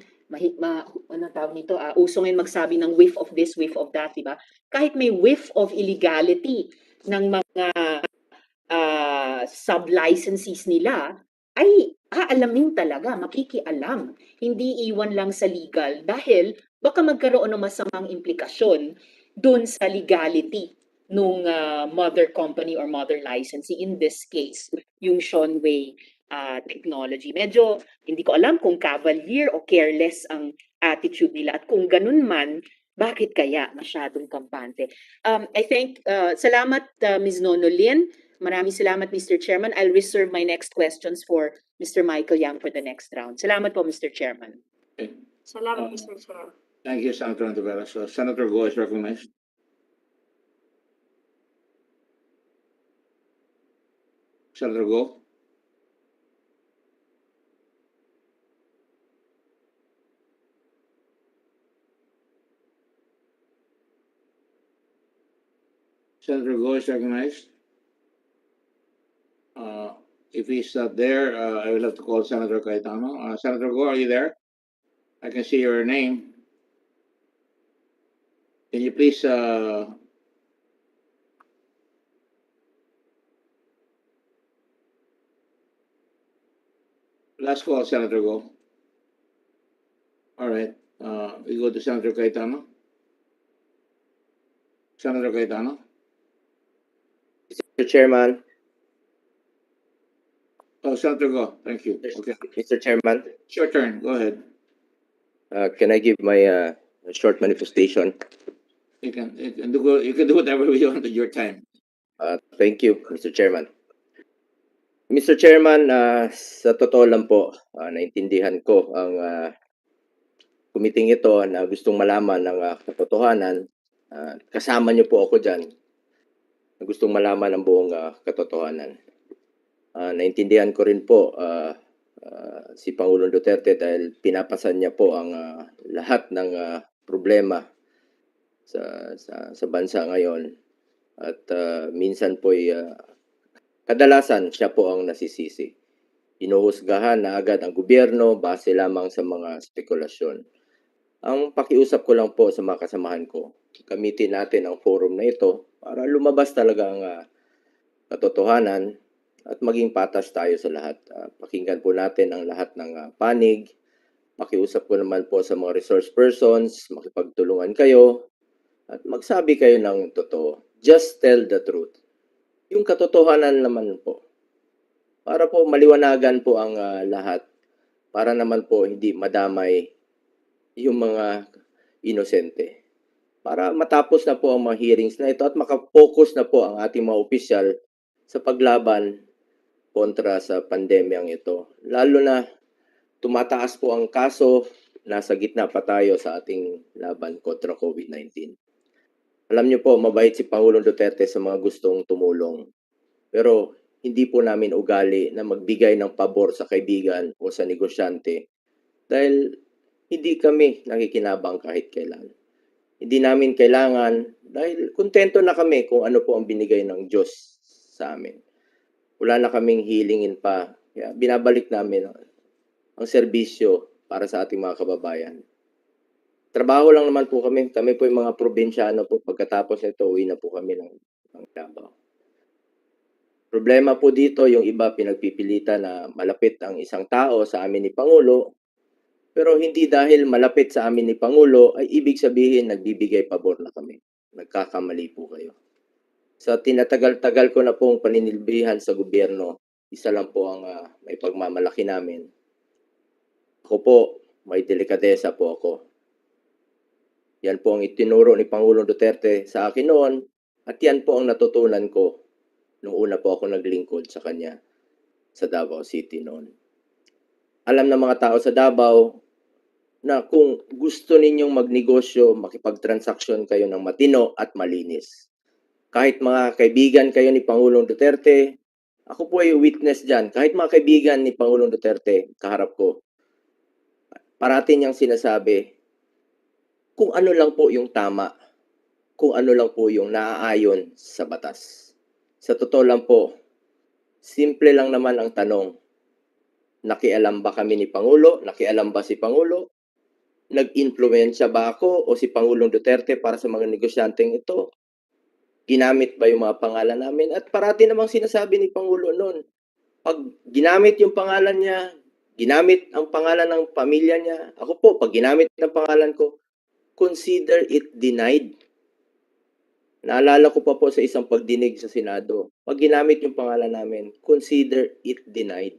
ano tawag nito, uso ngayon magsabi ng whiff of this, whiff of that, di ba? Kahit may whiff of illegality ng mga sub-licensees nila, ay aalamin talaga, makikialam. Hindi iwan lang sa legal dahil baka magkaroon ng masamang implikasyon dun sa legality nung mother company or mother licensee, in this case, yung Shonway Technology. Medyo hindi ko alam kung cavalier o careless ang attitude nila at kung ganun man, bakit kaya masyadong kampante? I think, salamat Ms. Nono Lin. Maraming salamat Mr. Chairman. I'll reserve my next questions for Mr. Michael Yang for the next round. Salamat po Mr. Chairman. Okay. Salamat, Mr. Chair. Thank you, Senator Antivera. So, Senator Go is recognized. Senator Go. Senator Go is recognized. If he's not there, I will have to call Senator Cayetano. Senator Go, are you there? I can see your name. Can you please last call, Senator Go. All right. We go to Senator Cayetano. Senator Cayetano. Mr. Chairman, Oh, Senator Go. Thank you. Okay. Mr. Chairman, It's your turn. Go ahead. can I give my short manifestation? You can do whatever you want at your time. Thank you, Mr. Chairman. Mr. Chairman, sa totoo lang po, naintindihan ko ang kumiting ito na gustong malaman ng katotohanan. Kasama niyo po ako dyan na gustong malaman ang buong katotohanan. Naintindihan ko rin po si Pangulong Duterte dahil pinapasan niya po ang lahat ng problema sa bansa ngayon. At minsan po kadalasan siya po ang nasisisi. Inuhusgahan na agad ang gobyerno base lamang sa mga spekulasyon. Ang pakiusap ko lang po sa mga kasamahan ko, gamitin natin ang forum na ito para lumabas talaga ang katotohanan at maging patas tayo sa lahat. Pakinggan po natin ang lahat ng panig. Pakiusap ko naman po sa mga resource persons, makipagtulungan kayo at magsabi kayo ng totoo. Just tell the truth. Yung katotohanan naman po. Para po maliwanagan po ang lahat. Para naman po hindi madamay yung mga inosente. Para matapos na po ang mga hearings na ito at makafocus na po ang ating mga opisyal sa paglaban kontra sa pandemyang ito. Lalo na tumataas po ang kaso, nasa gitna pa tayo sa ating laban kontra COVID-19. Alam niyo po, mabait si Pangulong Duterte sa mga gustong tumulong. Pero hindi po namin ugali na magbigay ng pabor sa kaibigan o sa negosyante dahil hindi kami nakikinabang kahit kailan. Hindi namin kailangan dahil kontento na kami kung ano po ang binigay ng Diyos sa amin. Wala na kaming hilingin pa. Kaya binabalik namin ang serbisyo para sa ating mga kababayan. Trabaho lang naman po kami. Kami po yung mga probinsyano po. Pagkatapos nito, uwi na po kami ng Davao. Problema po dito, yung iba pinagpipilitan na malapit ang isang tao sa amin ni Pangulo. Pero hindi dahil malapit sa amin ni Pangulo ay ibig sabihin nagbibigay pabor na kami. Nagkakamali po kayo. Sa tinatagal-tagal ko na pong paninilbihan sa gobyerno, isa lang po ang may pagmamalaki namin. Ako po, may delikadesa po ako. Yan po ang itinuro ni Pangulong Duterte sa akin noon at yan po ang natutunan ko nung una po ako naglingkod sa kanya sa Davao City noon. Alam ng mga tao sa Davao na kung gusto ninyong magnegosyo, makipagtransaksyon kayo ng matino at malinis. Kahit mga kaibigan kayo ni Pangulong Duterte, ako po ay witness dyan. Kahit mga kaibigan ni Pangulong Duterte, kaharap ko, parati niyang sinasabi, kung ano lang po yung tama, kung ano lang po yung naaayon sa batas. Sa totoo lang po, simple lang naman ang tanong, nakialam ba kami ni Pangulo? Nakialam ba si Pangulo? Nag-influensya ba ako o si Pangulong Duterte para sa mga negosyanteng ito? Ginamit ba yung mga pangalan namin? At parati namang sinasabi ni Pangulo noon, pag ginamit yung pangalan niya, ginamit ang pangalan ng pamilya niya, ako po, pag ginamit ng pangalan ko, consider it denied. Naalala ko pa po sa isang pagdinig sa Senado, pag ginamit yung pangalan namin, consider it denied.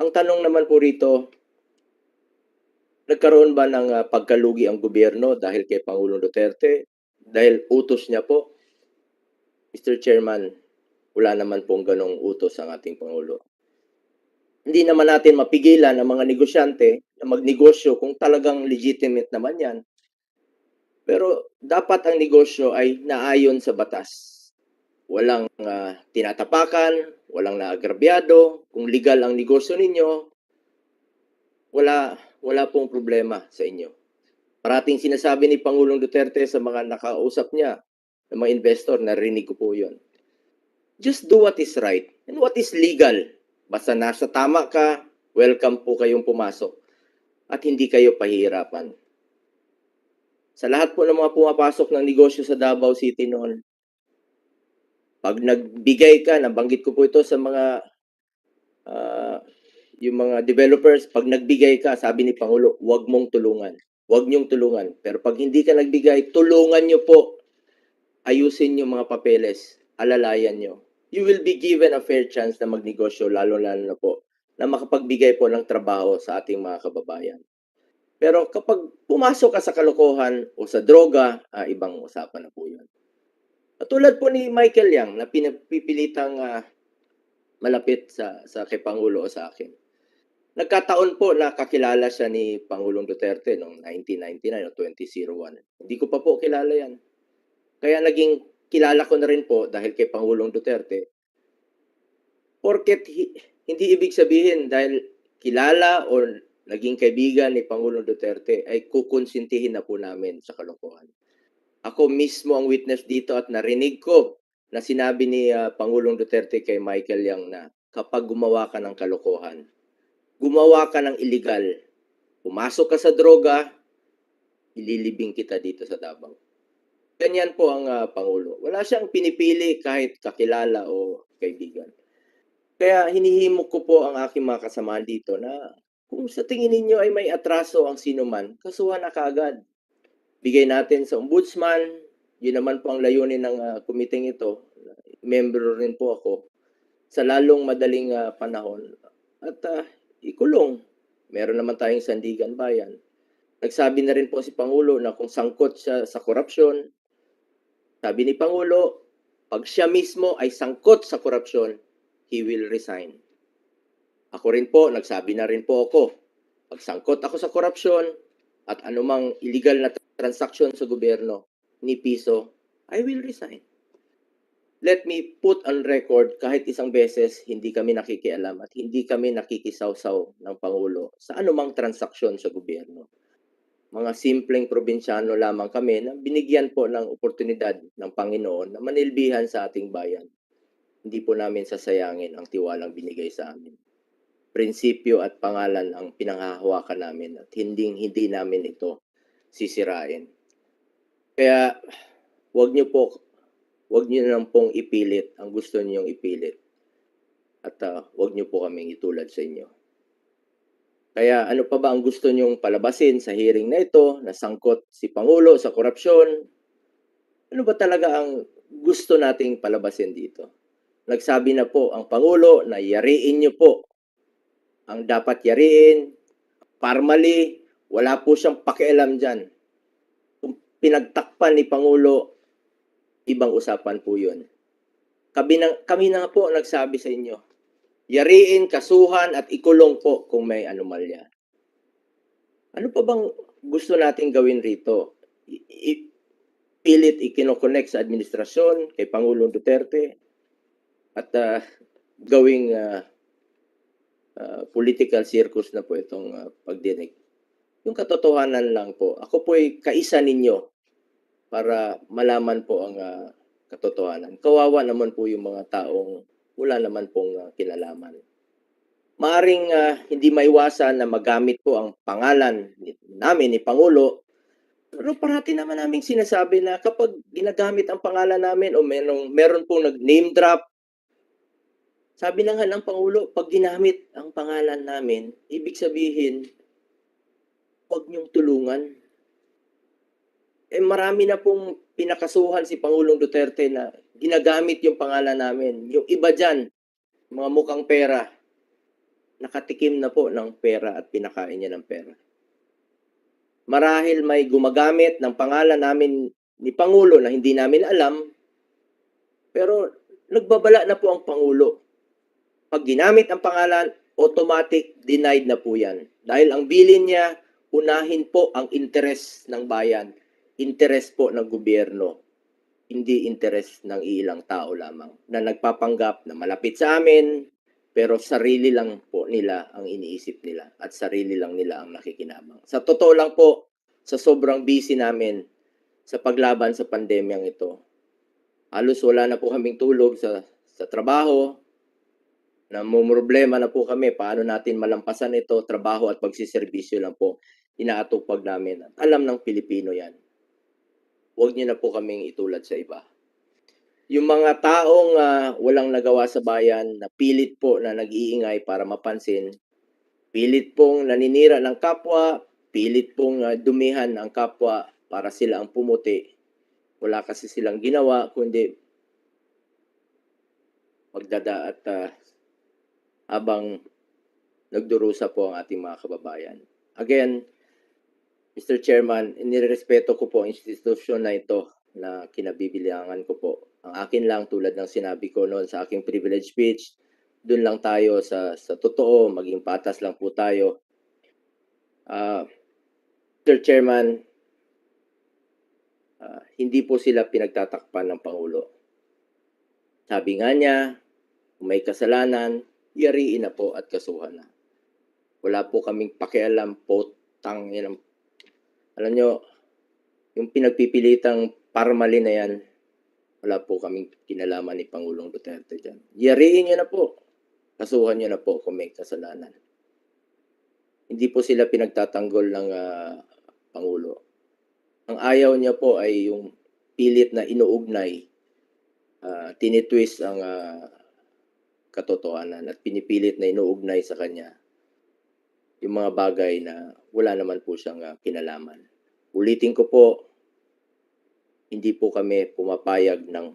Ang tanong naman po rito, nagkaroon ba ng pagkalugi ang gobyerno dahil kay Pangulong Duterte? Dahil utos niya po? Mr. Chairman, wala naman pong ganong utos ang ating Pangulo. Hindi naman natin mapigilan ang mga negosyante na magnegosyo kung talagang legitimate naman yan. Pero dapat ang negosyo ay naayon sa batas. Walang tinatapakan, walang naagrabyado. Kung legal ang negosyo ninyo, wala pong problema sa inyo. Parating sinasabi ni Pangulong Duterte sa mga nakausap niya, ng mga investor, narinig ko po yun. Just do what is right and what is legal. Basta nasa tama ka, welcome po kayong pumasok at hindi kayo pahihirapan. Sa lahat po ng mga pumapasok ng negosyo sa Davao City noon, pag nagbigay ka, nabanggit ko po ito sa mga yung mga developers, pag nagbigay ka, sabi ni Pangulo, huwag mong tulungan. Huwag niyong tulungan. Pero pag hindi ka nagbigay, tulungan niyo po. Ayusin yung mga papeles. Alalayan niyo. You will be given a fair chance na magnegosyo, lalo-lalo na po, na makapagbigay po ng trabaho sa ating mga kababayan. Pero kapag pumasok ka sa kalokohan o sa droga, ibang usapan na po yun. Tulad po ni Michael Yang na pinapipilitang malapit sa kay Pangulo o sa akin. Nagkataon po na kakilala siya ni Pangulong Duterte noong 1999 o 2001. Hindi ko pa po kilala yan. Kaya naging kilala ko na rin po dahil kay Pangulong Duterte. Porket hindi ibig sabihin dahil kilala o naging kaibigan ni Pangulong Duterte ay kukonsintihin na po namin sa kalokohan. Ako mismo ang witness dito at narinig ko na sinabi ni Pangulong Duterte kay Michael Yang na kapag gumawa ka ng kalokohan, gumawa ka ng illegal, pumasok ka sa droga, ililibing kita dito sa Davao. Ganyan po ang Pangulo. Wala siyang pinipili kahit kakilala o kaibigan. Kaya hinihimok ko po ang aking mga kasamahan dito na kung sa tingin ninyo ay may atraso ang sinuman, kasuhan na kaagad. Bigay natin sa ombudsman, yun naman po ang layunin ng kumiting ito. Membro rin po ako sa lalong madaling panahon. At ikulong. Meron naman tayong sandigan bayan. Nagsabi na rin po si Pangulo na kung sangkot siya sa korupsyon, sabi ni Pangulo, pag siya mismo ay sangkot sa korupsyon, he will resign. Ako rin po, nagsabi na rin po ako, pag sangkot ako sa korupsyon at anumang illegal na transaksyon sa gobyerno, ni piso, I will resign. Let me put on record, kahit isang beses, hindi kami nakikialam at hindi kami nakikisawsaw ng Pangulo sa anumang transaksyon sa gobyerno. Mga simpleng probinsyano lamang kami na binigyan po ng oportunidad ng Panginoon na manilbihan sa ating bayan. Hindi po namin sasayangin ang tiwalang binigay sa amin. Prinsipyo at pangalan ang pinanghahawakan namin at hindi namin ito sisirain. Kaya wag niyo lang pong ipilit ang gusto niyong ipilit. At wag niyo po kaming itulad sa inyo. Kaya ano pa ba ang gusto niyong palabasin sa hearing na ito, na sangkot si Pangulo sa korupsyon? Ano ba talaga ang gusto nating palabasin dito? Nagsabi na po ang Pangulo na yariin niyo po ang dapat yariin. Formally, wala po siyang pakialam dyan. Kung pinagtakpan ni Pangulo, ibang usapan po yun. kami na po nagsabi sa inyo. Yariin, kasuhan at ikulong po kung may anomalya. Ano pa bang gusto nating gawin rito? Pilit ikinokonek sa administrasyon kay Pangulong Duterte at gawing political circus na po itong pagdinig. Yung katotohanan lang po, ako po'y kaisa ninyo para malaman po ang katotohanan. Kawawa naman po yung mga taong wala naman pong kinalaman. Maaring hindi maiwasan na magamit po ang pangalan namin ni Pangulo, pero parati naman naming sinasabi na kapag ginagamit ang pangalan namin o meron pong nag-name drop, sabi na nga ng Pangulo, pag ginamit ang pangalan namin, ibig sabihin, huwag niyong tulungan. Marami na pong pinakasuhan si Pangulong Duterte na ginagamit yung pangalan namin. Yung iba dyan, mga mukhang pera, nakatikim na po ng pera at pinakain niya ng pera. Marahil may gumagamit ng pangalan namin ni Pangulo na hindi namin alam, pero nagbabala na po ang Pangulo. Pag ginamit ang pangalan, automatic denied na po yan. Dahil ang bilin niya, unahin po ang interes ng bayan, interes po ng gobyerno, hindi interes ng ilang tao lamang na nagpapanggap na malapit sa amin, pero sarili lang po nila ang iniisip nila at sarili lang nila ang nakikinabang. Sa totoo lang po, sa sobrang busy namin sa paglaban sa pandemyang ito, halos wala na po kaming tulog sa trabaho, namumroblema na po kami paano natin malampasan ito, trabaho at pagsiservisyo lang po inaatupag namin. Alam ng Pilipino yan. Huwag niyo na po kaming itulad sa iba. Yung mga taong walang nagawa sa bayan na pilit po na nag-iingay para mapansin, pilit pong naninira ng kapwa, pilit pong dumihan ang kapwa para sila ang pumuti. Wala kasi silang ginawa kundi magdada at habang nagdurusa po ang ating mga kababayan. Again, Mr. Chairman, inirespeto ko po ang institusyon na ito na kinabibilangan ko po. Ang akin lang, tulad ng sinabi ko noon sa aking privilege speech, dun lang tayo sa totoo, maging patas lang po tayo. Mr. Chairman, hindi po sila pinagtatakpan ng Pangulo. Sabi nga niya, kung may kasalanan, yariin na po at kasuhan na. Wala po kaming pakialam po, alam nyo, yung pinagpipilitang parmali na yan, wala po kaming kinalaman ni Pangulong Duterte dyan. Yariin nyo na po. Kasuhan nyo na po kung may kasalanan. Hindi po sila pinagtatanggol ng Pangulo. Ang ayaw niya po ay yung pilit na inuugnay, tinitwist ang katotohanan at pinipilit na inuugnay sa kanya yung mga bagay na wala naman po siyang kinalaman. Ulitin ko po, hindi po kami pumapayag ng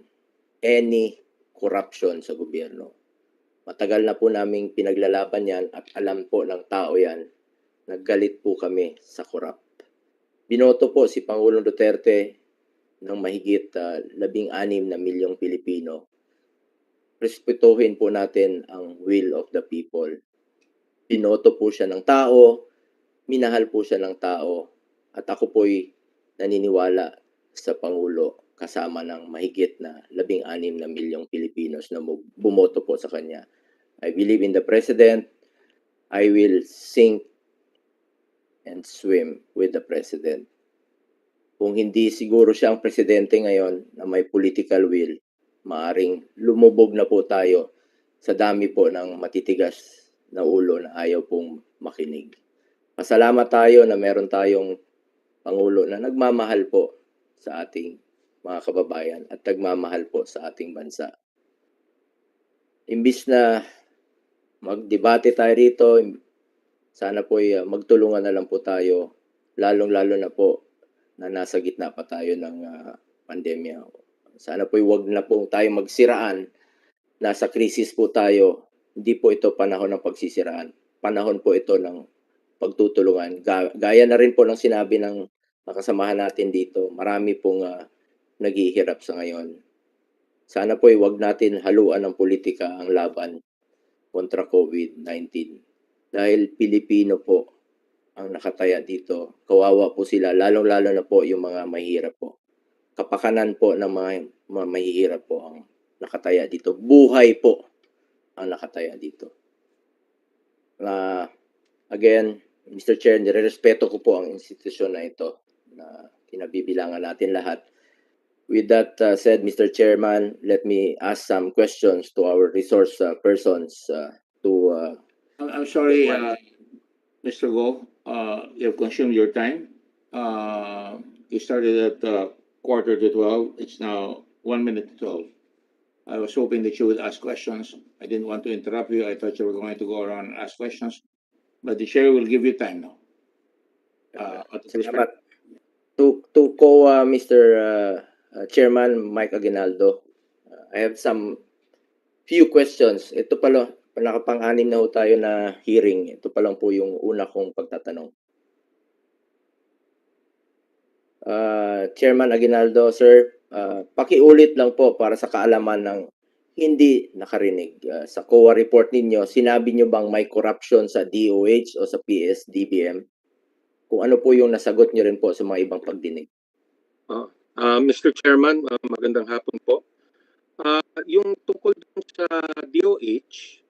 any corruption sa gobyerno. Matagal na po naming pinaglalaban yan at alam po ng tao yan na galit po kami sa corrupt. Binoto po si Pangulong Duterte ng mahigit 16 na milyong Pilipino. Respetuhin po natin ang will of the people. Binoto po siya ng tao, minahal po siya ng tao, at ako po'y naniniwala sa Pangulo kasama ng mahigit na 16 na milyong Pilipinos na bumoto po sa kanya. I believe in the President. I will sink and swim with the President. Kung hindi siguro siya ang presidente ngayon na may political will, maaring lumubog na po tayo sa dami po ng matitigas na ulo na ayaw pong makinig. Pasalamat tayo na meron tayong Pangulo na nagmamahal po sa ating mga kababayan at nagmamahal po sa ating bansa. Imbis na magdebate tayo rito, sana po magtulungan na lang po tayo, lalong-lalo na po na nasa gitna pa tayo ng pandemya. Sana po wag na po tayo magsiraan. Nasa krisis po tayo. Hindi po ito panahon ng pagsisiraan. Panahon po ito ng pagtutulungan. Gaya na rin po ng sinabi ng kasamahan natin dito. Marami pong naghihirap sa ngayon. sana po wag natin haluan ng politika ang laban kontra COVID-19. Dahil Pilipino po ang nakataya dito. Kawawa po sila, lalong-lalo na po yung mga mahihirap po. Kapakanan po ng mga mahihirap po ang nakataya dito. Buhay po ang nakataya dito. Again, Mr. Chair, nirerespeto ko po ang institusyon na ito na kinabibilangan natin lahat. With that said, Mr. Chairman, let me ask some questions to our resource persons I'm sorry, Mr. Go, you have consumed your time. You started at 11:45. It's now 11:12. I was hoping that you would ask questions. I didn't want to interrupt you. I thought you were going to go around and ask questions, but the chair will give you time now. Salamat. To COA, Mr. Chairman Mike Aguinaldo, I have some few questions. Ito pala, nakapang-anim na ho tayo na hearing. Ito pa lang po yung una kong pagtatanong. Chairman Aguinaldo, sir, pakiulit lang po para sa kaalaman ng hindi nakarinig. Sa COA report ninyo, sinabi nyo bang may corruption sa DOH o sa PS-DBM? Kung ano po yung nasagot nyo rin po sa mga ibang pagdinig. Mr. Chairman, magandang hapon po. Yung tungkol dun sa DOH,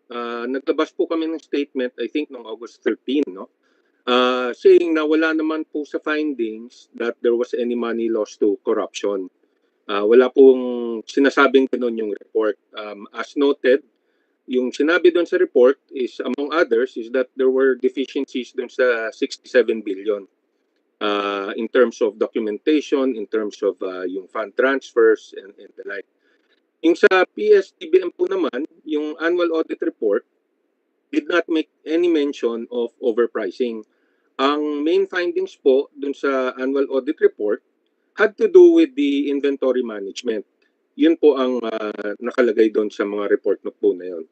naglabas po kami ng statement, I think, noong August 13, no? Saying na wala naman po sa findings that there was any money lost to corruption. Wala pong sinasabing ganun yung report. As noted, yung sinabi doon sa report is, among others, is that there were deficiencies doon sa 67 billion. In terms of documentation, in terms of yung fund transfers and the like. Yung sa PS-DBM po naman, yung annual audit report did not make any mention of overpricing. Ang main findings po dun sa annual audit report had to do with the inventory management. Yun po ang nakalagay doon sa mga report po na yun.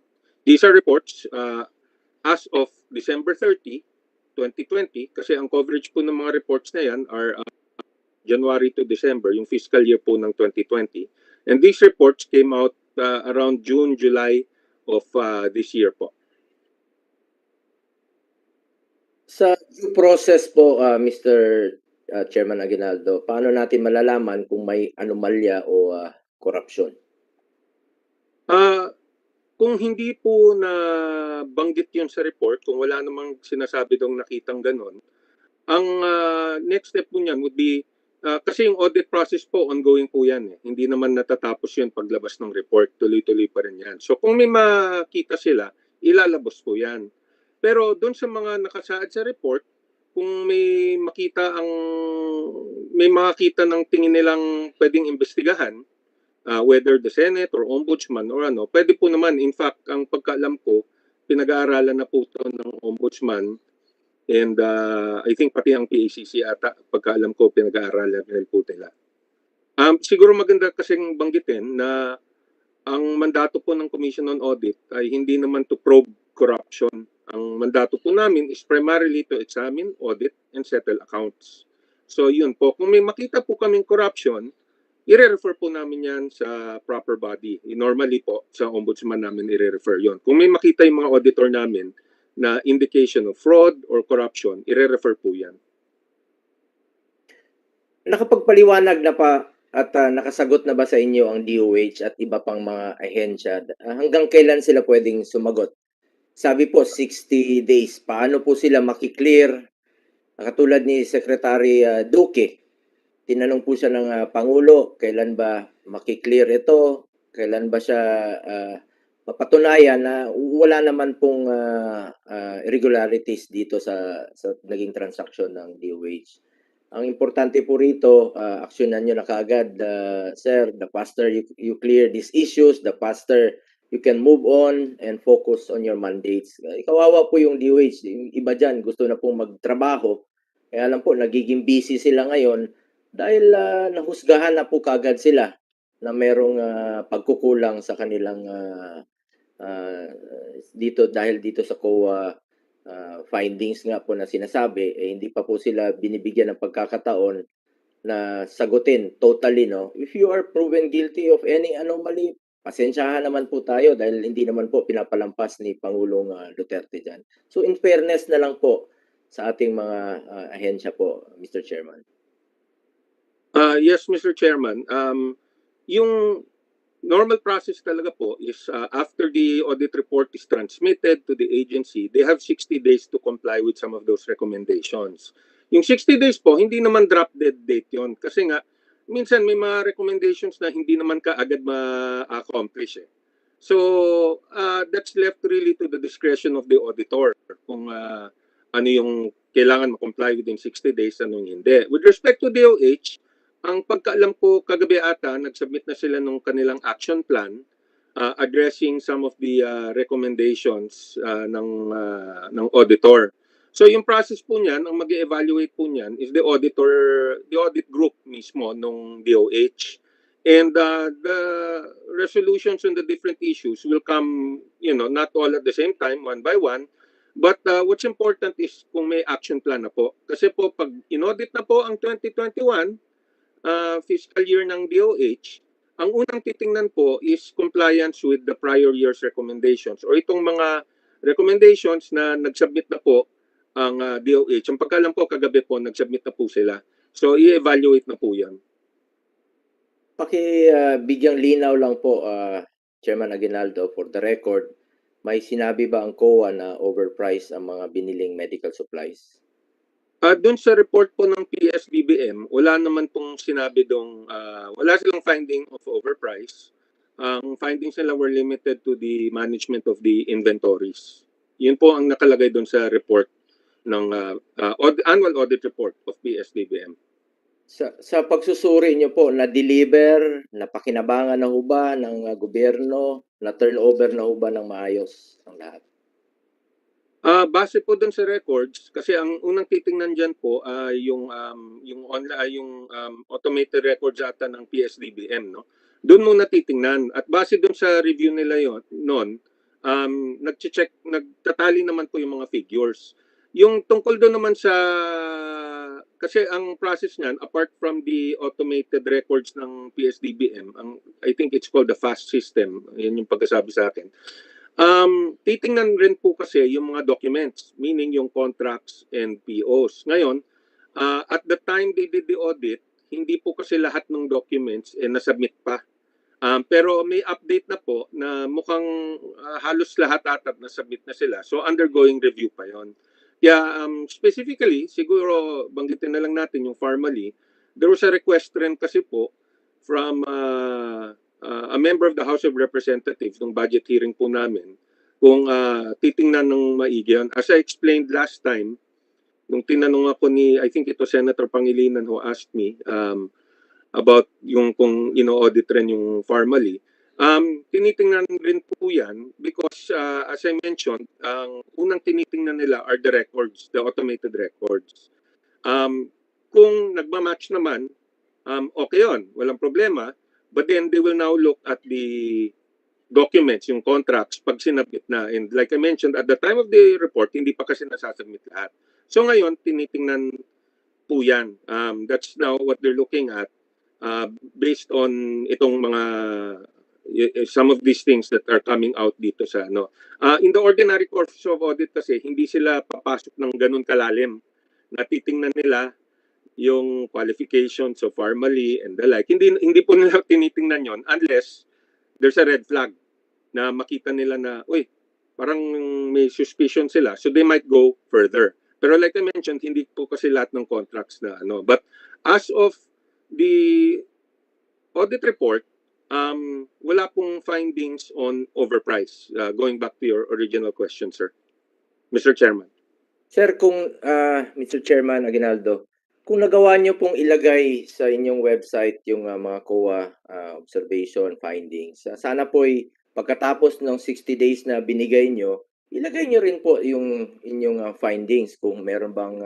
These are reports as of December 30, 2020, kasi ang coverage po ng mga reports na yan are January to December, yung fiscal year po ng 2020. And these reports came out around June, July of this year po. Sa due process po, Mr. Chairman Aguinaldo, paano natin malalaman kung may anomalya o corruption? Kung hindi po na banggit yun sa report, kung wala namang sinasabi dong nakitang ganon, ang next step po niyan would be, kasi yung audit process po, ongoing po yan. Hindi naman natatapos yun paglabas ng report, tuloy-tuloy pa rin yan. So kung may makita sila, ilalabas po yan. Pero doon sa mga nakasaad sa report, kung may makita ng tingin nilang pwedeng investigahan, whether the Senate or Ombudsman or ano, pwede po naman. In fact, ang pagkaalam ko, pinag-aaralan na po ito ng Ombudsman and I think pati ang PACC ata, pagkaalam ko, pinag-aaralan rin po nila. Siguro maganda kasing banggitin na ang mandato po ng Commission on Audit ay hindi naman to probe corruption. Ang mandato po namin is primarily to examine, audit, and settle accounts. So yun po, kung may makita po kaming corruption, i-refer po namin yan sa proper body. Normally po, sa ombudsman namin i-refer yon. Kung may makita yung mga auditor namin na indication of fraud or corruption, i-refer po yan. Nakapagpaliwanag na pa at nakasagot na ba sa inyo ang DOH at iba pang mga ahensya? Hanggang kailan sila pwedeng sumagot? Sabi po 60 days. Paano po sila makiklear? Katulad ni Secretary Duque, tinanong po siya ng Pangulo, kailan ba makiklear ito? Kailan ba siya mapatunayan na wala naman pong irregularities dito sa naging transaction ng DOH? Ang importante po rito, aksyonan nyo na kaagad, sir. The faster you clear these issues, the faster you can move on and focus on your mandates. Kawawa po yung DOH. Yung iba dyan, gusto na pong magtrabaho. Kaya lang po, nagiging busy sila ngayon dahil nahusgahan na po kaagad sila na merong pagkukulang sa kanilang dahil dito sa COA findings nga po na sinasabi, hindi pa po sila binibigyan ng pagkakataon na sagutin totally, no? If you are proven guilty of any anomaly, pasensyahan naman po tayo dahil hindi naman po pinapalampas ni Pangulong Duterte dyan. So in fairness na lang po sa ating mga ahensya po, Mr. Chairman. Yes, Mr. Chairman. Yung normal process talaga po is after the audit report is transmitted to the agency, they have 60 days to comply with some of those recommendations. Yung 60 days po, hindi naman drop dead date yon kasi nga minsan may mga recommendations na hindi naman kaagad ma-accomplish eh. So, that's left really to the discretion of the auditor kung ano yung kailangan ma-comply within 60 days, ano yung hindi. With respect to DOH, ang pagkaalam ko kagabi ata, nag-submit na sila ng kanilang action plan addressing some of the recommendations ng auditor. So yung process po niyan, ang mag-evaluate po niyan is the audit group mismo ng DOH. And the resolutions on the different issues will come, not all at the same time, one by one. But what's important is kung may action plan na po. Kasi po pag in-audit na po ang 2021, fiscal year ng DOH, ang unang titingnan po is compliance with the prior year's recommendations or itong mga recommendations na nag-submit na po ang DOH. Ang pagkalam ko kagabi po, nag-submit na po sila. So, i-evaluate na po yan. Bigyang linaw lang po, Chairman Aguinaldo, for the record, may sinabi ba ang COA na overpriced ang mga biniling medical supplies? Doon sa report po ng PSBBM, wala naman pong sinabi dong, wala silang finding of overprice. Ang findings nila were limited to the management of the inventories. Yun po ang nakalagay doon sa report ng annual audit report of PSBBM. Sa pagsusuri niyo po, na-deliver, napakinabangan na ho ba ng gobyerno, na-turnover na ho ba ng maayos ang lahat? Base po dun sa records, kasi ang unang titingnan dyan po ay yung automated records ata ng PSDBM, no? Doon muna titingnan. At base dun sa review nila noon, nagtatali naman po yung mga figures. Yung tungkol doon naman sa, kasi ang process niyan, apart from the automated records ng PSDBM, I think it's called the FAST system, yan yung pagkasabi sa akin. Titingnan rin po kasi yung mga documents, meaning yung contracts and POs. Ngayon, at the time they did the audit, hindi po kasi lahat ng documents nasubmit pa. Pero may update na po na mukhang halos lahat at nasubmit na sila. So undergoing review pa yon. Kaya specifically, siguro banggitin na lang natin yung formally, there was a request rin kasi po from a member of the House of Representatives nung budget hearing po namin kung titingnan ng maigi yan. As I explained last time, nung tinanong ako ni, I think ito Senator Pangilinan who asked me about yung kung ino-audit rin yung formally, tinitingnan rin po yan because as I mentioned, ang unang tinitingnan nila are the records, the automated records. Kung nagmamatch naman, okay yun, walang problema. But then they will now look at the documents, yung contracts, pag sinabit na. And like I mentioned, at the time of the report, hindi pa kasi nasasubmit lahat. So ngayon, tinitingnan po yan. That's now what they're looking at based on itong mga some of these things that are coming out dito sa ano. In the ordinary course of audit kasi, hindi sila papasok ng ganun kalalim. Natitingnan nila yung qualifications of formally and the like. Hindi po nila tinitingnan yon unless there's a red flag na makita nila na, uy, parang may suspicion sila. So they might go further. Pero like I mentioned, hindi po kasi lahat ng contracts na ano. But as of the audit report, wala pong findings on overprice. Going back to your original question, sir. Mr. Chairman. Sir, kung Mr. Chairman Aguinaldo, kung nagawa niyo pong ilagay sa inyong website yung mga COA observation findings, sana po pagkatapos ng 60 days na binigay niyo, ilagay niyo rin po yung inyong findings kung meron bang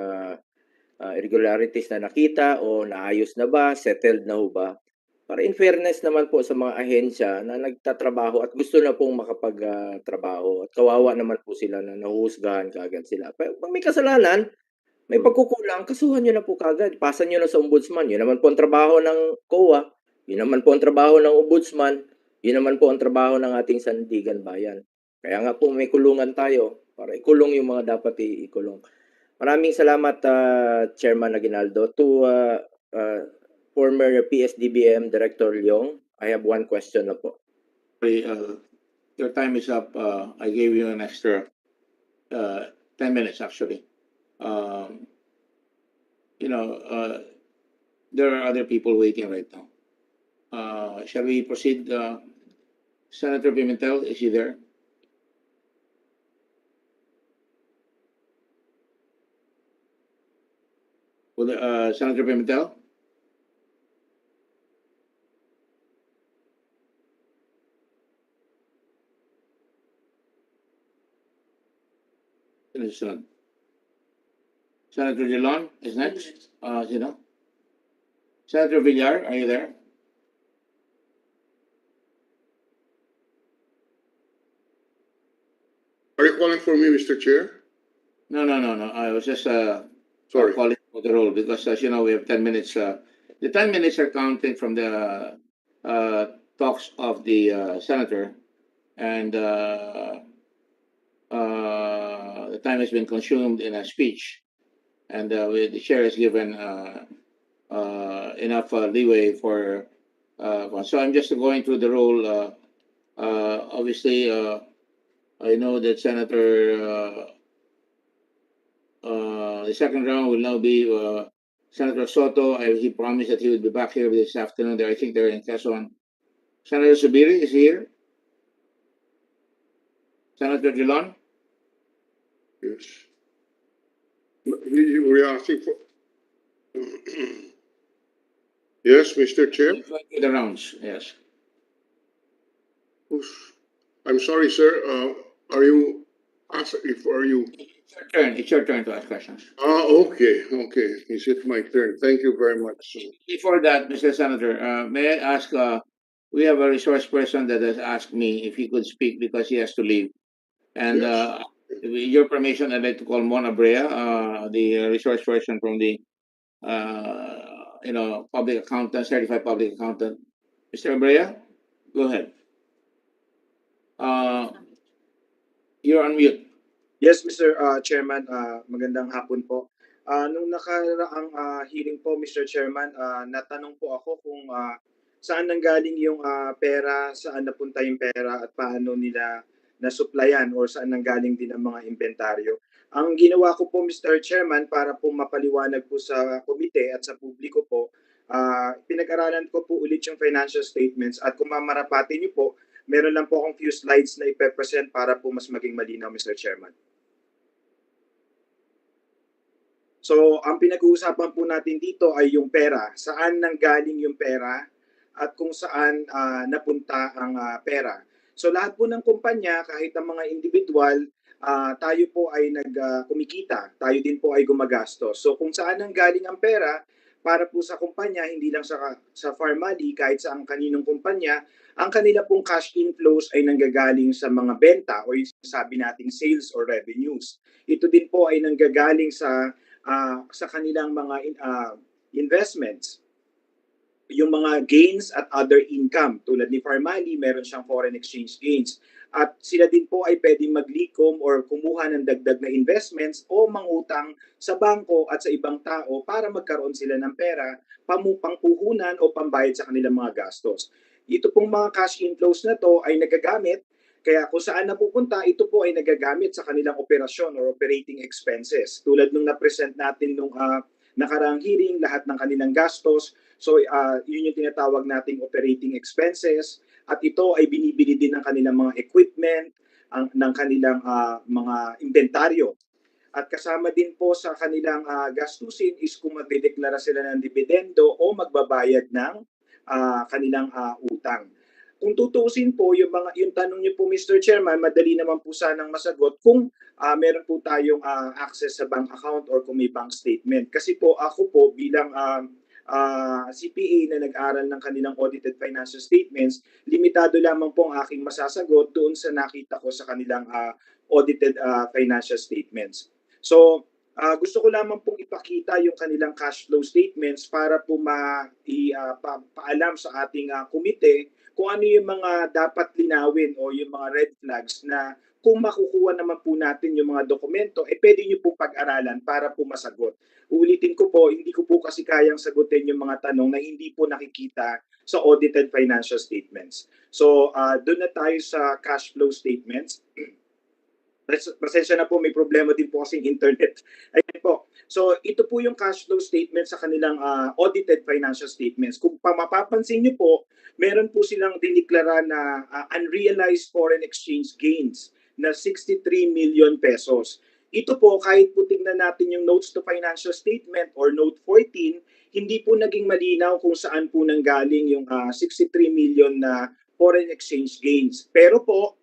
irregularities na nakita o naayos na ba, settled na ho ba? Para in fairness naman po sa mga ahensya na nagtatrabaho at gusto na pong makapagtrabaho at kawawa naman po sila na nahuhusgahan kaagad sila. Pag may kasalanan, May pagkukulang, kasuhan nyo na po kagad. Pasa nyo na sa ombudsman. Yun naman po ang trabaho ng COA. Yun naman po ang trabaho ng ombudsman. Yun naman po ang trabaho ng ating sandigan bayan. Kaya nga po may kulungan tayo para ikulong yung mga dapat ikulong. Maraming salamat, Chairman Aguinaldo. To former PSDBM Director Leong, I have one question na po. Sorry, your time is up. I gave you an extra 10 minutes actually. There are other people waiting right now. Shall we proceed? Senator Pimentel, is he there? Senator Pimentel? Senator Dillon is next. Senator Villar, are you there? Are you calling for me, Mr. Chair? No. I was just Sorry. calling for the roll because, as you know, we have 10 minutes. The 10 minutes are counted from the talks of the senator, and the time has been consumed in a speech, and the chair has given enough leeway for. So I'm just going through the roll. Obviously, I know that Senator. The second round will now be Senator Soto. He promised that he would be back here this afternoon. I think they're in Quezon. Senator Subiri is here. Senator Dillon. Yes. We are asking for. Yes, Mr. Chair. Going through the rounds. Yes. I'm sorry, sir. Are you? Are you? It's your turn. It's your turn to ask questions. Okay. Is it my turn? Thank you very much. Before that, Mr. Senator, may I ask? We have a resource person that has asked me if he could speak because he has to leave. And Yes. with your permission, I'd like to call Mona Brea, the resource person from the public accountant, certified public accountant. Mr. Brea, go ahead. You're on mute. Yes, Mr. Chairman, magandang hapon po. Nung nakaraang hearing po, Mr. Chairman, natanong po ako kung saan nanggaling yung pera, saan napunta yung pera at paano nila nasupplyan or saan nanggaling din ang mga inventaryo. Ang ginawa ko po, Mr. Chairman, para po mapaliwanag po sa komite at sa publiko po, pinag-aralan ko po ulit yung financial statements at kung mamarapati niyo po, meron lang po akong few slides na ipe-present para po mas maging malinaw, Mr. Chairman. So, ang pinag-uusapan po natin dito ay yung pera. Saan nanggaling yung pera at kung saan napunta ang pera. So, lahat po ng kumpanya, kahit ang mga individual, tayo po ay kumikita. Tayo din po ay gumagastos. So, kung saan nanggaling ang pera, para po sa kumpanya, hindi lang sa Farmally, kahit sa ang kaninong kumpanya, ang kanila pong cash inflows ay nanggagaling sa mga benta o yung sabi nating sales or revenues. Ito din po ay nanggagaling sa kanilang mga investments, yung mga gains at other income. Tulad ni Farmally, meron siyang foreign exchange gains. At sila din po ay pwedeng maglikom or kumuha ng dagdag na investments o mangutang sa bangko at sa ibang tao para magkaroon sila ng pera, pangpuhunan o pambayad sa kanilang mga gastos. Ito pong mga cash inflows na to ay nagagamit, kaya kung saan napupunta, ito po ay nagagamit sa kanilang operasyon or operating expenses. Tulad nung na-present natin nung nakaraang hearing, lahat ng kanilang gastos. So, yun yung tinatawag nating operating expenses. At ito ay binibili din ng kanilang mga equipment, ng kanilang mga inventaryo. At kasama din po sa kanilang gastusin is kung magdedeklara sila ng dividendo o magbabayad ng kanilang utang. Kung tutuusin po, yung tanong niyo po, Mr. Chairman, madali naman po sanang masagot kung meron po tayong access sa bank account or kung may bank statement. Kasi po ako po bilang CPA na nag-aral ng kanilang audited financial statements, limitado lamang po ang aking masasagot doon sa nakita ko sa kanilang audited financial statements. So, Gusto ko lamang pong ipakita yung kanilang cash flow statements para po paalam sa ating komite kung ano yung mga dapat linawin o yung mga red flags na kung makukuha naman po natin yung mga dokumento, pwede nyo pong pag-aralan para po masagot. Ulitin ko po, hindi ko po kasi kayang sagutin yung mga tanong na hindi po nakikita sa audited financial statements. So, doon na tayo sa cash flow statements. Pasensya na po, may problema din po kasing internet. Ayan po. So, ito po yung cash flow statement sa kanilang audited financial statements. Kung mapapansin nyo po, meron po silang diniklara na unrealized foreign exchange gains na 63 million pesos. Ito po, kahit po tingnan natin yung notes to financial statement or note 14, hindi po naging malinaw kung saan po nanggaling yung 63 million na foreign exchange gains. Pero po,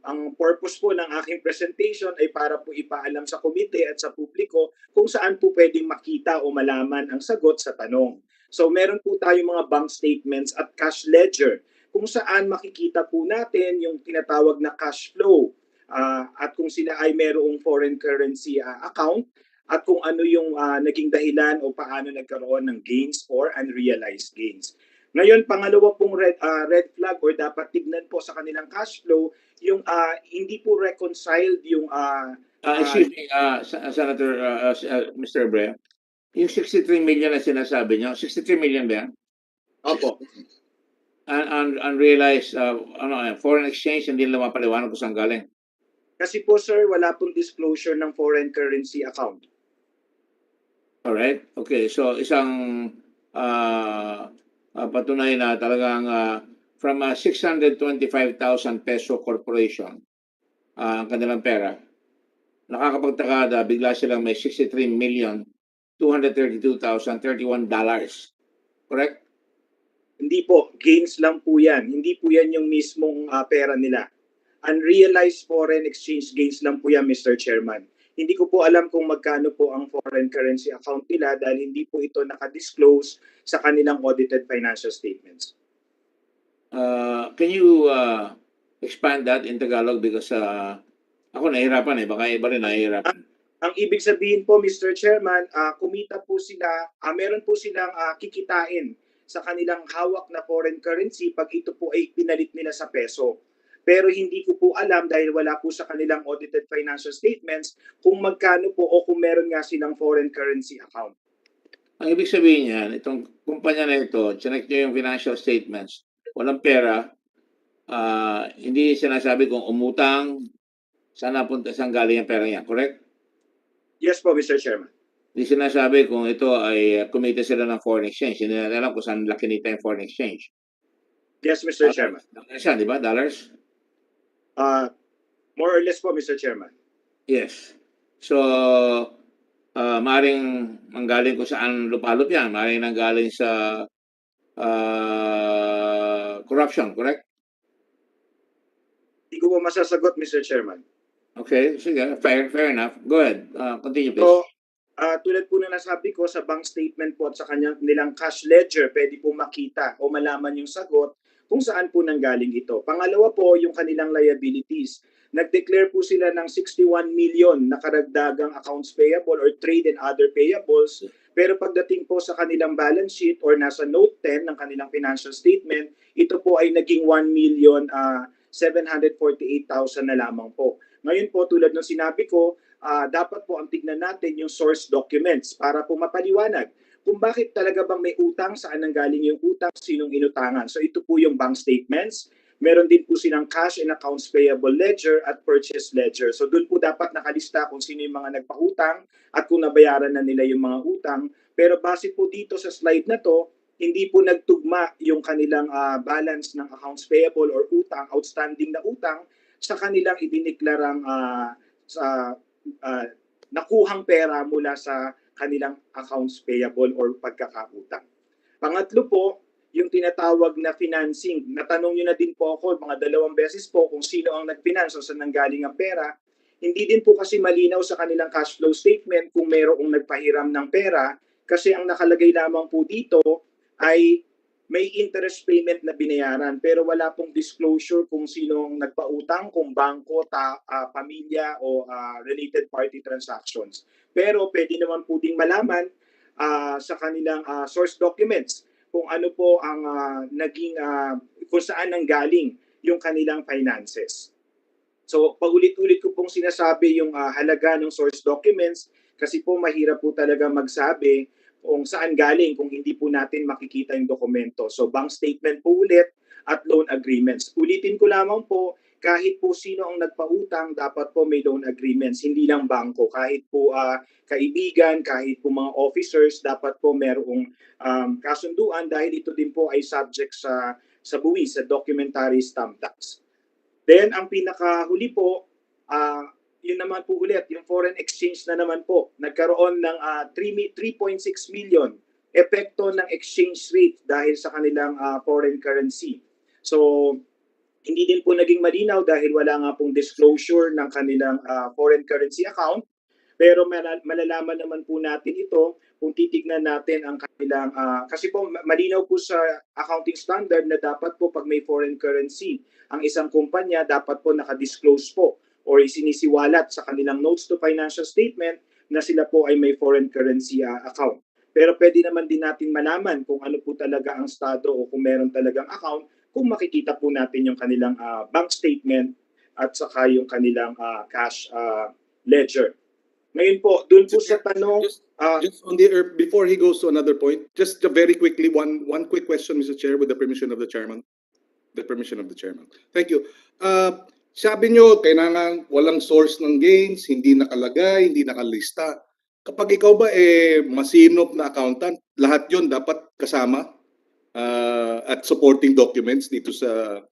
ang purpose po ng aking presentation ay para po ipaalam sa komite at sa publiko kung saan po pwedeng makita o malaman ang sagot sa tanong. So meron po tayong mga bank statements at cash ledger kung saan makikita po natin yung tinatawag na cash flow at kung sila ay merong foreign currency account at kung ano yung naging dahilan o paano nagkaroon ng gains or unrealized gains. Ngayon, pangalawa pong red flag or dapat tignan po sa kanilang cash flow, yung hindi po reconciled yung Excuse me, Senator, Mr. Brea, yung 63 million na sinasabi niyo, 63 million ba yan? Opo. Unrealized foreign exchange, hindi nila mapaliwanag kung saan galing. Kasi po sir, wala pong disclosure ng foreign currency account. Alright? Okay, so isang patunay na talagang from a 625,000 peso corporation ang kanilang pera, nakakapagtaka na bigla silang may 63,232,031 dollars. Correct? Hindi po, gains lang po yan. Hindi po yan yung mismong pera nila. Unrealized foreign exchange gains lang po yan, Mr. Chairman. Hindi ko po alam kung magkano po ang foreign currency account nila dahil hindi po ito nakadisclose sa kanilang audited financial statements. Can you expand that in Tagalog because ako nahihirapan baka iba rin nahihirapan. Ang ibig sabihin po, Mr. Chairman, kumita po sila, meron po silang kikitain sa kanilang hawak na foreign currency pag ito po ay pinalit nila sa peso. Pero hindi ko po alam dahil wala po sa kanilang audited financial statements kung magkano po o kung meron nga silang foreign currency account. Ang ibig sabihin niyan, itong kumpanya na ito, chinek nyo yung financial statements, walang pera, hindi sinasabi kung umutang, saan napunta, saan galing ang pera niya, correct? Yes po, Mr. Chairman. Hindi sinasabi kung ito ay kumita sila ng foreign exchange, hindi natin alam kung saan laki nito yung foreign exchange. Yes, Mr. Chairman. Dollars yan, di ba? Dollars? More or less po, Mr. Chairman. Yes. So, maaaring manggaling kung saan lupalop yan. Maaaring nanggaling sa corruption, correct? Hindi ko po masasagot, Mr. Chairman. Okay, sige. Fair enough. Go ahead. Continue, please. So, tulad po na nasabi ko sa bank statement po at sa nilang cash ledger, pwede po makita o malaman yung sagot kung saan po nanggaling ito. Pangalawa po, yung kanilang liabilities. Nag-declare po sila ng 61 million na karagdagang accounts payable or trade and other payables. Pero pagdating po sa kanilang balance sheet or nasa note 10 ng kanilang financial statement, ito po ay naging 1,748,000 na lamang po. Ngayon po, tulad ng sinabi ko, dapat po ang tignan natin yung source documents para po mapaliwanag kung bakit talaga bang may utang, saan nanggaling yung utang, sinong inutangan. So ito po yung bank statements. Meron din po silang cash and accounts payable ledger at purchase ledger. So doon po dapat nakalista kung sino yung mga nagpautang at kung nabayaran na nila yung mga utang. Pero base po dito sa slide na to, hindi po nagtugma yung kanilang balance ng accounts payable or utang, outstanding na utang, sa kanilang idineklarang nakuhang pera mula sa kanilang accounts payable or pagkakautang. Pangatlo po, yung tinatawag na financing. Natanong nyo na din po ako mga 2 beses po kung sino ang nag-finance o saan nanggaling ang pera. Hindi din po kasi malinaw sa kanilang cash flow statement kung mayroong nagpahiram ng pera kasi ang nakalagay lamang po dito ay may interest payment na binayaran pero wala pong disclosure kung sinong nagpautang, kung bangko, pamilya o related party transactions. Pero pwede naman po ding malaman sa kanilang source documents kung ano po ang kung saan nanggaling yung kanilang finances. So, paulit-ulit ko pong sinasabi yung halaga ng source documents kasi po mahirap po talaga magsabi kung saan galing kung hindi po natin makikita yung dokumento. So, bank statement po ulit at loan agreements. Ulitin ko lamang po, kahit po sino ang nagpautang, dapat po may loan agreements, hindi lang bangko. Kahit po kaibigan, kahit po mga officers, dapat po merong kasunduan dahil ito din po ay subject sa buwis, sa documentary stamp tax. Then, ang pinakahuli po, yun naman po ulit, yung foreign exchange na naman po. Nagkaroon ng 3.6 million epekto ng exchange rate dahil sa kanilang foreign currency. So, hindi din po naging malinaw dahil wala nga pong disclosure ng kanilang foreign currency account. Pero malalaman naman po natin ito kung titignan natin ang kanilang, kasi po malinaw po sa accounting standard na dapat po pag may foreign currency, ang isang kumpanya dapat po nakadisclose po or isinisiwalat sa kanilang notes to financial statement na sila po ay may foreign currency account. Pero pwede naman din natin malaman kung ano po talaga ang estado o kung meron talagang account kung makikita po natin yung kanilang bank statement at saka yung kanilang cash ledger. Ngayon po, dun po sa tanong... Just on before he goes to another point, just very quickly, one quick question, Mr. Chair, with the permission of the chairman. The permission of the chairman. Thank you. Sabi nyo, kailangan walang source ng gains, hindi nakalagay, hindi nakalista. Kapag ikaw ba masinop na accountant, lahat yon dapat kasama at supporting documents dito sa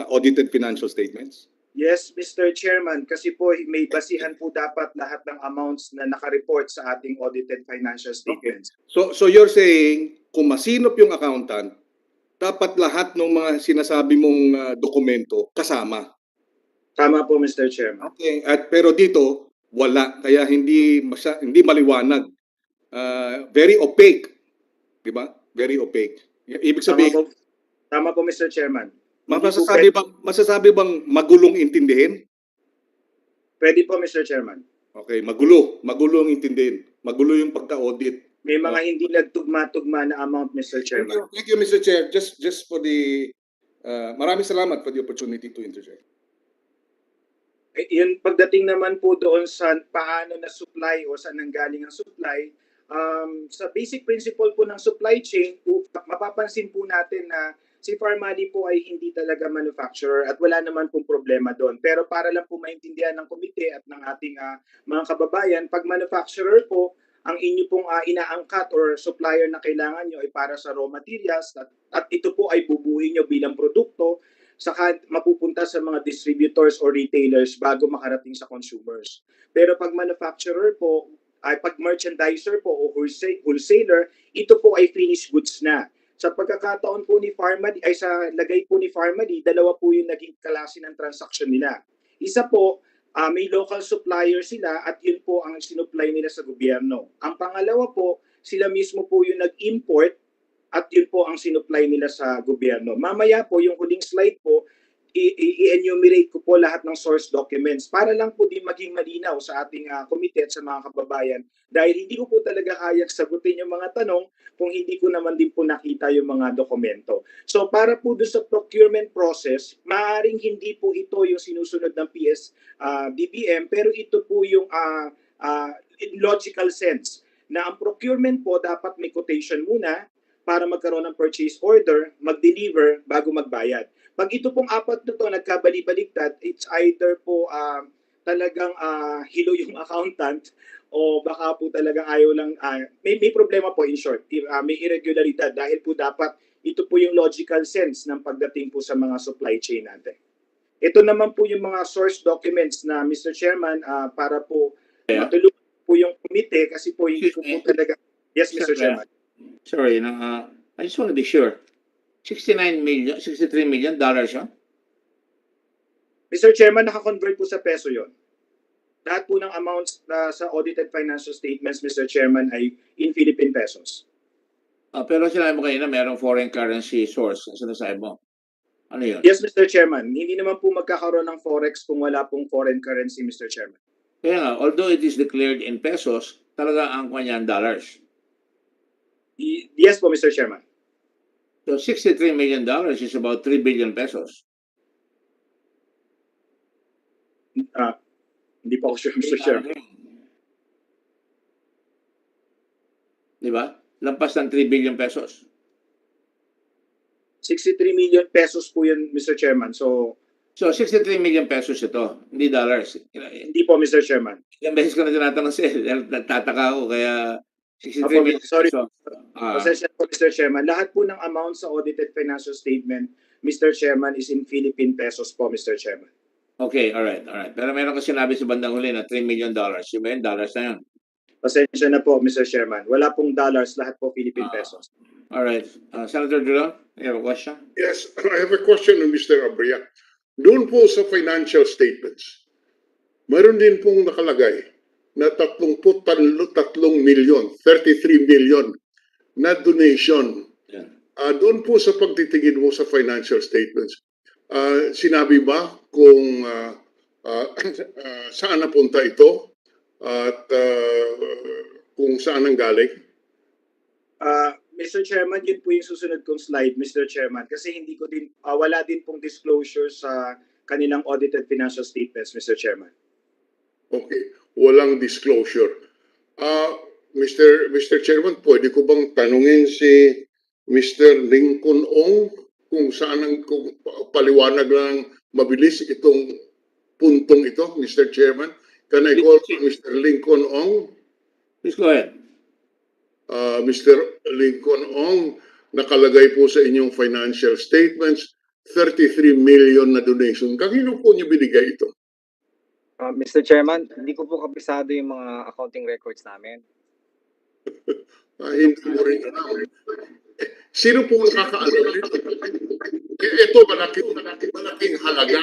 audited financial statements? Yes, Mr. Chairman, kasi po may basihan po dapat lahat ng amounts na nakareport sa ating audited financial statements. Okay. So you're saying, kung masinop yung accountant, dapat lahat ng mga sinasabi mong dokumento kasama? Tama po, Mr. Chairman. Okay. Pero dito, wala. Kaya hindi maliwanag. Very opaque. Di ba? Very opaque. Ibig sabihin... Tama po, Mr. Chairman. Masasabi bang magulong intindihin? Pwede po, Mr. Chairman. Okay, magulong intindihin. Magulo yung pagka-audit. May mga hindi nagtugma-tugma na amount, Mr. Chairman. Thank you, Mr. Chair. Just for the... maraming salamat for the opportunity to interject. Yun, pagdating naman po doon sa paano na supply o saan nanggaling ang supply, sa basic principle po ng supply chain, mapapansin po natin na si Farmali po ay hindi talaga manufacturer at wala naman pong problema doon. Pero para lang po maintindihan ng komite at ng ating mga kababayan, pag manufacturer po, ang inyo pong inaangkat or supplier na kailangan nyo ay para sa raw materials at ito po ay bubuhin nyo bilang produkto, saka mapupunta sa mga distributors or retailers bago makarating sa consumers. Pero pag manufacturer po, pag merchandiser po o wholesaler, ito po ay finished goods na. Sa pagkakataon po ni Farmali, ay sa lagay po ni Farmali, dalawa po yung naging klase ng transaction nila. Isa po, may local supplier sila at yun po ang sinupply nila sa gobyerno. Ang pangalawa po, sila mismo po yung nag-import at yun po ang sinupply nila sa gobyerno. Mamaya po, yung huling slide po, i-enumerate ko po lahat ng source documents para lang po din maging malinaw sa ating komite at sa mga kababayan dahil hindi ko po talaga kayang sagutin yung mga tanong kung hindi ko naman din po nakita yung mga dokumento. So para po doon sa procurement process, maaaring hindi po ito yung sinusunod ng DBM pero ito po yung in logical sense na ang procurement po dapat may quotation muna para magkaroon ng purchase order, mag-deliver bago magbayad. Pag ito pong apat na ito nagkabali-baliktad, it's either po talagang hilo yung accountant o baka po talagang ayaw lang, may problema po in short, may irregularidad dahil po dapat ito po yung logical sense ng pagdating po sa mga supply chain natin. Ito naman po yung mga source documents na Mr. Chairman para po matulungan po yung komite kasi po hindi ko po talaga... Yes, Mr. Chairman. Sorry, I just want to be sure. 63 million dollars siya? Mr. Chairman, naka-convert po sa peso yon. Lahat po ng amounts sa audited financial statements, Mr. Chairman, ay in Philippine pesos. Pero sinabi mo kanina merong foreign currency source. Ang sinasabi mo. Ano yun? Yes, Mr. Chairman. Hindi naman po magkakaroon ng forex kung wala pong foreign currency, Mr. Chairman. Kaya nga, although it is declared in pesos, talaga ang kanya dollars. Yes po, Mr. Chairman. So $63 million is about 3 billion pesos. Hindi po ako sure, Mr. Chairman. Di ba? Lampas ng 3 billion pesos. 63 million pesos po yun, Mr. Chairman. So, 63 million pesos ito, hindi dollars. hindi po, Mr. Chairman. Ilang beses ko na tinatanong sa'yo, dahil nagtataka ako, kaya 63 Opo, million sorry. pesos. Pasensya po, Mr. Chairman. Lahat po ng amount sa audited financial statement, Mr. Chairman, is in Philippine pesos po, Mr. Chairman. Okay, alright. Pero meron ka sinabi sa bandang huli na $3 million. Yung ba yun, dollars na yun? Pasensya na po, Mr. Chairman. Wala pong dollars, lahat po Philippine pesos. Alright. Senator Dulon, you have a question? Yes, I have a question of Mr. Abria. Doon po sa financial statements, mayroon din pong nakalagay na 33 million, 33 million na donation. Yeah. Doon po sa pagtitingin mo sa financial statements, sinabi ba kung saan napunta ito at kung saan ang galing? Mr. Chairman, yun po yung susunod kong slide, Mr. Chairman, kasi hindi ko din, wala din pong disclosure sa kanilang audited financial statements, Mr. Chairman. Okay, walang disclosure. Mr. Chairman, pwede ko bang tanungin si Mr. Lincoln Ong kung saan kung paliwanag lang mabilis itong puntong ito, Mr. Chairman? Can I call Mr. Lincoln Ong? Please go ahead. Mr. Lincoln Ong, nakalagay po sa inyong financial statements, 33 million na donation. Kanino po niyo binigay ito? Mr. Chairman, hindi ko po kabisado yung mga accounting records namin. Hindi mo rin alam. Sino po nakakaalam nito? Ito, malaking halaga.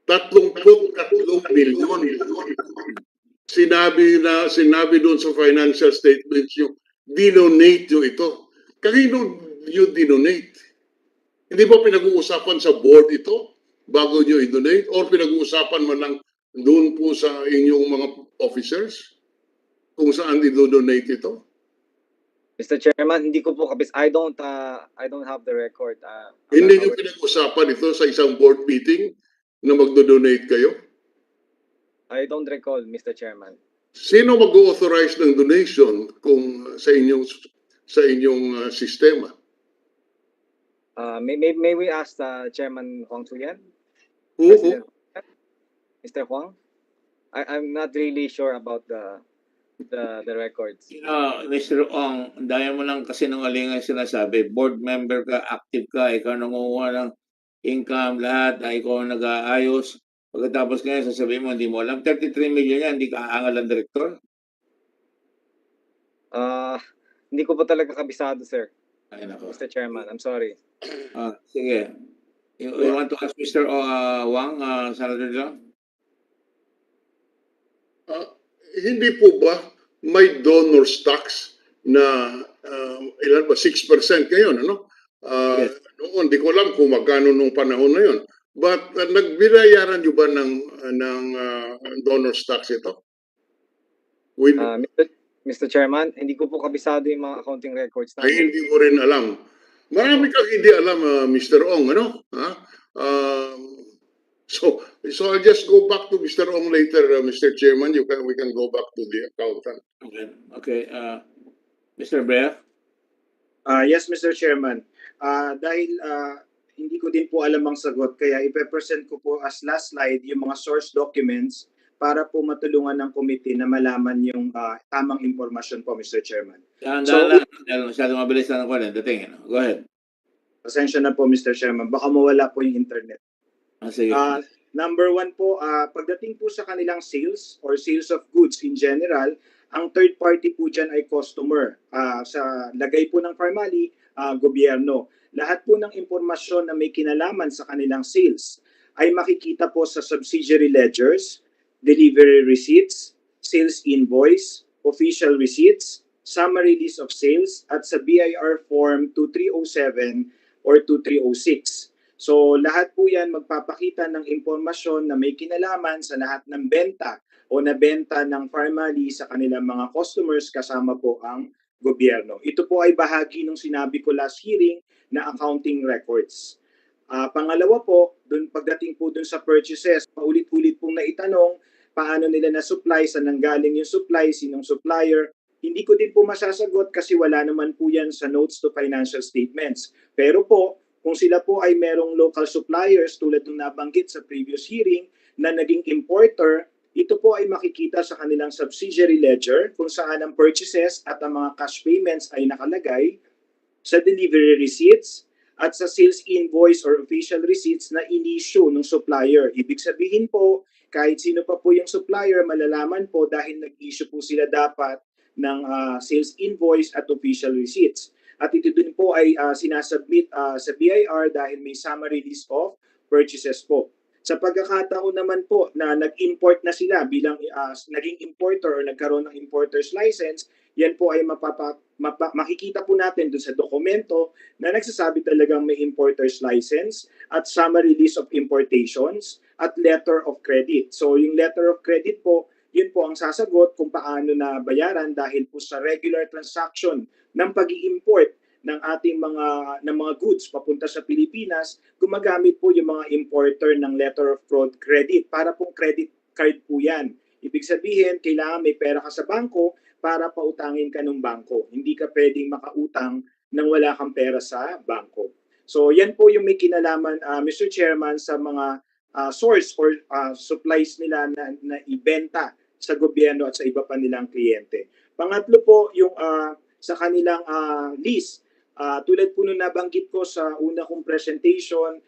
33 milyon. Sinabi doon sa financial statements yung dinonate nyo ito. Kanino nyo dinonate? Hindi ba pinag-uusapan sa board ito bago nyo i-donate? Or pinag-uusapan man lang doon po sa inyong mga officers kung saan i-donate ito? Mr. Chairman, hindi ko po I don't have the record. Hindi nyo pinag-usapan ito sa isang board meeting na magdo-donate kayo? I don't recall, Mr. Chairman. Sino mag-authorize ng donation kung sa inyong sistema? May we ask Chairman Huang Chuyan? Who? Mr. Huang? I'm not really sure about the records. Mr. Ong, dahil mo lang kasi nungalingan sinasabi, board member ka, active ka, ikaw nangunguha ng income, lahat, ikaw ang nag-aayos. Pagkatapos ngayon, sasabihin mo, hindi mo alam, 33 million yan, hindi ka aangal ang direktor? Hindi ko po talaga kabisado, sir. Ay, nako. Mr. Chairman, I'm sorry. Sige. You want to ask Mr. Wang, Senator John? Hindi po ba may donors tax na ilan ba 6% ngayon, ano? Yes. Noon, di ko alam kung magkano nung panahon na yon. But nagbinayaran niyo ba ng donors tax ito? Mr. Chairman, hindi ko po kabisado yung mga accounting records Ay, namin. hindi mo rin alam. Marami kang hindi alam, Mr. Ong, ano? So I'll just go back to Mr. Ong later, Mr. Chairman. We can go back to the accountant. Okay. Mr. Brea? Yes, Mr. Chairman. Dahil hindi ko din po alam ang sagot, kaya ipe-present ko po as last slide yung mga source documents para po matulungan ng committee na malaman yung tamang impormasyon po, Mr. Chairman. Dahil masyadong mabilis na ng kwento. Go ahead. Pasensya na po, Mr. Chairman. Baka mawala po yung internet. Sige. Number one po, pagdating po sa kanilang sales or sales of goods in general, ang third party po dyan ay customer. Sa lagay po ng formally, gobyerno. Lahat po ng impormasyon na may kinalaman sa kanilang sales ay makikita po sa subsidiary ledgers, delivery receipts, sales invoice, official receipts, summary list of sales at sa BIR Form 2307 or 2306. So lahat po yan magpapakita ng impormasyon na may kinalaman sa lahat ng benta o nabenta ng Pharmally sa kanilang mga customers kasama po ang gobyerno. Ito po ay bahagi ng sinabi ko last hearing na accounting records. Pangalawa po, pagdating po dun sa purchases, paulit-ulit pong naitanong paano nila na-supply, saan nanggaling yung supply, sinong supplier. Hindi ko din po masasagot kasi wala naman po yan sa notes to financial statements. Pero po, kung sila po ay merong local suppliers tulad ng nabanggit sa previous hearing na naging importer, ito po ay makikita sa kanilang subsidiary ledger kung saan ang purchases at ang mga cash payments ay nakalagay sa delivery receipts at sa sales invoice or official receipts na in-issue ng supplier. Ibig sabihin po, kahit sino pa po yung supplier, malalaman po dahil nag-issue po sila dapat ng sales invoice at official receipts. At ito din po ay sinasubmit sa BIR dahil may summary list of purchases po. Sa pagkakataon naman po na nag-import na sila bilang naging importer o nagkaroon ng importer's license, yan po ay makikita po natin dun sa dokumento na nagsasabi talagang may importer's license at summary list of importations at letter of credit. So yung letter of credit po, yun po ang sasagot kung paano na bayaran dahil po sa regular transaction ng pag-i-import ng ating mga goods papunta sa Pilipinas, gumagamit po yung mga importer ng letter of credit para pong credit card po yan. Ibig sabihin, kailangan may pera ka sa bangko para pautangin ka ng bangko. Hindi ka pwedeng makautang nang wala kang pera sa bangko. So yan po yung may kinalaman, Mr. Chairman, sa mga source or supplies nila na ibenta sa gobyerno at sa iba pa nilang kliyente. Pangatlo po, yung sa kanilang list. Tulad po nung nabanggit ko sa una kong presentation,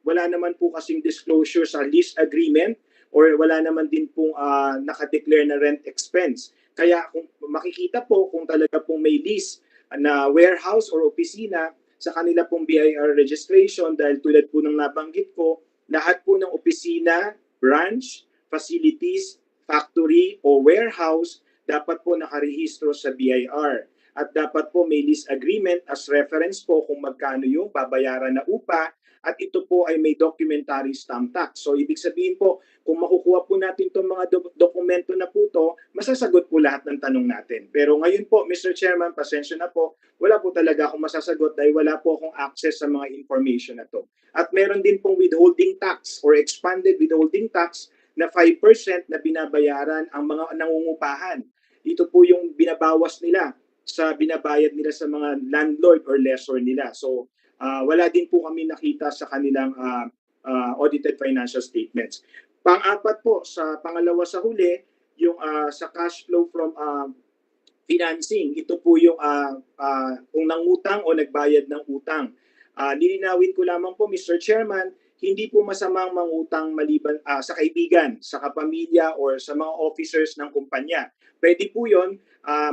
wala naman po kasing disclosure sa lease agreement or wala naman din pong nakadeclare na rent expense. Kaya kung makikita po kung talaga pong may lease na warehouse or opisina sa kanila pong BIR registration dahil tulad po ng nabanggit ko, lahat po ng opisina, branch, facilities, factory o warehouse dapat po nakarehistro sa BIR. At dapat po may lease agreement as reference po kung magkano yung babayaran na upa at ito po ay may documentary stamp tax. So ibig sabihin po, kung makukuha po natin itong mga dokumento na po ito, masasagot po lahat ng tanong natin. Pero ngayon po, Mr. Chairman, pasensya na po, wala po talaga akong masasagot dahil wala po akong access sa mga information na to. At meron din pong withholding tax or expanded withholding tax na 5% na binabayaran ang mga nangungupahan. Ito po yung binabawas nila sa binabayad nila sa mga landlord or lessor nila. So wala din po kami nakita sa kanilang audited financial statements. Pang-apat po, sa pangalawa sa huli, yung sa cash flow from financing. Ito po yung kung nangutang o nagbayad ng utang. Lilinawin ko lamang po, Mr. Chairman, hindi po masamang mangutang maliban sa kaibigan, sa kapamilya, or sa mga officers ng kumpanya. Pwede po yun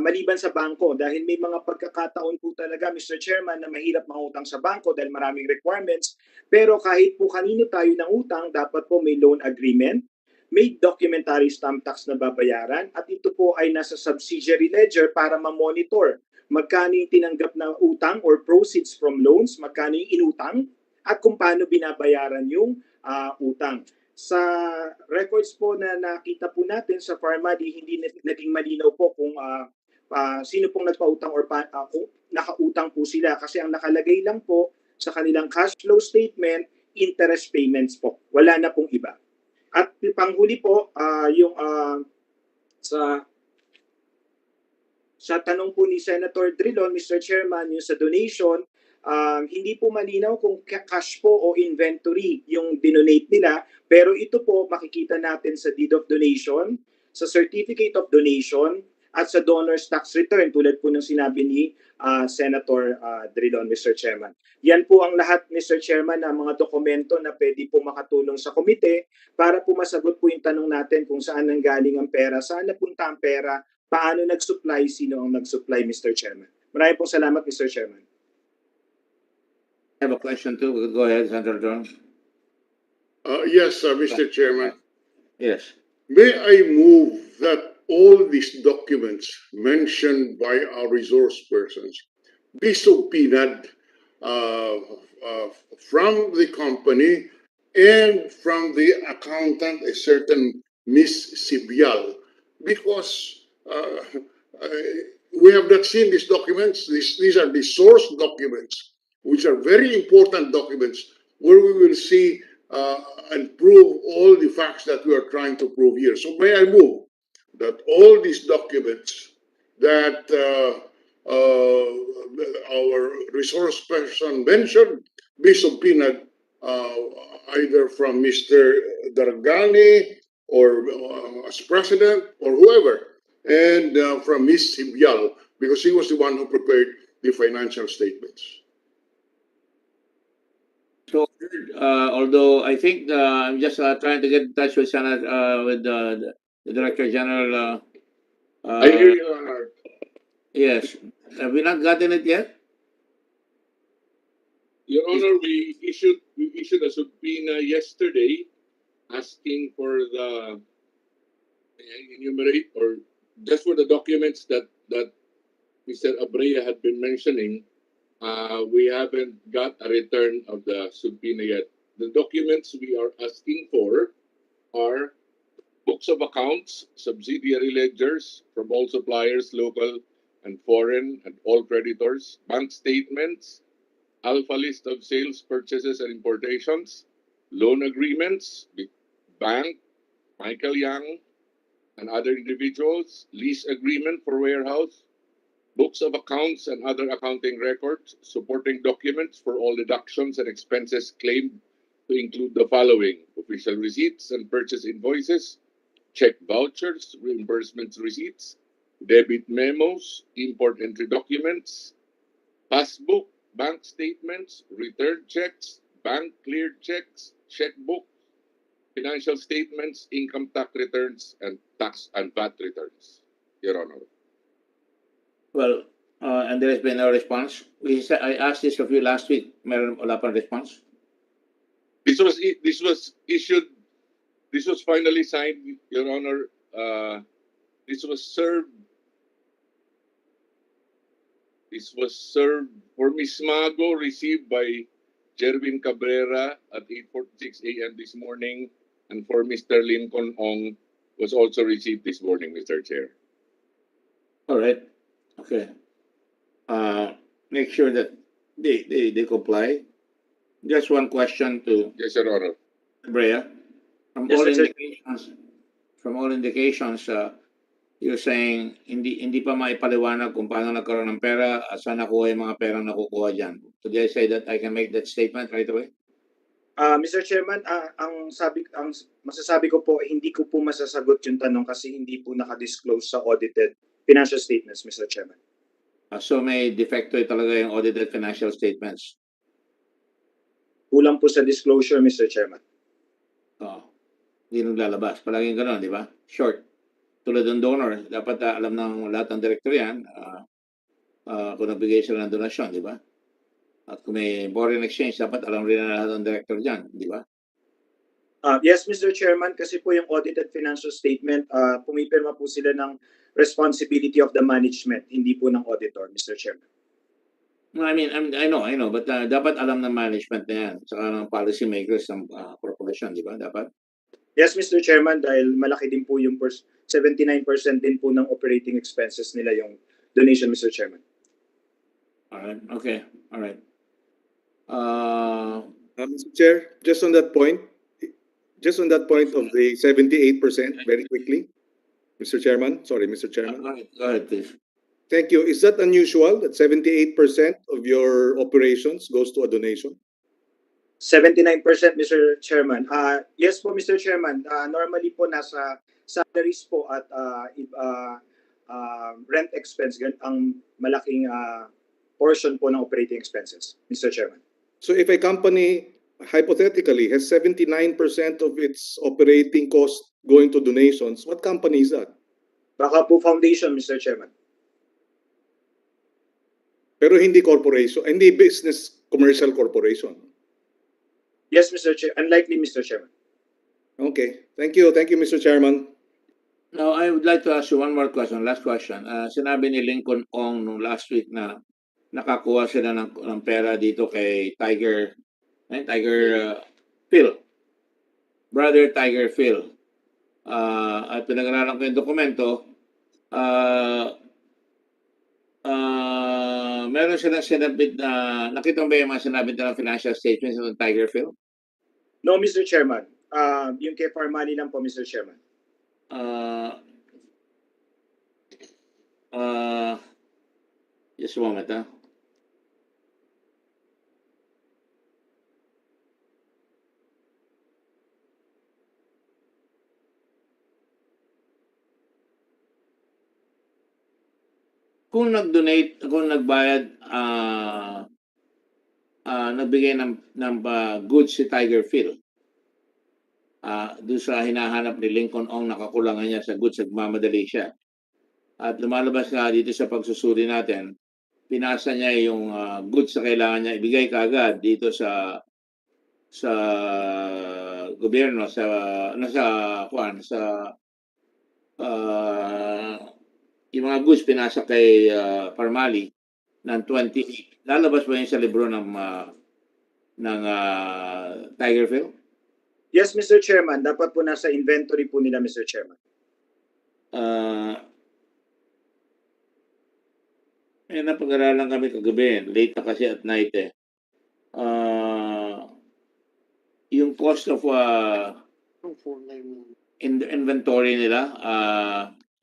maliban sa bangko dahil may mga pagkakataon po talaga, Mr. Chairman, na mahirap mangutang sa bangko dahil maraming requirements. Pero kahit po kanino tayo ng utang, dapat po may loan agreement, may documentary stamp tax na babayaran at ito po ay nasa subsidiary ledger para ma-monitor magkano yung tinanggap na utang or proceeds from loans, magkano yung inutang at kung paano binabayaran yung utang. Sa records po na nakita po natin sa Pharmally, hindi naging malinaw po kung sino pong nagpautang or kung nakautang po sila kasi ang nakalagay lang po sa kanilang cash flow statement, interest payments po. Wala na pong iba. At panghuli po, yung sa tanong po ni Senator Drilon, Mr. Chairman, yung sa donation, hindi po malinaw kung cash po o inventory yung dinonate nila, pero ito po makikita natin sa deed of donation, sa certificate of donation, at sa donor's tax return tulad po ng sinabi ni Senator Drilon, Mr. Chairman. Yan po ang lahat, Mr. Chairman, ng mga dokumento na pwede po makatulong sa komite para po masagot po yung tanong natin kung saan nanggaling ang pera, saan napunta ang pera, paano nag-supply, sino ang nag-supply, Mr. Chairman. Maraming pong salamat, Mr. Chairman. I have a question too. Go ahead, Senator John. Yes, Mr. Chairman. Yes. May I move that all these documents mentioned by our resource persons be subpoenaed uh, from the company and from the accountant, a certain Miss Sibyal, because we have not seen these documents. These are the source documents, which are very important documents, where we will see and prove all the facts that we are trying to prove here. So may I move that all these documents that our resource person mentioned be subpoenaed uh, either from Mr. Dargani or as president or whoever, and from Ms. Sibyal, because he was the one who prepared the financial statements. So, although I think I'm just trying to get in touch with the Director General. I hear you, Your Honor. Yes. Have we not gotten it yet? Your Honor, we issued a subpoena yesterday asking for the enumerate or just for the documents that Mr. Abrea had been mentioning. We haven't got a return of the subpoena yet. The documents we are asking for are books of accounts, subsidiary ledgers from all suppliers, local and foreign, and all creditors, bank statements, alpha list of sales, purchases, and importations, loan agreements with bank, Michael Young, and other individuals, lease agreement for warehouse, books of accounts and other accounting records, supporting documents for all deductions and expenses claimed to include the following: official receipts and purchase invoices, check vouchers, reimbursements receipts, debit memos, import entry documents, passbook, bank statements, return checks, bank cleared checks, checkbook, financial statements, income tax returns, and tax and VAT returns, Your Honor. Well, and there has been no response. I asked this of you last week. Meron wala pang response. This was issued. This was finally signed, Your Honor. This was served. This was served for Ms. Mago, received by Jerwin Cabrera at 8:46 a.m. this morning, and for Mr. Lincoln Ong was also received this morning, Mr. Chair. All right. Okay. Make sure that they comply. Just one question to Yes, Your Honor. Brea. From Yes, all Mr. indications, you're saying hindi pa maipaliwanag kung paano nagkaroon ng pera at saan nakuha yung mga perang nakukuha dyan. So did I say that I can make that statement right away? Mr. Chairman, ang masasabi ko po, hindi ko po masasagot yung tanong kasi hindi po naka-disclose sa audited financial statements, Mr. Chairman. So may defecto talaga yung audited financial statements. Kulang po sa disclosure, Mr. Chairman. Hindi naglalabas. Palaging gano'n, di ba? Short. Tulad ng donor, dapat alam ng lahat ng director yan kung nagbigay sila ng donasyon, di ba? At kung may foreign exchange, dapat alam rin na lahat ng director dyan, di ba? Yes, Mr. Chairman, kasi po yung audited financial statement, pumipirma po sila ng responsibility of the management, hindi po ng auditor, Mr. Chairman. No, I mean, I know, but dapat alam ng management na yan, saka ng policy makers ng corporation, di ba? Dapat? Yes, Mr. Chairman, dahil malaki din po yung 79% din po ng operating expenses nila yung donation, Mr. Chairman. Alright, okay, alright. Mr. Chair, just on that point of the 78%, very quickly, Mr. Chairman, Go ahead, please. Thank you. Is that unusual that 78% of your operations goes to a donation? 79%, Mr. Chairman. Yes po, Mr. Chairman. Normally po nasa salaries po at rent expense ang malaking portion po ng operating expenses, Mr. Chairman. So if a company hypothetically has 79% of its operating cost going to donations, what company is that? Baka po foundation, Mr. Chairman. Pero hindi corporation, hindi business commercial corporation. Yes, Mr. Chair. Unlikely, Mr. Chairman. Okay. Thank you, Mr. Chairman. Now, I would like to ask you one more question, last question. Sinabi ni Lincoln Ong nung last week na nakakuha sila ng pera dito kay Tiger Phil. Brother Tiger Phil. At pinag-aralan ko yung dokumento, meron silang sinabit na, nakita mo ba yung mga sinabit na financial statements ng Tiger Phil? No, Mr. Chairman. Yung kay Farmani lang po, Mr. Chairman. Just a moment, ha? Kung nag-donate, kung nagbayad, nagbigay ng goods si Tiger Phil, doon sa hinahanap ni Lincoln Ong, nakakulangan niya sa goods, nagmamadali siya. At lumalabas nga dito sa pagsusuri natin, pinasa niya yung goods na kailangan niya ibigay kaagad dito sa gobyerno, yung mga goods pinasa kay Parmali ng 28. Lalabas ba yun sa libro ng Tiger Phil? Yes, Mr. Chairman. Dapat po nasa inventory po nila, Mr. Chairman. Napag-aralan kami kagabi. Late na kasi at night eh. Yung cost of inventory nila,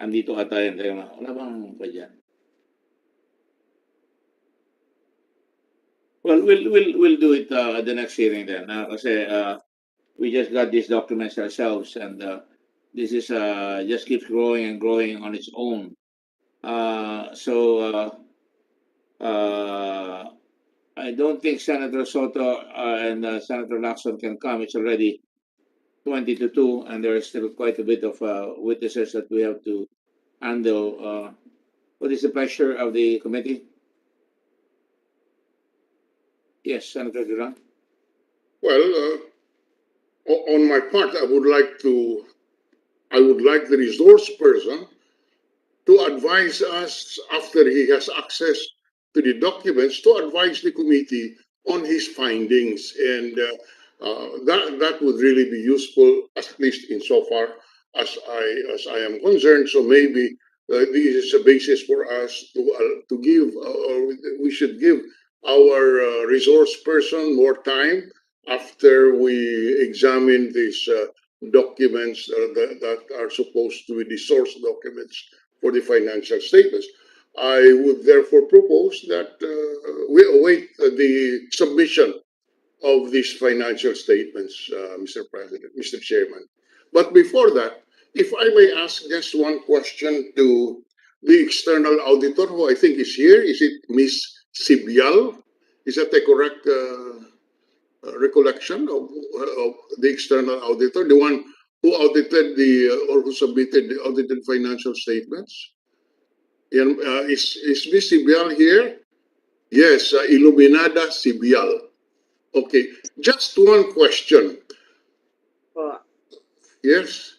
andito ka tayo. Wala bang ba dyan? Well, we'll do it at the next hearing then. Kasi we just got these documents ourselves, and this is just keeps growing and growing on its own. I don't think Senator Soto and Senator Lacson can come. It's already 20 to 2, and there is still quite a bit of witnesses that we have to handle. What is the pressure of the committee? Yes, Senator Duran. Well, on my part, I would like the resource person to advise us after he has access to the documents to advise the committee on his findings, and that would really be useful, at least insofar as I am concerned. So maybe this is a basis for us to give, or we should give our resource person more time after we examine these documents that are supposed to be the source documents for the financial statements. I would therefore propose that we await the submission of these financial statements, Mr. President, Mr. Chairman. But before that, if I may ask just one question to the external auditor, who I think is here. Is it Ms. Sibyal? Is that a correct recollection of the external auditor, the one who audited or who submitted the audited financial statements? Is Ms. Sibyal here? Yes, Iluminada Sibyal. Okay, just one question. Yes?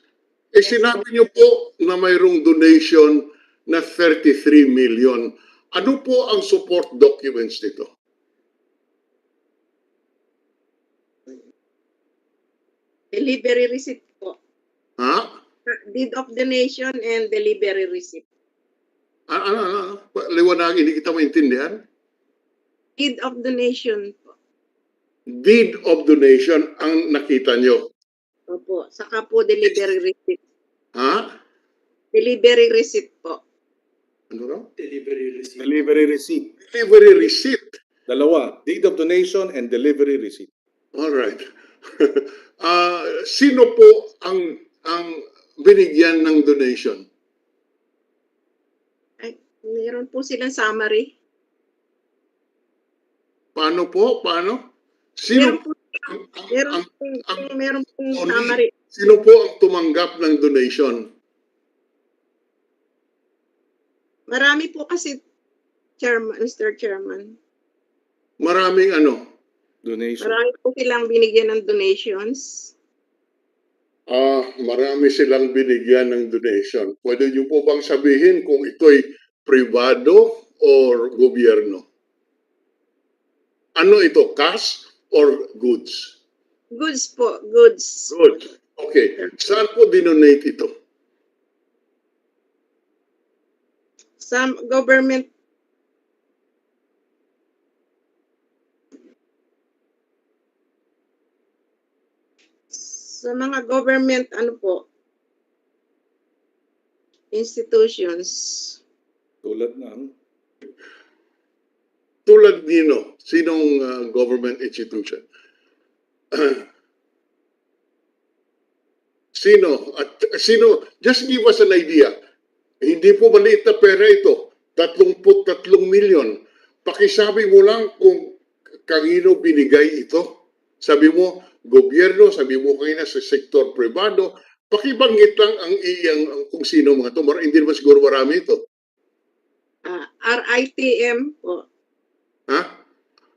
Sinabi niyo po na mayroong donation na 33 million. Ano po ang support documents nito? Delivery receipt po. Ha? Deed of donation and delivery receipt. Ano? Liwanag, hindi kita maintindihan. Deed of donation po. Deed of donation ang nakita nyo. Opo. Saka po delivery receipt. Ha? Delivery receipt po. Ano raw? Delivery receipt. Delivery receipt. Delivery receipt. Dalawa. Deed of donation and delivery receipt. All right. Sino po ang binigyan ng donation? Ay, meron po silang summary. Paano po? Paano? Sino Meron po summary. Sino po ang tumanggap ng donation? Marami po kasi, Mr. Chairman. Maraming ano? Donation. Marami po silang binigyan ng donations. Marami silang binigyan ng donation. Pwede niyo po bang sabihin kung ito'y privado or gobyerno? Ano ito, cash or goods? Goods po, goods. Good. Okay. Saan po dinonate ito? Some government sa mga government ano po institutions. Tulad ng Tulad nino, sinong government institution? Sino? Just give us an idea. Hindi po maliit na pera ito. 33 milyon. Pakisabi mo lang kung kanino binigay ito. Sabi mo, gobyerno, sabi mo kanina sa sektor privado. Pakibanggit lang ang kung sino mga ito. Hindi naman siguro marami ito. RITM po. Ha?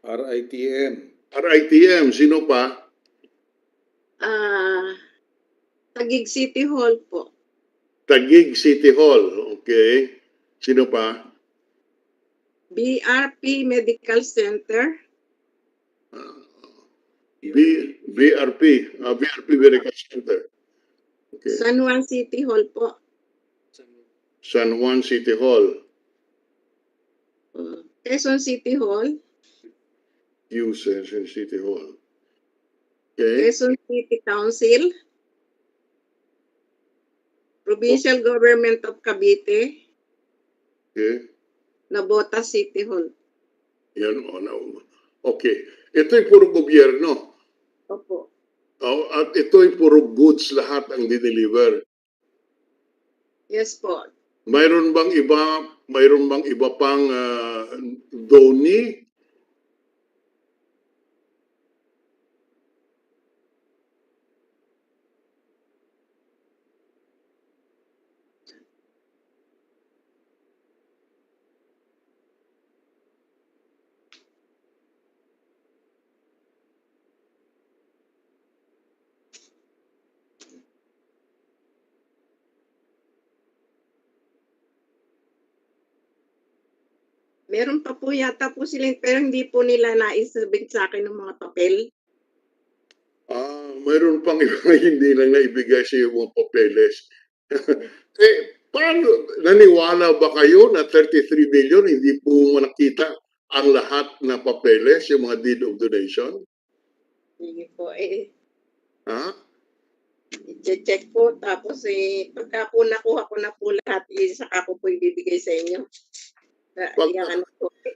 RITM. RITM, sino pa? Taguig City Hall po. Taguig City Hall. Okay. Sino pa? BRP Medical Center. BRP Medical Center. Okay. San Juan City Hall po. San Juan City Hall. Quezon City Hall. Quezon City Hall. Okay. Quezon City Council. Provincial Government of Cavite. Okay. Nabota City Hall. Yan o. Okay. Ito'y puro gobyerno. Opo. At ito'y puro goods lahat ang dineliver. Yes po. Mayroon bang iba pang donee? Meron pa po yata po sila, pero hindi po nila naisabit sa akin ng mga papel. Mayroon pang iba hindi lang naibigay sa mga papeles. Paano? Naniwala ba kayo na 33 million hindi po nakita ang lahat na papeles, yung mga deed of donation? Sige po, Ha? i-check po. Tapos pagka po nakuha ko na po lahat, saka ko po ibibigay sa inyo.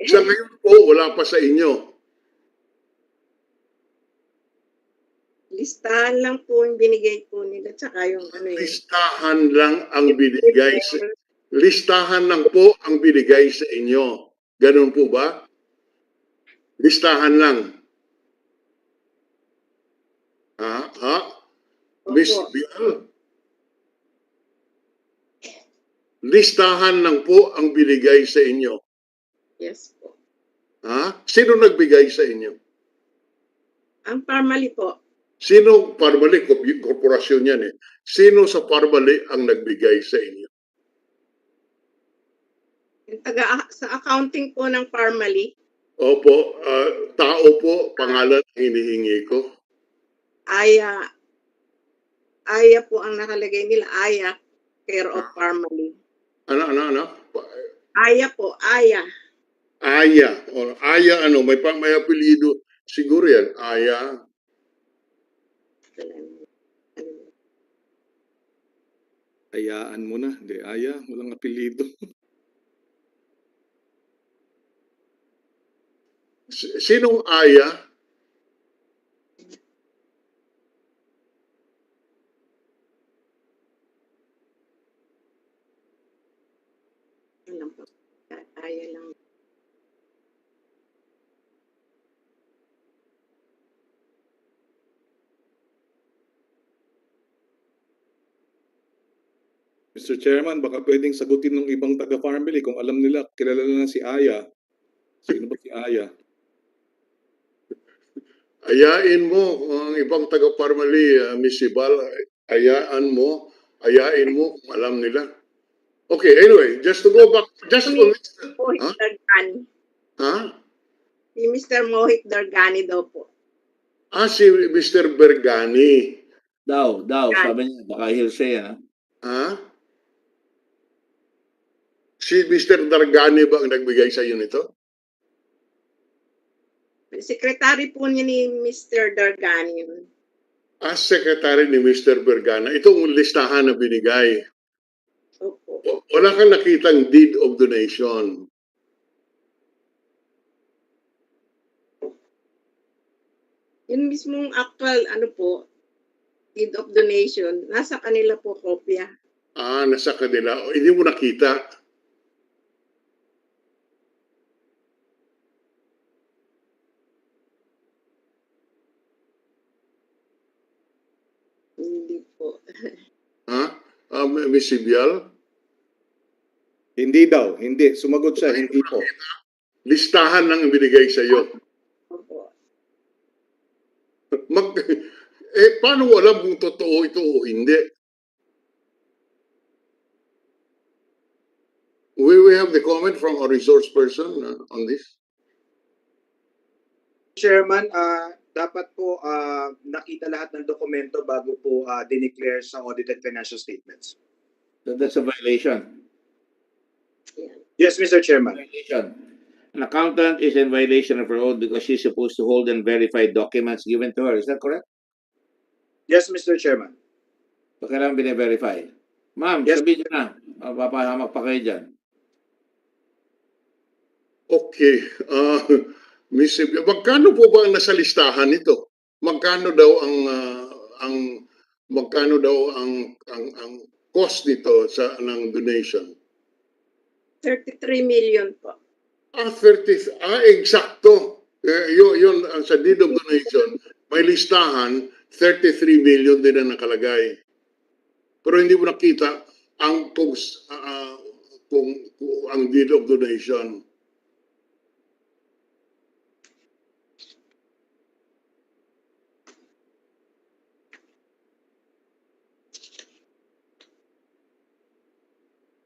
Sa ngayon po, wala pa sa inyo. Listahan lang po yung binigay po nila, tsaka yung Listahan lang ang binigay listahan lang po ang binigay sa inyo. Ganun po ba? Listahan lang. Miss Bial? Listahan lang po ang binigay sa inyo. Yes po. Sino nagbigay sa inyo? Ang Parmali po. Sino Parmali? Korporasyon yan eh. Sino sa Parmali ang nagbigay sa inyo? Yung sa accounting po ng Parmali. Opo, tao po, pangalan ang hinihingi ko. Aya po ang nakalagay nila. Aya, care of Parmali. Ano? Aya po, Aya. Aya. Aya ano, may apelyido. Siguro yan, Aya. Ayaan mo na. Hindi, Aya. Walang apelido. Sinong Aya? Aya lang. Mr. Chairman, baka pwedeng sagutin ng ibang taga-family kung alam nila, kilala na si Aya. Sino ba si Aya? Ayain mo ang ibang taga-Parmali, Miss Sibal. ayain mo kung alam nila. Okay, anyway, just to go back, just on this, Mohit ha? Dargani. Ha? Si Mr. Mohit Dargani daw po. Si Mr. Bergani. Daw, Yan. sabi niya, baka hearsay yan. Ha? Si Mr. Dargani ba ang nagbigay sa iyo nito? Secretary po niya ni Mr. Dargani. As secretary ni Mr. Bergana, itong listahan na binigay. Opo. Wala kang nakitang deed of donation. Yun mismong actual, deed of donation, nasa kanila po kopya. Nasa kanila. Hindi mo nakita. Hindi po. Miss Sibyal? Hindi daw, hindi. Sumagot siya, hindi po. Listahan lang ang binigay sa iyo. Opo. Paano mo alam kung totoo ito o hindi? We have the comment from a resource person on this. Chairman, dapat po nakita lahat ng dokumento bago po dineclare sa audited financial statements. So that's a violation. Yes, Mr. Chairman. Violation. An accountant is in violation of her oath because she's supposed to hold and verify documents given to her. Is that correct? Yes, Mr. Chairman. So kailangan bine-verify. Ma'am, Yes. sabihin niyo na. Papahamak pa kayo dyan. Okay. Miss Sibyal, magkano po ba ang nasa listahan nito? Magkano daw ang cost nito ng donation? 33 million po. 30, eksakto. Yun, sa deed of donation, may listahan, 33 million din ang nakalagay. Pero hindi mo nakita kung ang deed of donation.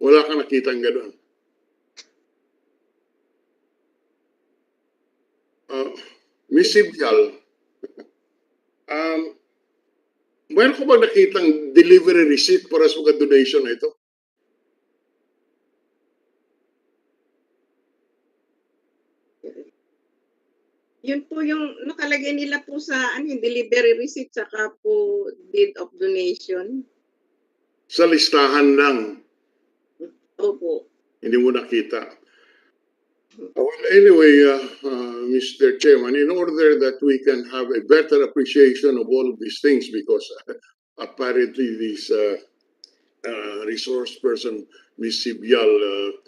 Wala kang nakita ang gano'n. Miss Sibyal, mayroon ko ba nakitang delivery receipt para sa mga donation na ito? Yun po yung nakalagay nila po sa delivery receipt saka po deed of donation. Sa listahan lang, Opo. hindi mo nakita. Well, anyway, Mr. Chairman, in order that we can have a better appreciation of all of these things, because apparently this resource person, Ms. Sibyal,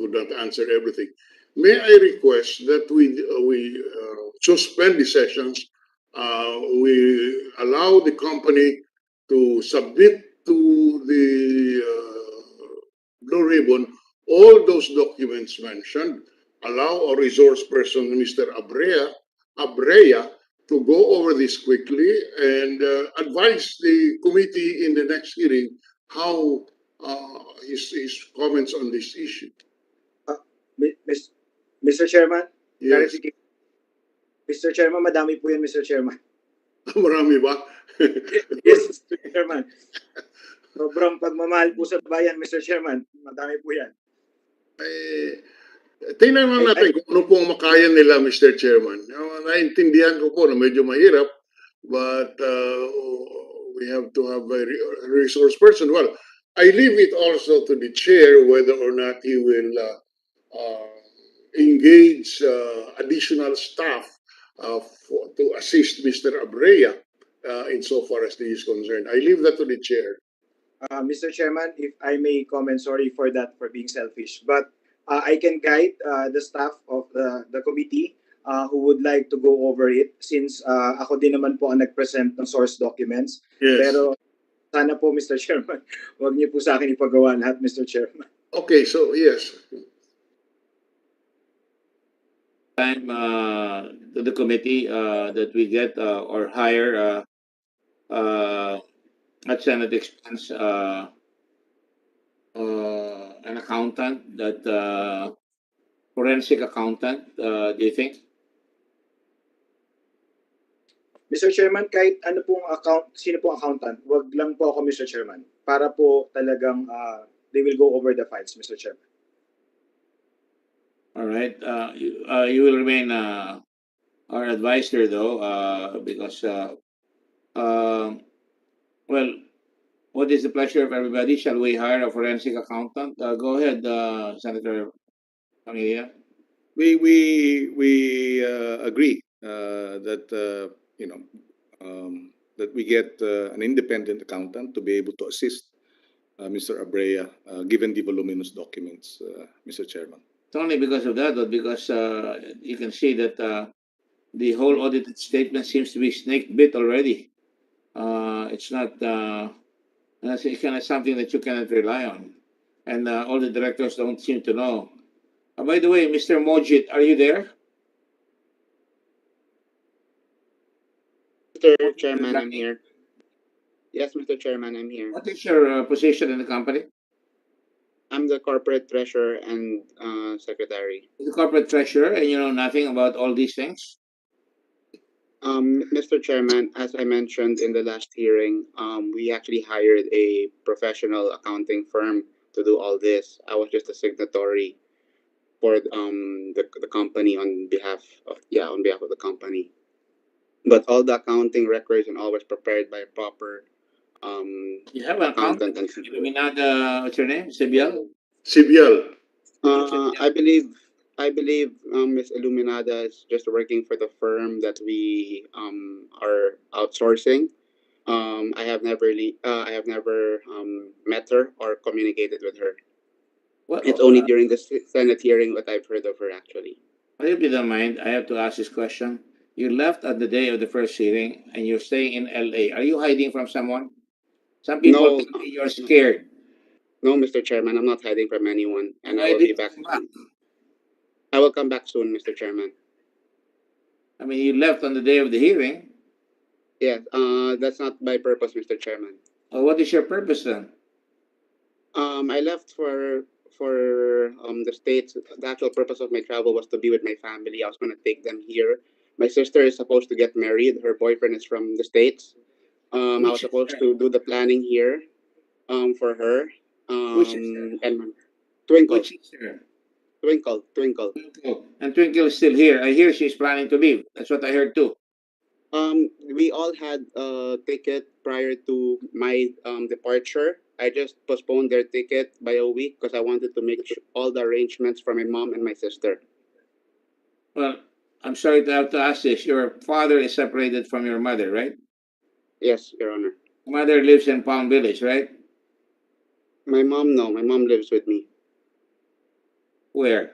could not answer everything, may I request that we suspend the sessions, we allow the company to submit to the Blue Ribbon all those documents mentioned, allow a resource person, Mr. Abrea, to go over this quickly and advise the committee in the next hearing how his comments on this issue. Mr. Chairman, Yes. Mr. Chairman, madami po yan, Mr. Chairman. Marami ba? Yes, Mr. Chairman. Sobrang pagmamahal po sa bayan, Mr. Chairman. Madami po yan. Tingnan lang natin kung ano pong makaya nila, Mr. Chairman. Naintindihan ko po na medyo mahirap, but we have to have a resource person. Well, I leave it also to the chair whether or not he will engage additional staff to assist Mr. Abrea insofar as this is concerned. I leave that to the chair. Mr. Chairman, if I may comment, sorry for that, for being selfish, but I can guide the staff of the committee who would like to go over it since ako din naman po ang nag-present ng source documents. Yes. Pero sana po, Mr. Chairman, huwag niyo po sa akin ipagawa lahat, Mr. Chairman. Okay, so yes. Time to the committee that we get or hire at Senate expense an accountant that forensic accountant, do you think? Mr. Chairman, kahit ano pong account, sino pong accountant, wag lang po ako, Mr. Chairman. Para po talagang they will go over the files, Mr. Chairman. All right. You will remain our advisor, though, because, well, what is the pleasure of everybody? Shall we hire a forensic accountant? Go ahead, Senator Pangilinan. We agree that that we get an independent accountant to be able to assist Mr. Abrea, given the voluminous documents, Mr. Chairman. It's only because of that, but because you can see that the whole audited statement seems to be snake bit already. It's not. It's kind of something that you cannot rely on, and all the directors don't seem to know. By the way, Mr. Mojit, are you there? Mr. Chairman, I'm here. Yes, Mr. Chairman, I'm here. What is your position in the company? I'm the corporate treasurer and secretary. The corporate treasurer, and you know nothing about all these things? Mr. Chairman, as I mentioned in the last hearing, we actually hired a professional accounting firm to do all this. I was just a signatory for the company on behalf of the company. But all the accounting records and all was prepared by a proper You have an accountant and what's your name? Sibiel? CBL. I believe Ms. Illuminada is just working for the firm that we are outsourcing. I have never met her or communicated with her. What? It's only during the Senate hearing that I've heard of her actually. I hope you don't mind. I have to ask this question. You left on the day of the first hearing and you're staying in LA. Are you hiding from someone? Some people No, think you're scared. no, Mr. Chairman, I'm not hiding from anyone, and Why I will did be you back come back? soon. I will come back soon, Mr. Chairman. I mean, you left on the day of the hearing. Yes, that's not by purpose, Mr. Chairman. Well, what is your purpose then? I left for the States. The actual purpose of my travel was to be with my family. I was going to take them here. My sister is supposed to get married. Her boyfriend is from the States. I was supposed to do the planning here for her. Which sister? And Twinkle. Which sister? Twinkle. Twinkle. And Twinkle is still here. I hear she's planning to leave. That's what I heard too. We all had a ticket prior to my departure. I just postponed their ticket by a week because I wanted to make all the arrangements for my mom and my sister. Well, I'm sorry to have to ask this. Your father is separated from your mother, right? Yes, Your Honor. Mother lives in Palm Village, right? My mom, no. My mom lives with me. Where?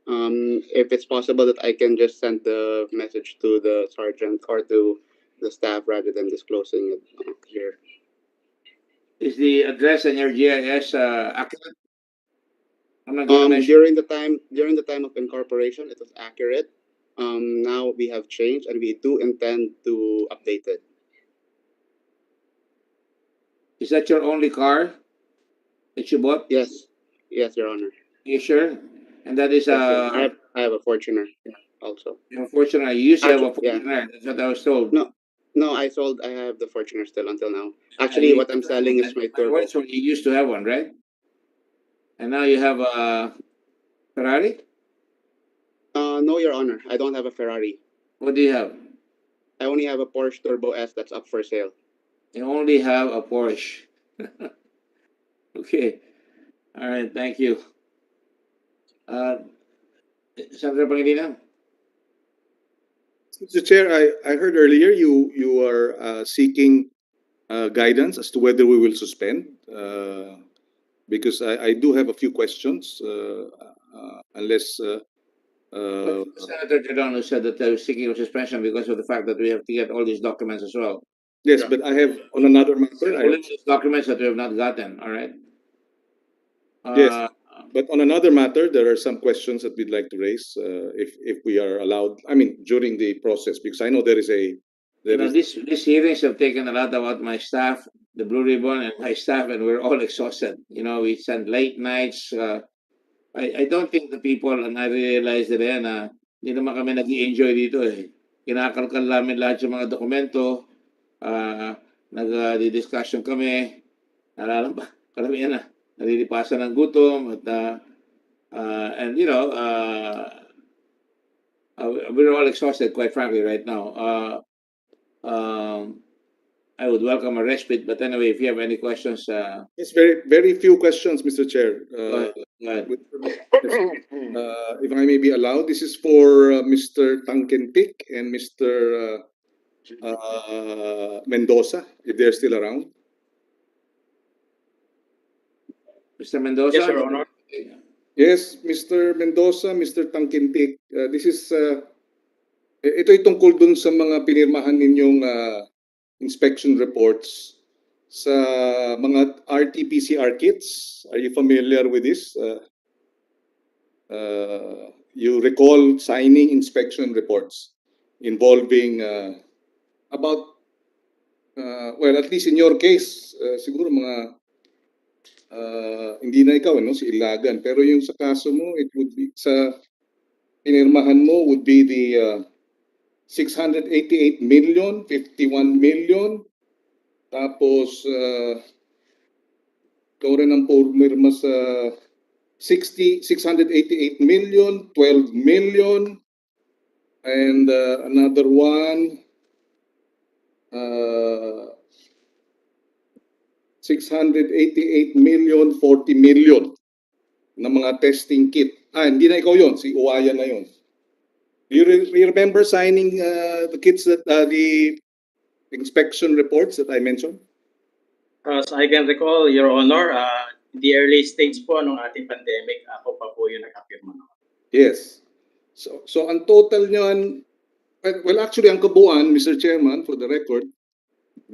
If it's possible that I can just send the message to the sergeant or to the staff rather than disclosing it here. Is the address in your GIS accurate? I'm not gonna mention. During the time of incorporation, it was accurate. Now we have changed and we do intend to update it. Is that your only car that you bought? Yes, Your Honor. You sure? And that is I have a Fortuner also. Unfortunately, you used to have a Fortuner. That's what I was told. No, I have the Fortuner still until now. Actually, what I'm selling is my Turbo. So you used to have one, right? And now you have a Ferrari? No, Your Honor. I don't have a Ferrari. What do you have? I only have a Porsche Turbo S that's up for sale. You only have a Porsche. Okay. All right. Thank you. Senator Pangilinan? Mr. Chair, I heard earlier you are seeking guidance as to whether we will suspend, because I do have a few questions, unless Senator Jordano said that they were seeking a suspension because of the fact that we have to get all these documents as well. yes, but I have on another matter. All of these documents that we have not gotten, all right? Yes, but on another matter, there are some questions that we'd like to raise, if we are allowed. I mean, during the process, because I know there is a You There know, is these hearings have taken a lot about my staff, the Blue Ribbon and my staff, and we're all exhausted. You know, we spend late nights. I don't think the people, and I realize that na hindi naman kami nag-i-enjoy dito eh. Kinakalkal namin lahat yung mga dokumento, nag-discussion kami, karamihan na, nalilipasan ng gutom, at, and you know, we're all exhausted, quite frankly, right now. I would welcome a respite, but anyway, if you have any questions, it's very few questions, Mr. Chair. go ahead. With, if I may be allowed, this is for Mr. Tankentik and Mr. Mendoza, if they're still around. Mr. Mendoza? Yes, Your Honor. Yes, Mr. Mendoza, Mr. Tankentik, this is ito'y tungkol dun sa mga pinirmahan ninyong inspection reports sa mga RT-PCR kits. Are you familiar with this? You recall signing inspection reports involving about, well, at least in your case, siguro mga hindi na ikaw, no, si Ilagan. Pero yung sa kaso mo, it would be, sa pinirmahan mo would be the 688 million, 51 million, tapos ikaw rin ang pumirma sa 688 million, 12 million, and another one, 688 million, 40 million na mga testing kit. Hindi na ikaw yon, si Uwaya na yon. Do you remember signing the kits that the inspection reports that I mentioned? As I can recall, Your Honor, the early stage po nung ating pandemic, ako pa po yung nakapirma. Yes. So ang total niyan, well actually ang kabuuan, Mr. Chairman, for the record,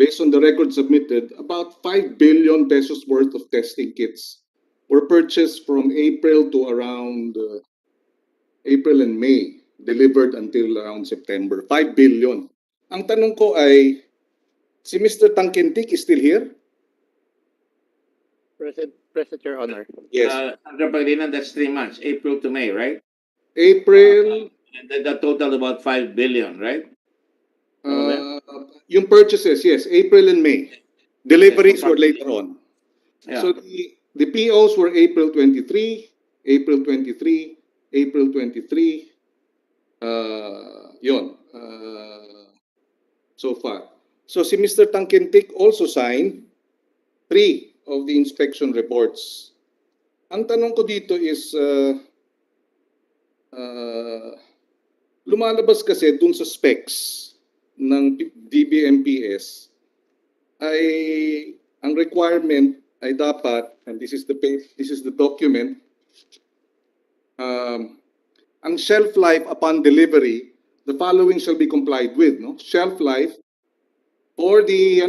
based on the record submitted, about 5 billion pesos worth of testing kits were purchased from April to around April and May, delivered until around September. 5 billion. Ang tanong ko ay, si Mr. Tankentik is still here? Present, Your Honor. Yes. Under Pangilinan, that's 3 months, April to May, right? April, And that total about 5 billion, right? yung purchases, yes, April and May. Deliveries were later on. Yeah. So the POs were April 23, April 23, April 23, yun, so far. So si Mr. Tankentik also signed 3 of the inspection reports. Ang tanong ko dito is, lumalabas kasi dun sa specs ng DBMPS ay ang requirement ay dapat, and this is the document, ang shelf life upon delivery, the following shall be complied with, no? Shelf life for the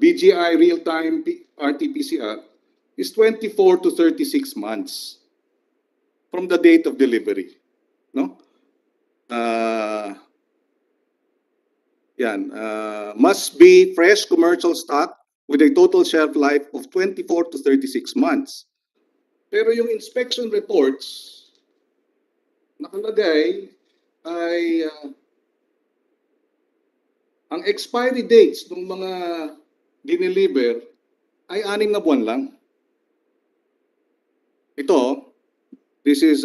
BGI real-time RT-PCR is 24 to 36 months from the date of delivery, no? Must be fresh commercial stock with a total shelf life of 24 to 36 months. Pero yung inspection reports, nakalagay ay ang expiry dates ng mga dineliver ay 6 na buwan lang. Ito, this is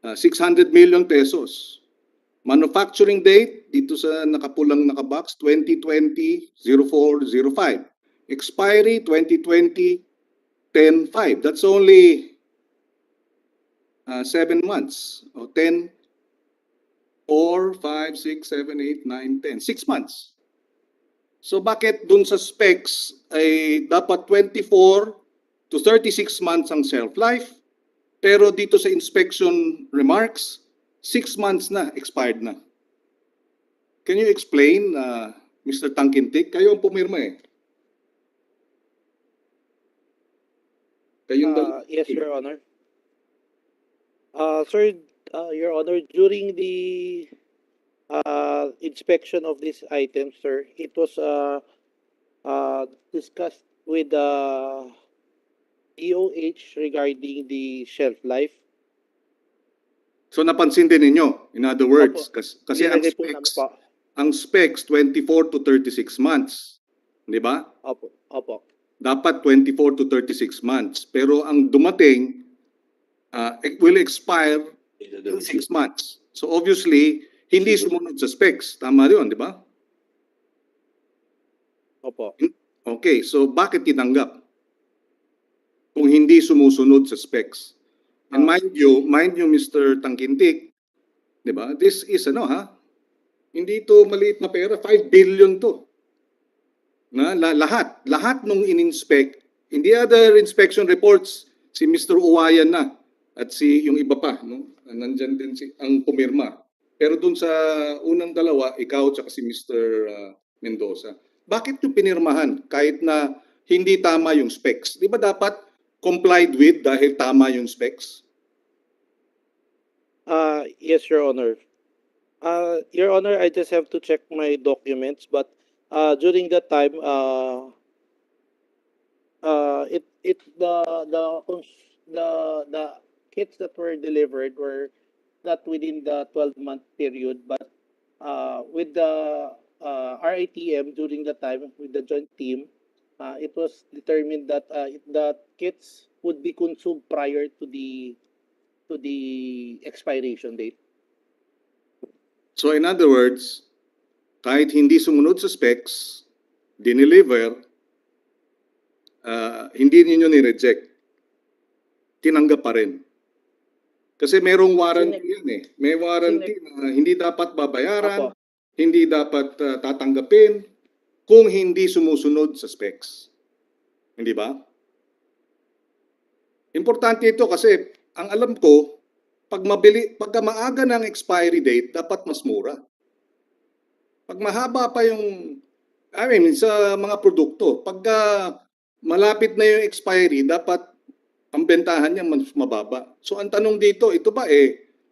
600 million pesos. Manufacturing date, dito sa nakapulang nakabox, 2020-04-05. Expiry, 2020-10-5. That's only 7 months. O 10, 4, 5, 6, 7, 8, 9, 10. 6 months. So bakit dun sa specs ay dapat 24 to 36 months ang shelf life, pero dito sa inspection remarks, 6 months na, expired na. Can you explain, Mr. Tankentik? Kayo ang pumirma eh. Yes, Your Honor. Sir, Your Honor, during the inspection of this item, sir, it was discussed with the DOH regarding the shelf life. So napansin din ninyo, in other words, Opo. kasi ang Nilagay po namin specs, po. ang specs 24 to 36 months. Di ba? Opo. Opo. Dapat 24 to 36 months. Pero ang dumating, it will expire in 6 months. So obviously, hindi sumunod sa specs. Tama yun, di ba? Opo. Okay, so bakit tinanggap? Kung hindi sumusunod sa specs. And mind you, Mr. Tangkintik, di ba? This is hindi to maliit na pera, 5 billion to. Na lahat nung in-inspect, in the other inspection reports, si Mr. Uwayan na at yung iba pa, no? Nandyan din ang pumirma. Pero dun sa unang dalawa, ikaw at si Mr. Mendoza. Bakit yung pinirmahan kahit na hindi tama yung specs? Di ba dapat complied with dahil tama yung specs? Yes, Your Honor. Your Honor, I just have to check my documents, but during that time, the kits that were delivered were not within the 12-month period, but with the RITM during the time with the joint team, it was determined that the kits would be consumed prior to the expiration date. So in other words, kahit hindi sumunod sa specs, dineliver, hindi ninyo ni-reject. Tinanggap pa rin. Kasi merong warranty yan eh. May warranty na hindi dapat babayaran, Apo. hindi dapat tatanggapin kung hindi sumusunod sa specs. Hindi ba? Importante ito kasi ang alam ko, pagka maaga ng expiry date, dapat mas mura. Pag mahaba pa yung, sa mga produkto, pagka malapit na yung expiry, dapat ang bentahan niya mas mababa. So ang tanong dito, ito ba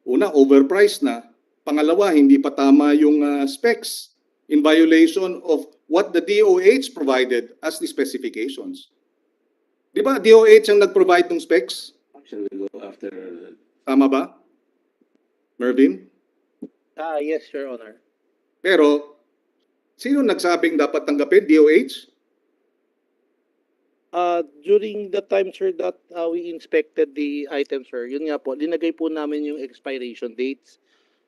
una, overpriced na. Pangalawa, hindi pa tama yung specs in violation of what the DOH provided as the specifications. Di ba DOH ang nag-provide ng specs? Shall we go after? Tama ba? Mervin? Yes, Your Honor. Pero, sino nagsabing dapat tanggapin? DOH? During the time, sir, that we inspected the items, sir, yun nga po, linagay po namin yung expiration dates.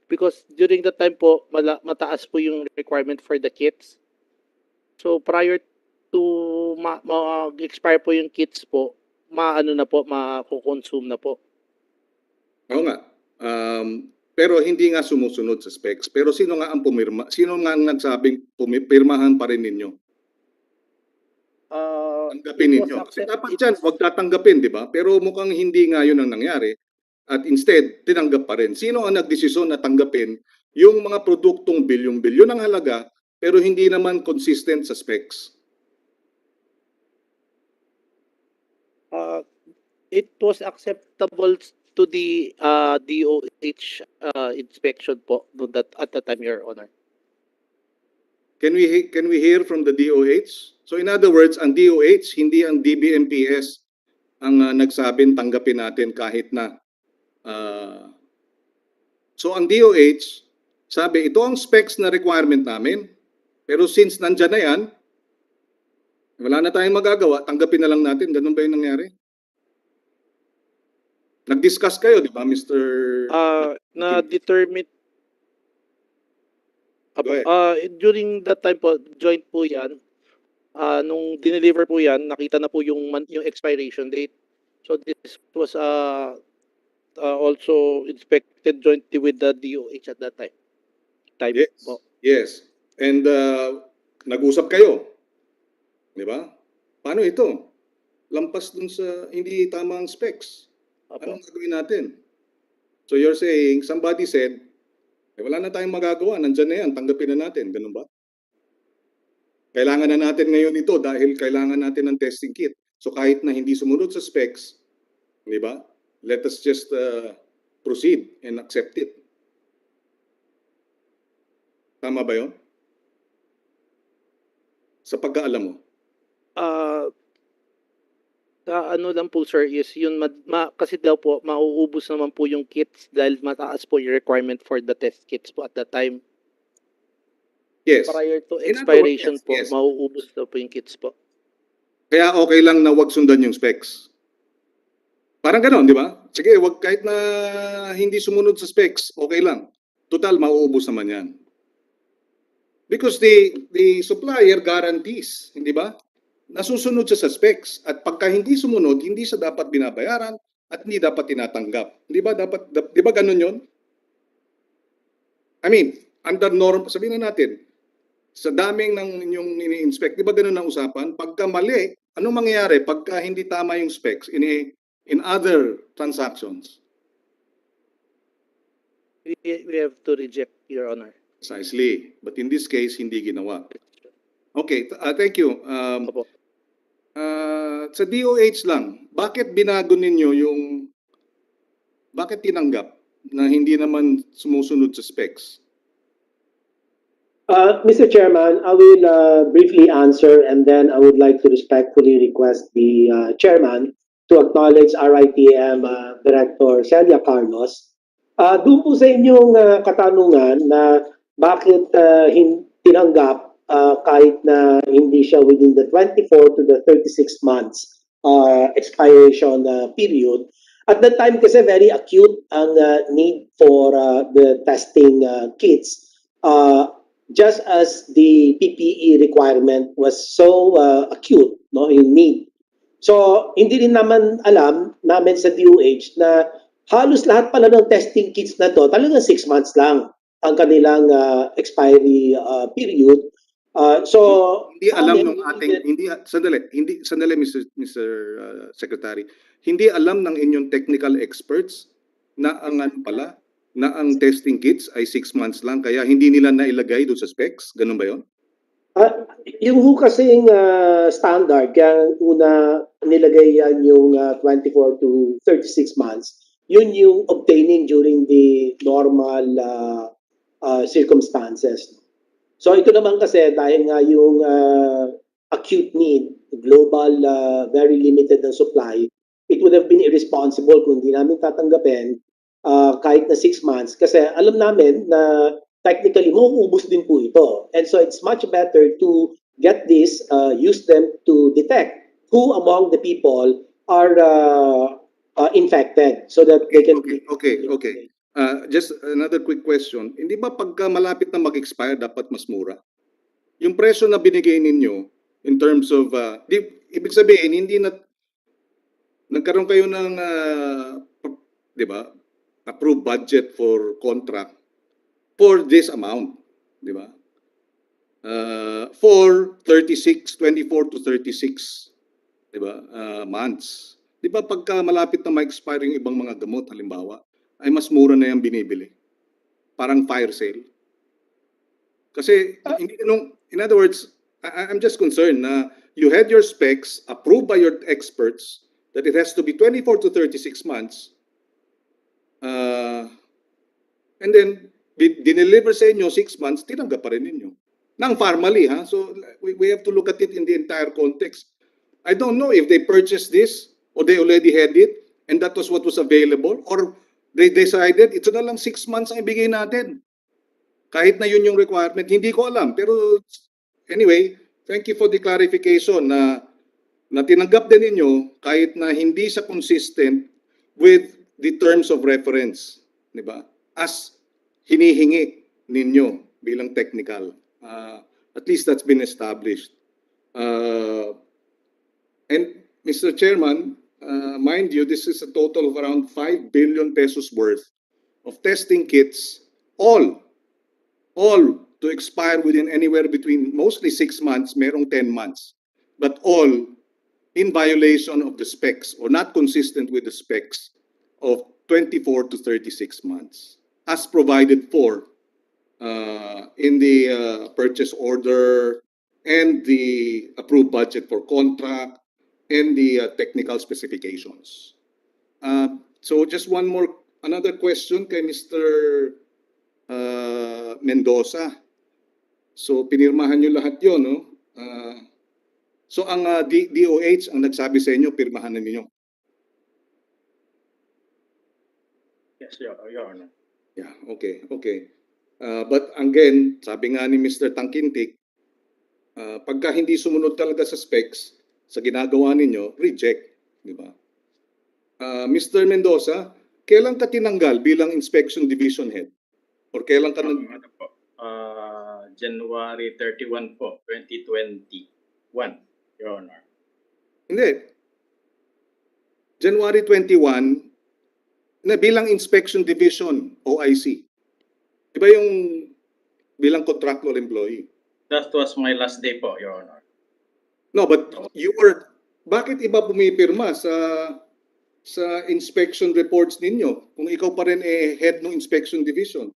Because during the time po, mataas po yung requirement for the kits. So prior to mag-expire po yung kits po, ma-consume na po. Oo nga. Pero hindi nga sumusunod sa specs. Pero sino nga ang pumirma? Sino nga ang nagsabing pirmahan pa rin ninyo? Tanggapin ninyo. Kasi dapat dyan, huwag tatanggapin, di ba? Pero mukhang hindi nga yun ang nangyari. At instead, tinanggap pa rin. Sino ang nagdesisyon na tanggapin yung mga produktong bilyon-bilyon ang halaga pero hindi naman consistent sa specs? It was acceptable to the DOH inspection po at the time, Your Honor. Can we hear from the DOH? So in other words, ang DOH, hindi ang DBMPS ang nagsabing tanggapin natin kahit na. So ang DOH, sabi ito ang specs na requirement namin, pero since nandyan na yan, wala na tayong magagawa, tanggapin na lang natin. Ganun ba yung nangyari? Nag-discuss kayo, di ba, Mr. Na-determine. During that time po, joint po yan. Nung dineliver po yan, nakita na po yung expiration date. So this was also inspected jointly with the DOH at that time. Yes. Po. Yes. And nag-usap kayo. Di ba? Paano ito? Lampas dun sa hindi tamang specs. Anong gagawin natin? So you're saying, somebody said, wala na tayong magagawa, nandyan na yan, tanggapin na natin. Ganun ba? Kailangan na natin ngayon ito dahil kailangan natin ng testing kit. So kahit na hindi sumunod sa specs, di ba? Let us just proceed and accept it. Tama ba yun? Sa pagkaalam mo? Ah, sa ano lang po sir is yun kasi daw po mauubos naman po yung kits dahil mataas po yung requirement for the test kits po at that time. Yes. Prior to In other words, expiration yes, po, yes. mauubos daw po yung kits po. Kaya okay lang na wag sundan yung specs. Parang gano'n, di ba? Sige, wag kahit na hindi sumunod sa specs, okay lang. Total, mauubos naman yan. Because the supplier guarantees, hindi ba? Nasusunod siya sa specs. At pagka hindi sumunod, hindi siya dapat binabayaran at hindi dapat tinatanggap. Di ba dapat, di ba ganun yun? I mean, under norm, sabihin na natin, sa daming ng inyong ini-inspect, di ba ganun ang usapan? Pagka mali, anong mangyayari pagka hindi tama yung specs in other transactions? We have to reject, Your Honor. Precisely. But in this case, hindi ginawa. Okay, thank you. Opo. Sa DOH lang, bakit binago ninyo bakit tinanggap na hindi naman sumusunod sa specs? Mr. Chairman, I will briefly answer and then I would like to respectfully request the chairman to acknowledge RITM Director Celia Carlos. Doon po sa inyong katanungan na bakit tinanggap kahit na hindi siya within the 24 to the 36 months expiration period. At that time kasi very acute ang need for the testing kits. Just as the PPE requirement was so acute, no, in need. So, hindi rin naman alam namin sa DOH na halos lahat pala ng testing kits na to, talagang 6 months lang ang kanilang expiry period. Hindi alam ng ating sandali Mr. Secretary. Hindi alam ng inyong technical experts na ang ano pala na ang testing kits ay 6 months lang kaya hindi nila nailagay doon sa specs? Ganun ba 'yon? Yung ho kasing standard, kaya una nilagay yan yung 24 to 36 months, yun yung obtaining during the normal circumstances. So ito naman kasi dahil nga yung acute need, global, very limited na supply, it would have been irresponsible kung hindi namin tatanggapin kahit na 6 months kasi alam namin na technically mauubos din po ito. And so it's much better to get this, use them to detect who among the people are infected so that they can Okay. Just another quick question. Hindi ba pagka malapit na mag-expire dapat mas mura? Yung presyo na binigay ninyo in terms of ibig sabihin hindi na nagkaroon kayo ng 'di ba? Approved budget for contract for this amount, di ba? For 24 to 36, di ba? Months. Di ba pagka malapit na ma-expire yung ibang mga gamot, halimbawa, ay mas mura na yung binibili. Parang fire sale. Kasi, in other words, I'm just concerned na you had your specs approved by your experts that it has to be 24 to 36 months. And then, dineliver sa inyo 6 months, tinanggap pa rin ninyo. Nang formally, ha? So, we have to look at it in the entire context. I don't know if they purchased this or they already had it and that was what was available or they decided ito na lang 6 months ang ibigay natin. Kahit na yun yung requirement, hindi ko alam. Pero anyway, thank you for the clarification na tinanggap din ninyo kahit na hindi sa consistent with the terms of reference, di ba? As hinihingi ninyo bilang technical. At least that's been established. And Mr. Chairman, mind you, this is a total of around 5 billion pesos worth of testing kits, all to expire within anywhere between mostly 6 months, merong 10 months, but all in violation of the specs or not consistent with the specs of 24 to 36 months as provided for in the purchase order and the approved budget for contract and the technical specifications. So just one more Another question kay Mr. Mendoza. So pinirmahan nyo lahat yun, no? So ang DOH ang nagsabi sa inyo, pirmahan na ninyo. Yes, Your Honor. Yeah, okay, okay. But again, sabi nga ni Mr. Tangkintik, pagka hindi sumunod talaga sa specs, sa ginagawa ninyo, reject. Di ba? Mr. Mendoza, kailan ka tinanggal bilang Inspection Division Head? Or kailan ka January 31 po, 2021, Your Honor. Hindi. January 21, na bilang Inspection Division, OIC. Di ba yung bilang contractual employee? That was my last day po, Your Honor. No, but you were, bakit iba pumipirma sa inspection reports ninyo kung ikaw pa rin head ng inspection division?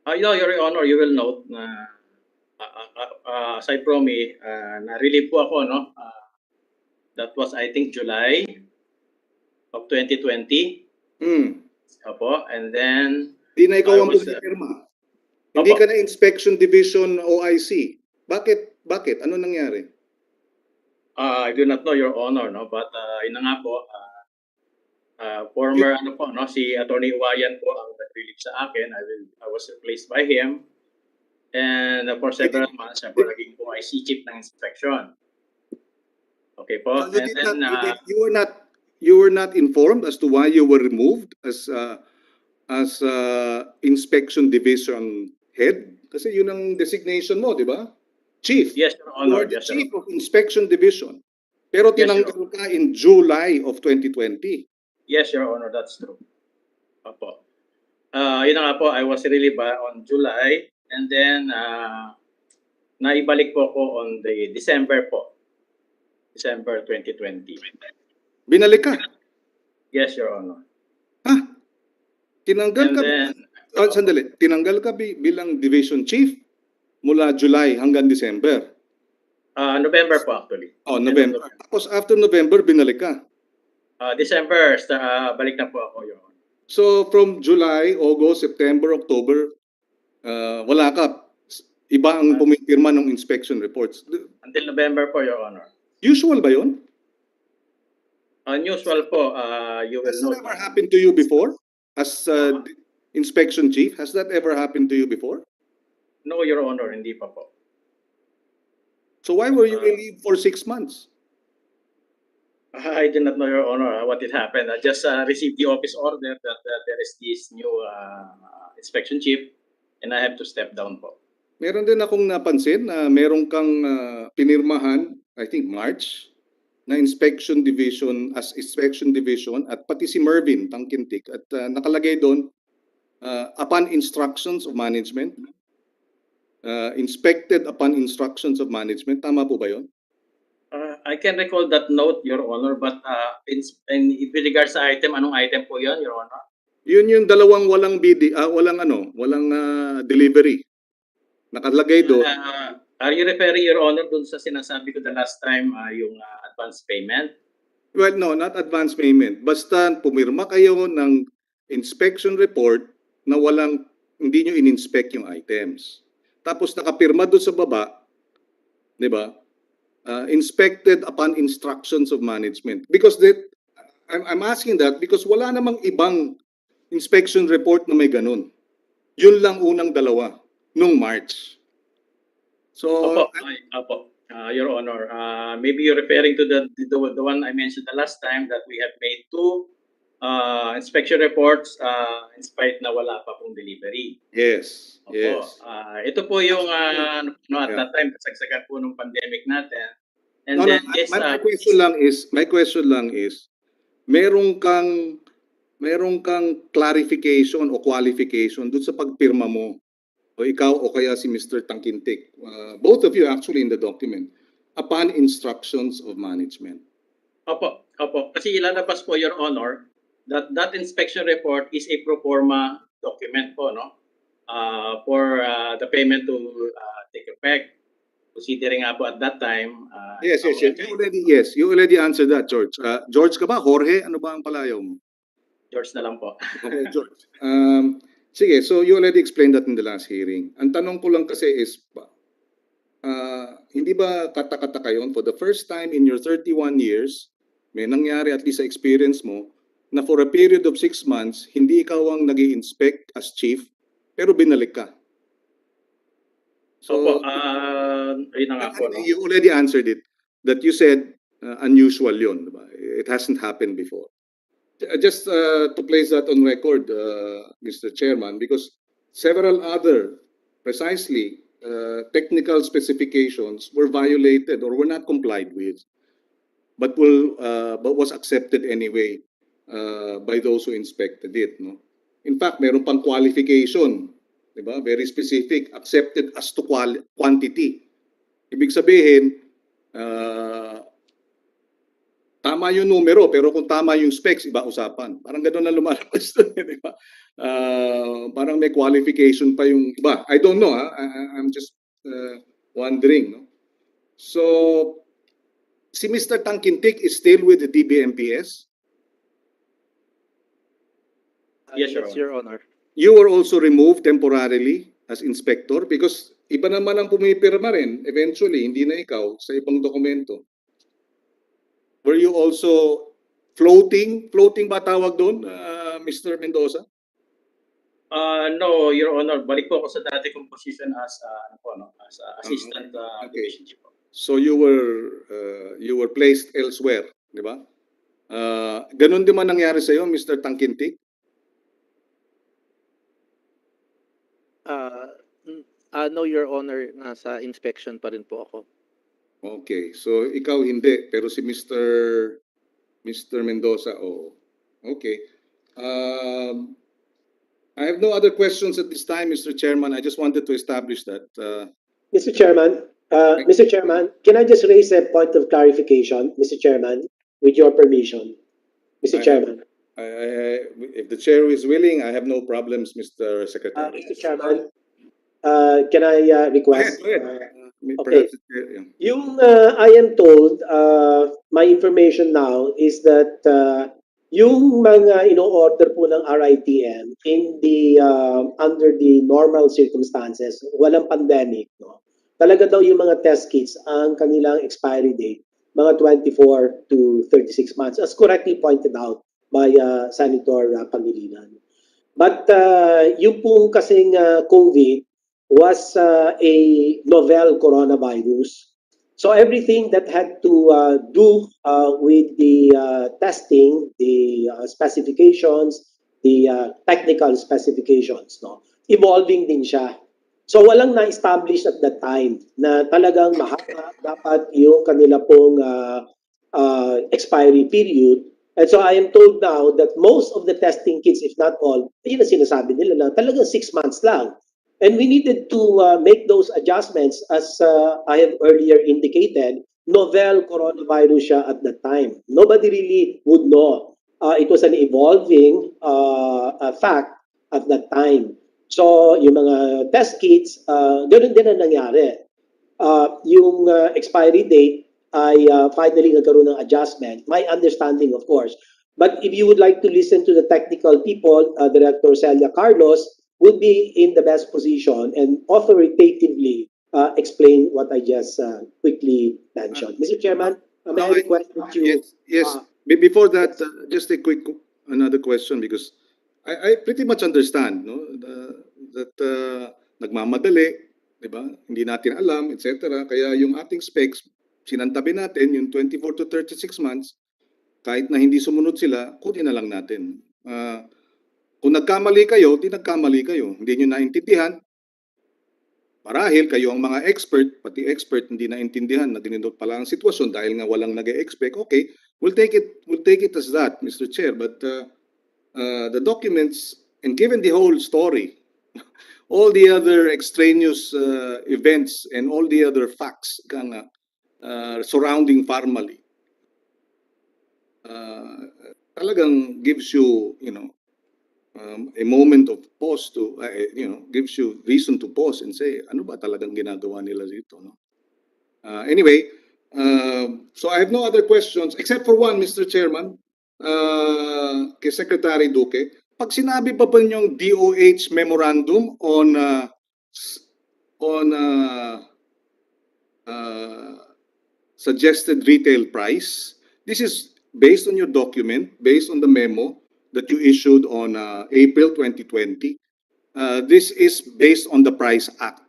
Your Honor, you will note na aside from me, na-relieve po ako, no? That was, I think, July of 2020. Opo, and then... Di na ikaw ang pumipirma. Hindi ka na inspection division OIC. Bakit? Bakit? Ano nangyari? I do not know, Your Honor, no? But yun na nga po, former ano po, no, si Attorney Wayan po ang nag-relieve sa akin. I was replaced by him. And for several months, ako naging OIC chief ng inspection. Okay po. So And then you were not informed as to why you were removed as inspection division head? Kasi yun ang designation mo, di ba? Chief. Yes, Your You Honor. are the Yes, chief of inspection division. Pero tinanggal ka in July of 2020. Yes, Your Honor, that's true. Opo. Yun na nga po, I was relieved on July, and then naibalik po ako on the December po. December 2020. Binalik ka? Yes, Your Honor. Tinanggal ka? Sandali. Tinanggal ka bilang division chief mula July hanggang December? November po actually. Oh, November. Tapos after November, binalik ka? December, balik na po ako, Your Honor. So from July, August, September, October, wala ka. Iba ang pumipirma ng inspection reports. Until November po, Your Honor. Usual ba yun? Unusual po. You will know. Has that ever happened to you before? As inspection chief, has that ever happened to you before? No, Your Honor, hindi pa po. So why were you relieved for 6 months? I did not know, Your Honor, what it happened. I just received the office order that there is this new inspection chief and I have to step down po. Meron din akong napansin na meron kang pinirmahan, I think March, na inspection division as inspection division at pati si Mervin Tangkintik at nakalagay doon upon instructions of management, inspected upon instructions of management. Tama po ba yun? I can recall that note, Your Honor, but in with regards sa item, anong item po yun, Your Honor? Yun yung dalawang walang delivery. Nakalagay doon. Are you referring, Your Honor, dun sa sinasabi ko the last time, yung advance payment? Well, no, not advance payment. Basta pumirma kayo ng inspection report na hindi nyo in-inspect yung items. Tapos nakapirma doon sa baba, di ba? Inspected upon instructions of management. Because I'm asking that because wala namang ibang inspection report na may ganun. Yun lang unang dalawa nung March. So, Opo, Your Honor. Maybe you're referring to the one I mentioned the last time that we have made 2 inspection reports in spite na wala pa pong delivery. Yes. Opo. Yes. Ito po yung at that time kasagsagan po ng pandemic natin. And No, then my question lang is meron kang clarification o qualification doon sa pagpirma mo o ikaw o kaya si Mr. Tangkintik, both of you actually in the document, upon instructions of management. Opo. Kasi ilalabas po, Your Honor, that inspection report is a pro forma document po, no? For the payment to take effect. Considering nga po at that time. Yes. You already answered that, George. George ka ba? Jorge? Ano ba ang palayaw mo? George na lang po. Okay, George. Sige, so you already explained that in the last hearing. Ang tanong ko lang kasi is, hindi ba katakataka yun? For the first time in your 31 years, may nangyari at least sa experience mo, na for a period of 6 months, hindi ikaw ang nag-i-inspect as chief, pero binalik ka. Opo, ayun na nga po. No? You already answered it, that you said unusual yun. Diba? It hasn't happened before. Just to place that on record, Mr. Chairman, because several other precisely technical specifications were violated or were not complied with, but was accepted anyway by those who inspected it. No? In fact, meron pang qualification, diba? Very specific, accepted as to quantity. Ibig sabihin, tama yung numero, pero kung tama yung specs, iba usapan. Parang gano'n na lumalabas doon, di ba? Parang may qualification pa yung iba. I don't know, I'm just wondering. No? So, si Mr. Tangkintik is still with the DBMPS? Yes, Your Honor. You were also removed temporarily as inspector because iba naman ang pumipirma rin eventually, hindi na ikaw, sa ibang dokumento. Were you also floating? Floating ba tawag doon, Mr. Mendoza? No, Your Honor. Balik po ako sa dati kong position as assistant division chief. So you were placed elsewhere, di ba? Ganun din man nangyari sa iyo, Mr. Tangkintik? No, Your Honor, nasa inspection pa rin po ako. Okay, so ikaw hindi, pero si Mr. Mendoza, oo. Okay. I have no other questions at this time, Mr. Chairman. I just wanted to establish that. Mr. Chairman, can I just raise a point of clarification, Mr. Chairman, with your permission? Mr. Chairman. If the chair is willing, I have no problems, Mr. Secretary. Mr. Chairman, can I request? Go ahead. Okay. Perhaps, yeah. Yung I am told, my information now is that yung mga ino-order po ng RITM in the under the normal circumstances, walang pandemic, no. Talaga daw yung mga test kits ang kanilang expiry date mga 24 to 36 months, as correctly pointed out by Senator Pangilinan. But yung pong kasing COVID was a novel coronavirus. So everything that had to do with the testing, the specifications, the technical specifications, no, evolving din siya. So walang na-establish at that time na talagang mahaba dapat yung kanila pong expiry period. And so I am told now that most of the testing kits, if not all, yun ang sinasabi nila na talagang 6 months lang. And we needed to make those adjustments as I have earlier indicated. Novel coronavirus siya at that time. Nobody really would know. It was an evolving fact at that time. So yung mga test kits, ganoon din ang nangyari. Yung expiry date ay finally nagkaroon ng adjustment. My understanding, of course. But if you would like to listen to the technical people, Director Celia Carlos would be in the best position and authoritatively explain what I just quickly mentioned. Mr. Chairman, may I request that you... Yes. Before that, just a quick another question because I pretty much understand, no, that nagmamadali, di ba? Hindi natin alam, etc. Kaya yung ating specs, sinantabi natin yung 24 to 36 months, kahit na hindi sumunod sila, kunin na lang natin. Kung nagkamali kayo, di nagkamali kayo. Hindi nyo naintindihan. Marahil kayo ang mga expert, pati expert hindi naintindihan na ganito pala ang sitwasyon dahil nga walang nag-expect. Okay, we'll take it as that, Mr. Chair. But the documents, and given the whole story, all the other extraneous events and all the other facts surrounding Farmally, talagang gives you, a moment of pause to, gives you reason to pause and say, ano ba talagang ginagawa nila dito, no? Anyway, so I have no other questions except for one, Mr. Chairman. kay Secretary Duque, pag sinabi pa ba niyong DOH memorandum on suggested retail price, this is based on your document, based on the memo that you issued on April 2020. This is based on the Price Act.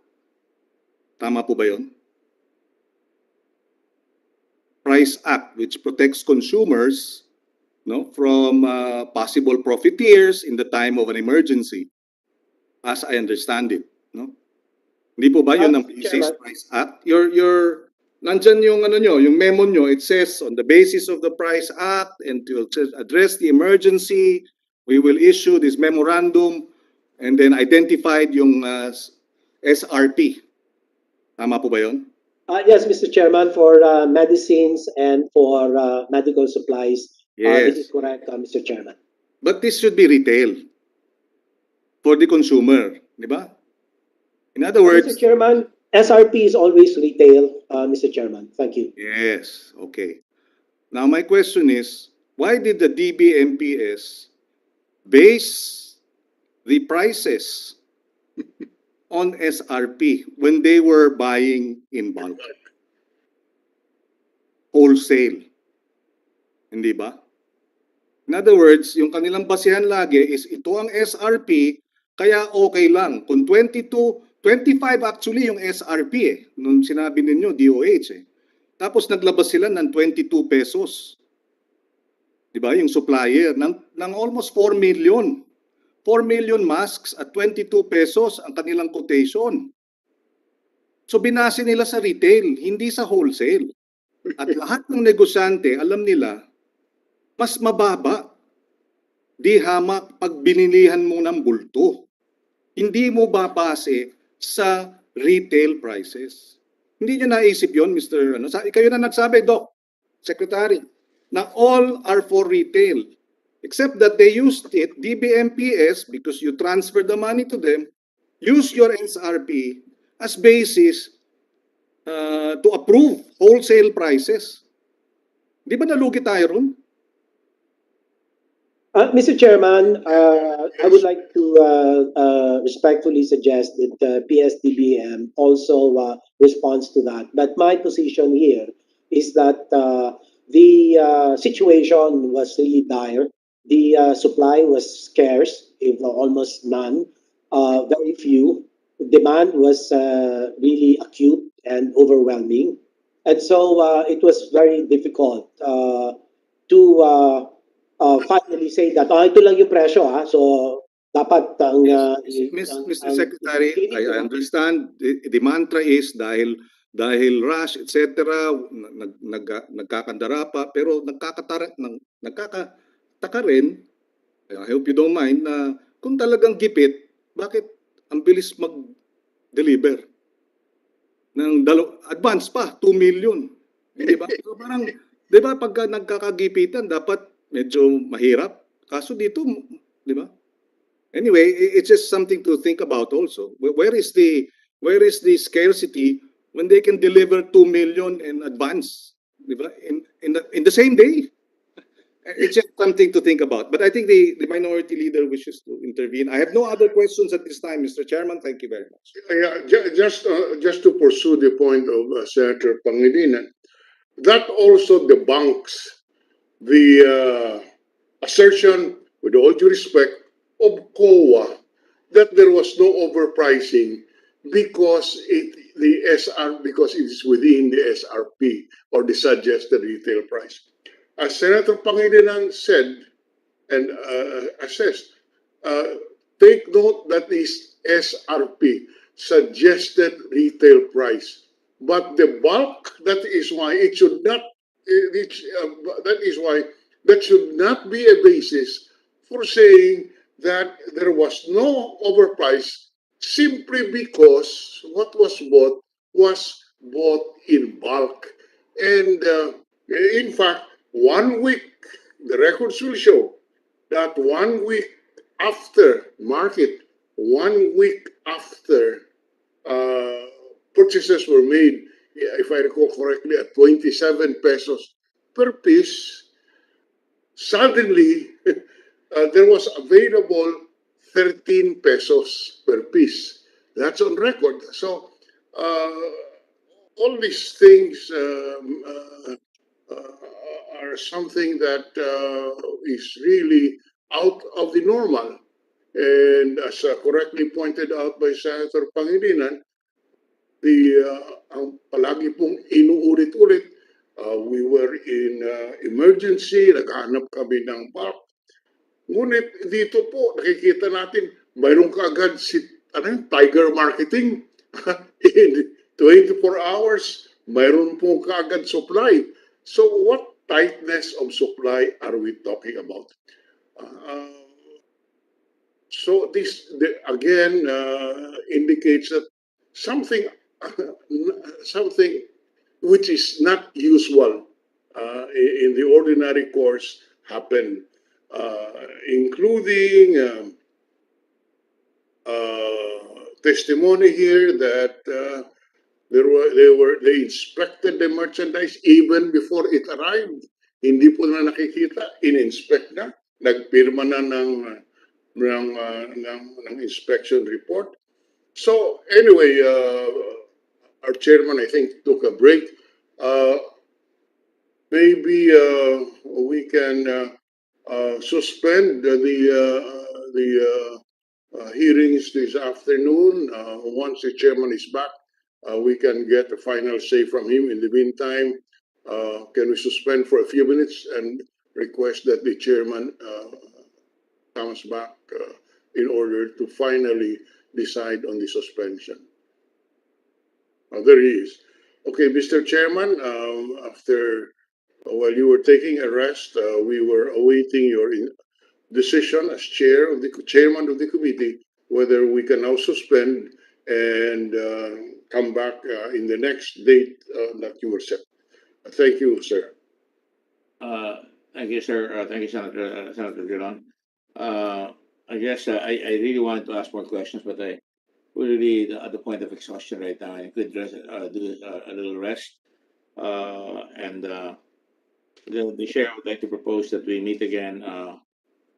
Tama po ba yun? Price Act, which protects consumers from possible profiteers in the time of an emergency, as I understand it. No? Hindi po ba yun ang basis, Price Act? Nandyan yung yung memo nyo, it says on the basis of the Price Act and to address the emergency, we will issue this memorandum and then identified yung SRP. Tama po ba yun? Yes, Mr. Chairman, for medicines and for medical supplies, this is Yes. correct, Mr. Chairman. But this should be retail for the consumer, di ba? In other Mr. words, Chairman, SRP is always retail, Mr. Chairman. Thank you. yes, okay. Now my question is, why did the DBMPS base the prices on SRP when they were buying in bulk? Wholesale. Hindi ba? In other words, yung kanilang basihan lagi is ito ang SRP, kaya okay lang. Kung 22, 25 actually yung SRP nung sinabi ninyo, DOH Tapos naglabas sila ng 22 pesos. Di ba? Yung supplier ng almost 4 million. 4 million masks at 22 pesos ang kanilang quotation. So binase nila sa retail, hindi sa wholesale. At lahat ng negosyante, alam nila, mas mababa. Di hamak pag binilihan mo ng bulto. Hindi mo babase sa retail prices. Hindi niya naisip yon, Mr. Kayo na nagsabi, Doc, Secretary, na all are for retail. Except that they used it, DBMPS, because you transfer the money to them, use your SRP as basis to approve wholesale prices. Di ba nalugi tayo ron? Mr. Chairman, I would like to respectfully suggest that PSDBM also responds to that. But my position here is that the situation was really dire. The supply was scarce, if almost none, very few. Demand was really acute and overwhelming. And so it was very difficult to finally say that, ito lang yung presyo So, dapat ang... Mr. Secretary, I understand the mantra is dahil rush, etc., nagkakandara pa, pero nagkakataka rin, I hope you don't mind, na kung talagang gipit, bakit ang bilis mag-deliver? Advance pa, 2 million. Di ba? So parang, di ba, pagka nagkakagipitan, dapat medyo mahirap. Kaso dito, di ba? Anyway, it's just something to think about also. Where is the scarcity when they can deliver 2 million in advance, di ba? In the same day? It's just something to think about. But I think the minority leader wishes to intervene. I have no other questions at this time, Mr. Chairman. Thank you very much. Just to pursue the point of Senator Pangilinan, that also debunks the assertion, with all due respect, of COA that there was no overpricing because it is within the SRP or the suggested retail price. As Senator Pangilinan said and assessed, take note that is SRP, suggested retail price. But the bulk, that is why it should not that should not be a basis for saying that there was no overprice simply because what was bought in bulk. And in fact, 1 week, the records will show that 1 week after market, 1 week after purchases were made, if I recall correctly, at 27 pesos per piece, suddenly there was available 13 pesos per piece. That's on record. So all these things are something that is really out of the normal. And as correctly pointed out by Senator Pangilinan, ang palagi pong inuulit-ulit, we were in emergency, naghahanap kami ng bulk. Ngunit dito po, nakikita natin, mayroon kaagad si Tiger Marketing. In 24 hours, mayroon po kaagad supply. So what tightness of supply are we talking about? So this again indicates that something something which is not usual in the ordinary course happened, including testimony here that they inspected the merchandise even before it arrived. Hindi po na nakikita, in-inspect na, nagpirma na ng inspection report. So anyway, our chairman, I think, took a break. Maybe we can suspend the hearings this afternoon. Once the chairman is back, we can get a final say from him. In the meantime, can we suspend for a few minutes and request that the chairman comes back in order to finally decide on the suspension? There he is. Okay, Mr. Chairman, while you were taking a rest, we were awaiting your decision as chairman of the committee, whether we can now suspend and come back in the next date that you were set. Thank you, sir. Thank you, sir. Thank you, Senator Dillon. I guess I really wanted to ask more questions, but we're really at the point of exhaustion right now. I could do a little rest. And the chair would like to propose that we meet again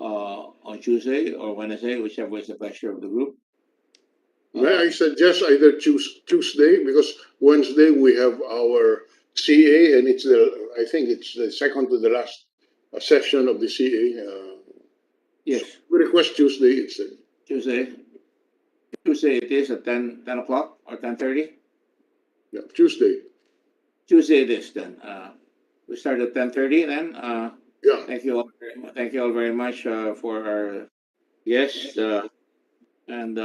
on Tuesday or Wednesday, whichever is the pleasure of the group. May I suggest either Tuesday, because Wednesday we have our CA, and I think it's the second to the last session of the CA. Yes. We request Tuesday instead. Tuesday it is at 10 o'clock or 10:30? Yeah, Tuesday. Tuesday it is then. We start at 10:30 then. Yeah. Thank you all very much for our guests. And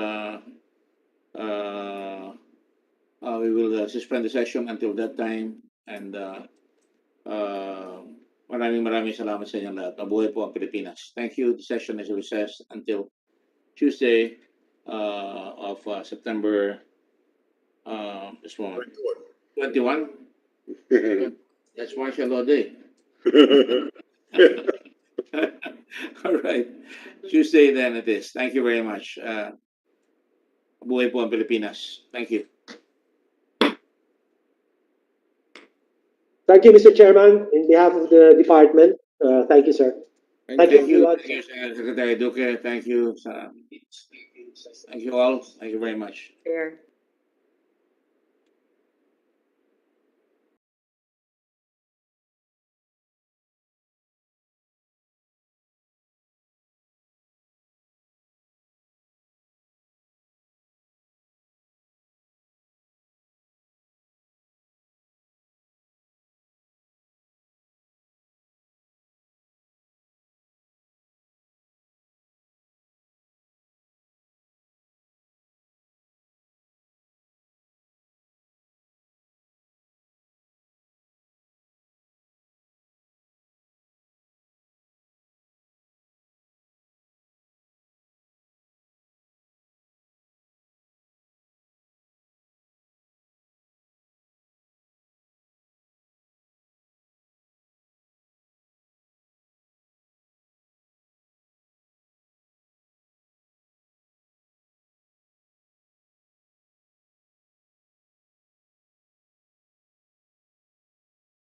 we will suspend the session until that time. And maraming salamat sa inyong lahat. Mabuhay po ang Pilipinas. Thank you. The session is recessed until Tuesday of September this moment. 21? That's martial law day. All right. Tuesday then it is. Thank you very much. Mabuhay po ang Pilipinas. Thank you. Thank you, Mr. Chairman. In behalf of the department, thank you, sir. Thank you, everyone. Secretary Duque. Thank you. Thank you all. Thank you very much. Chair.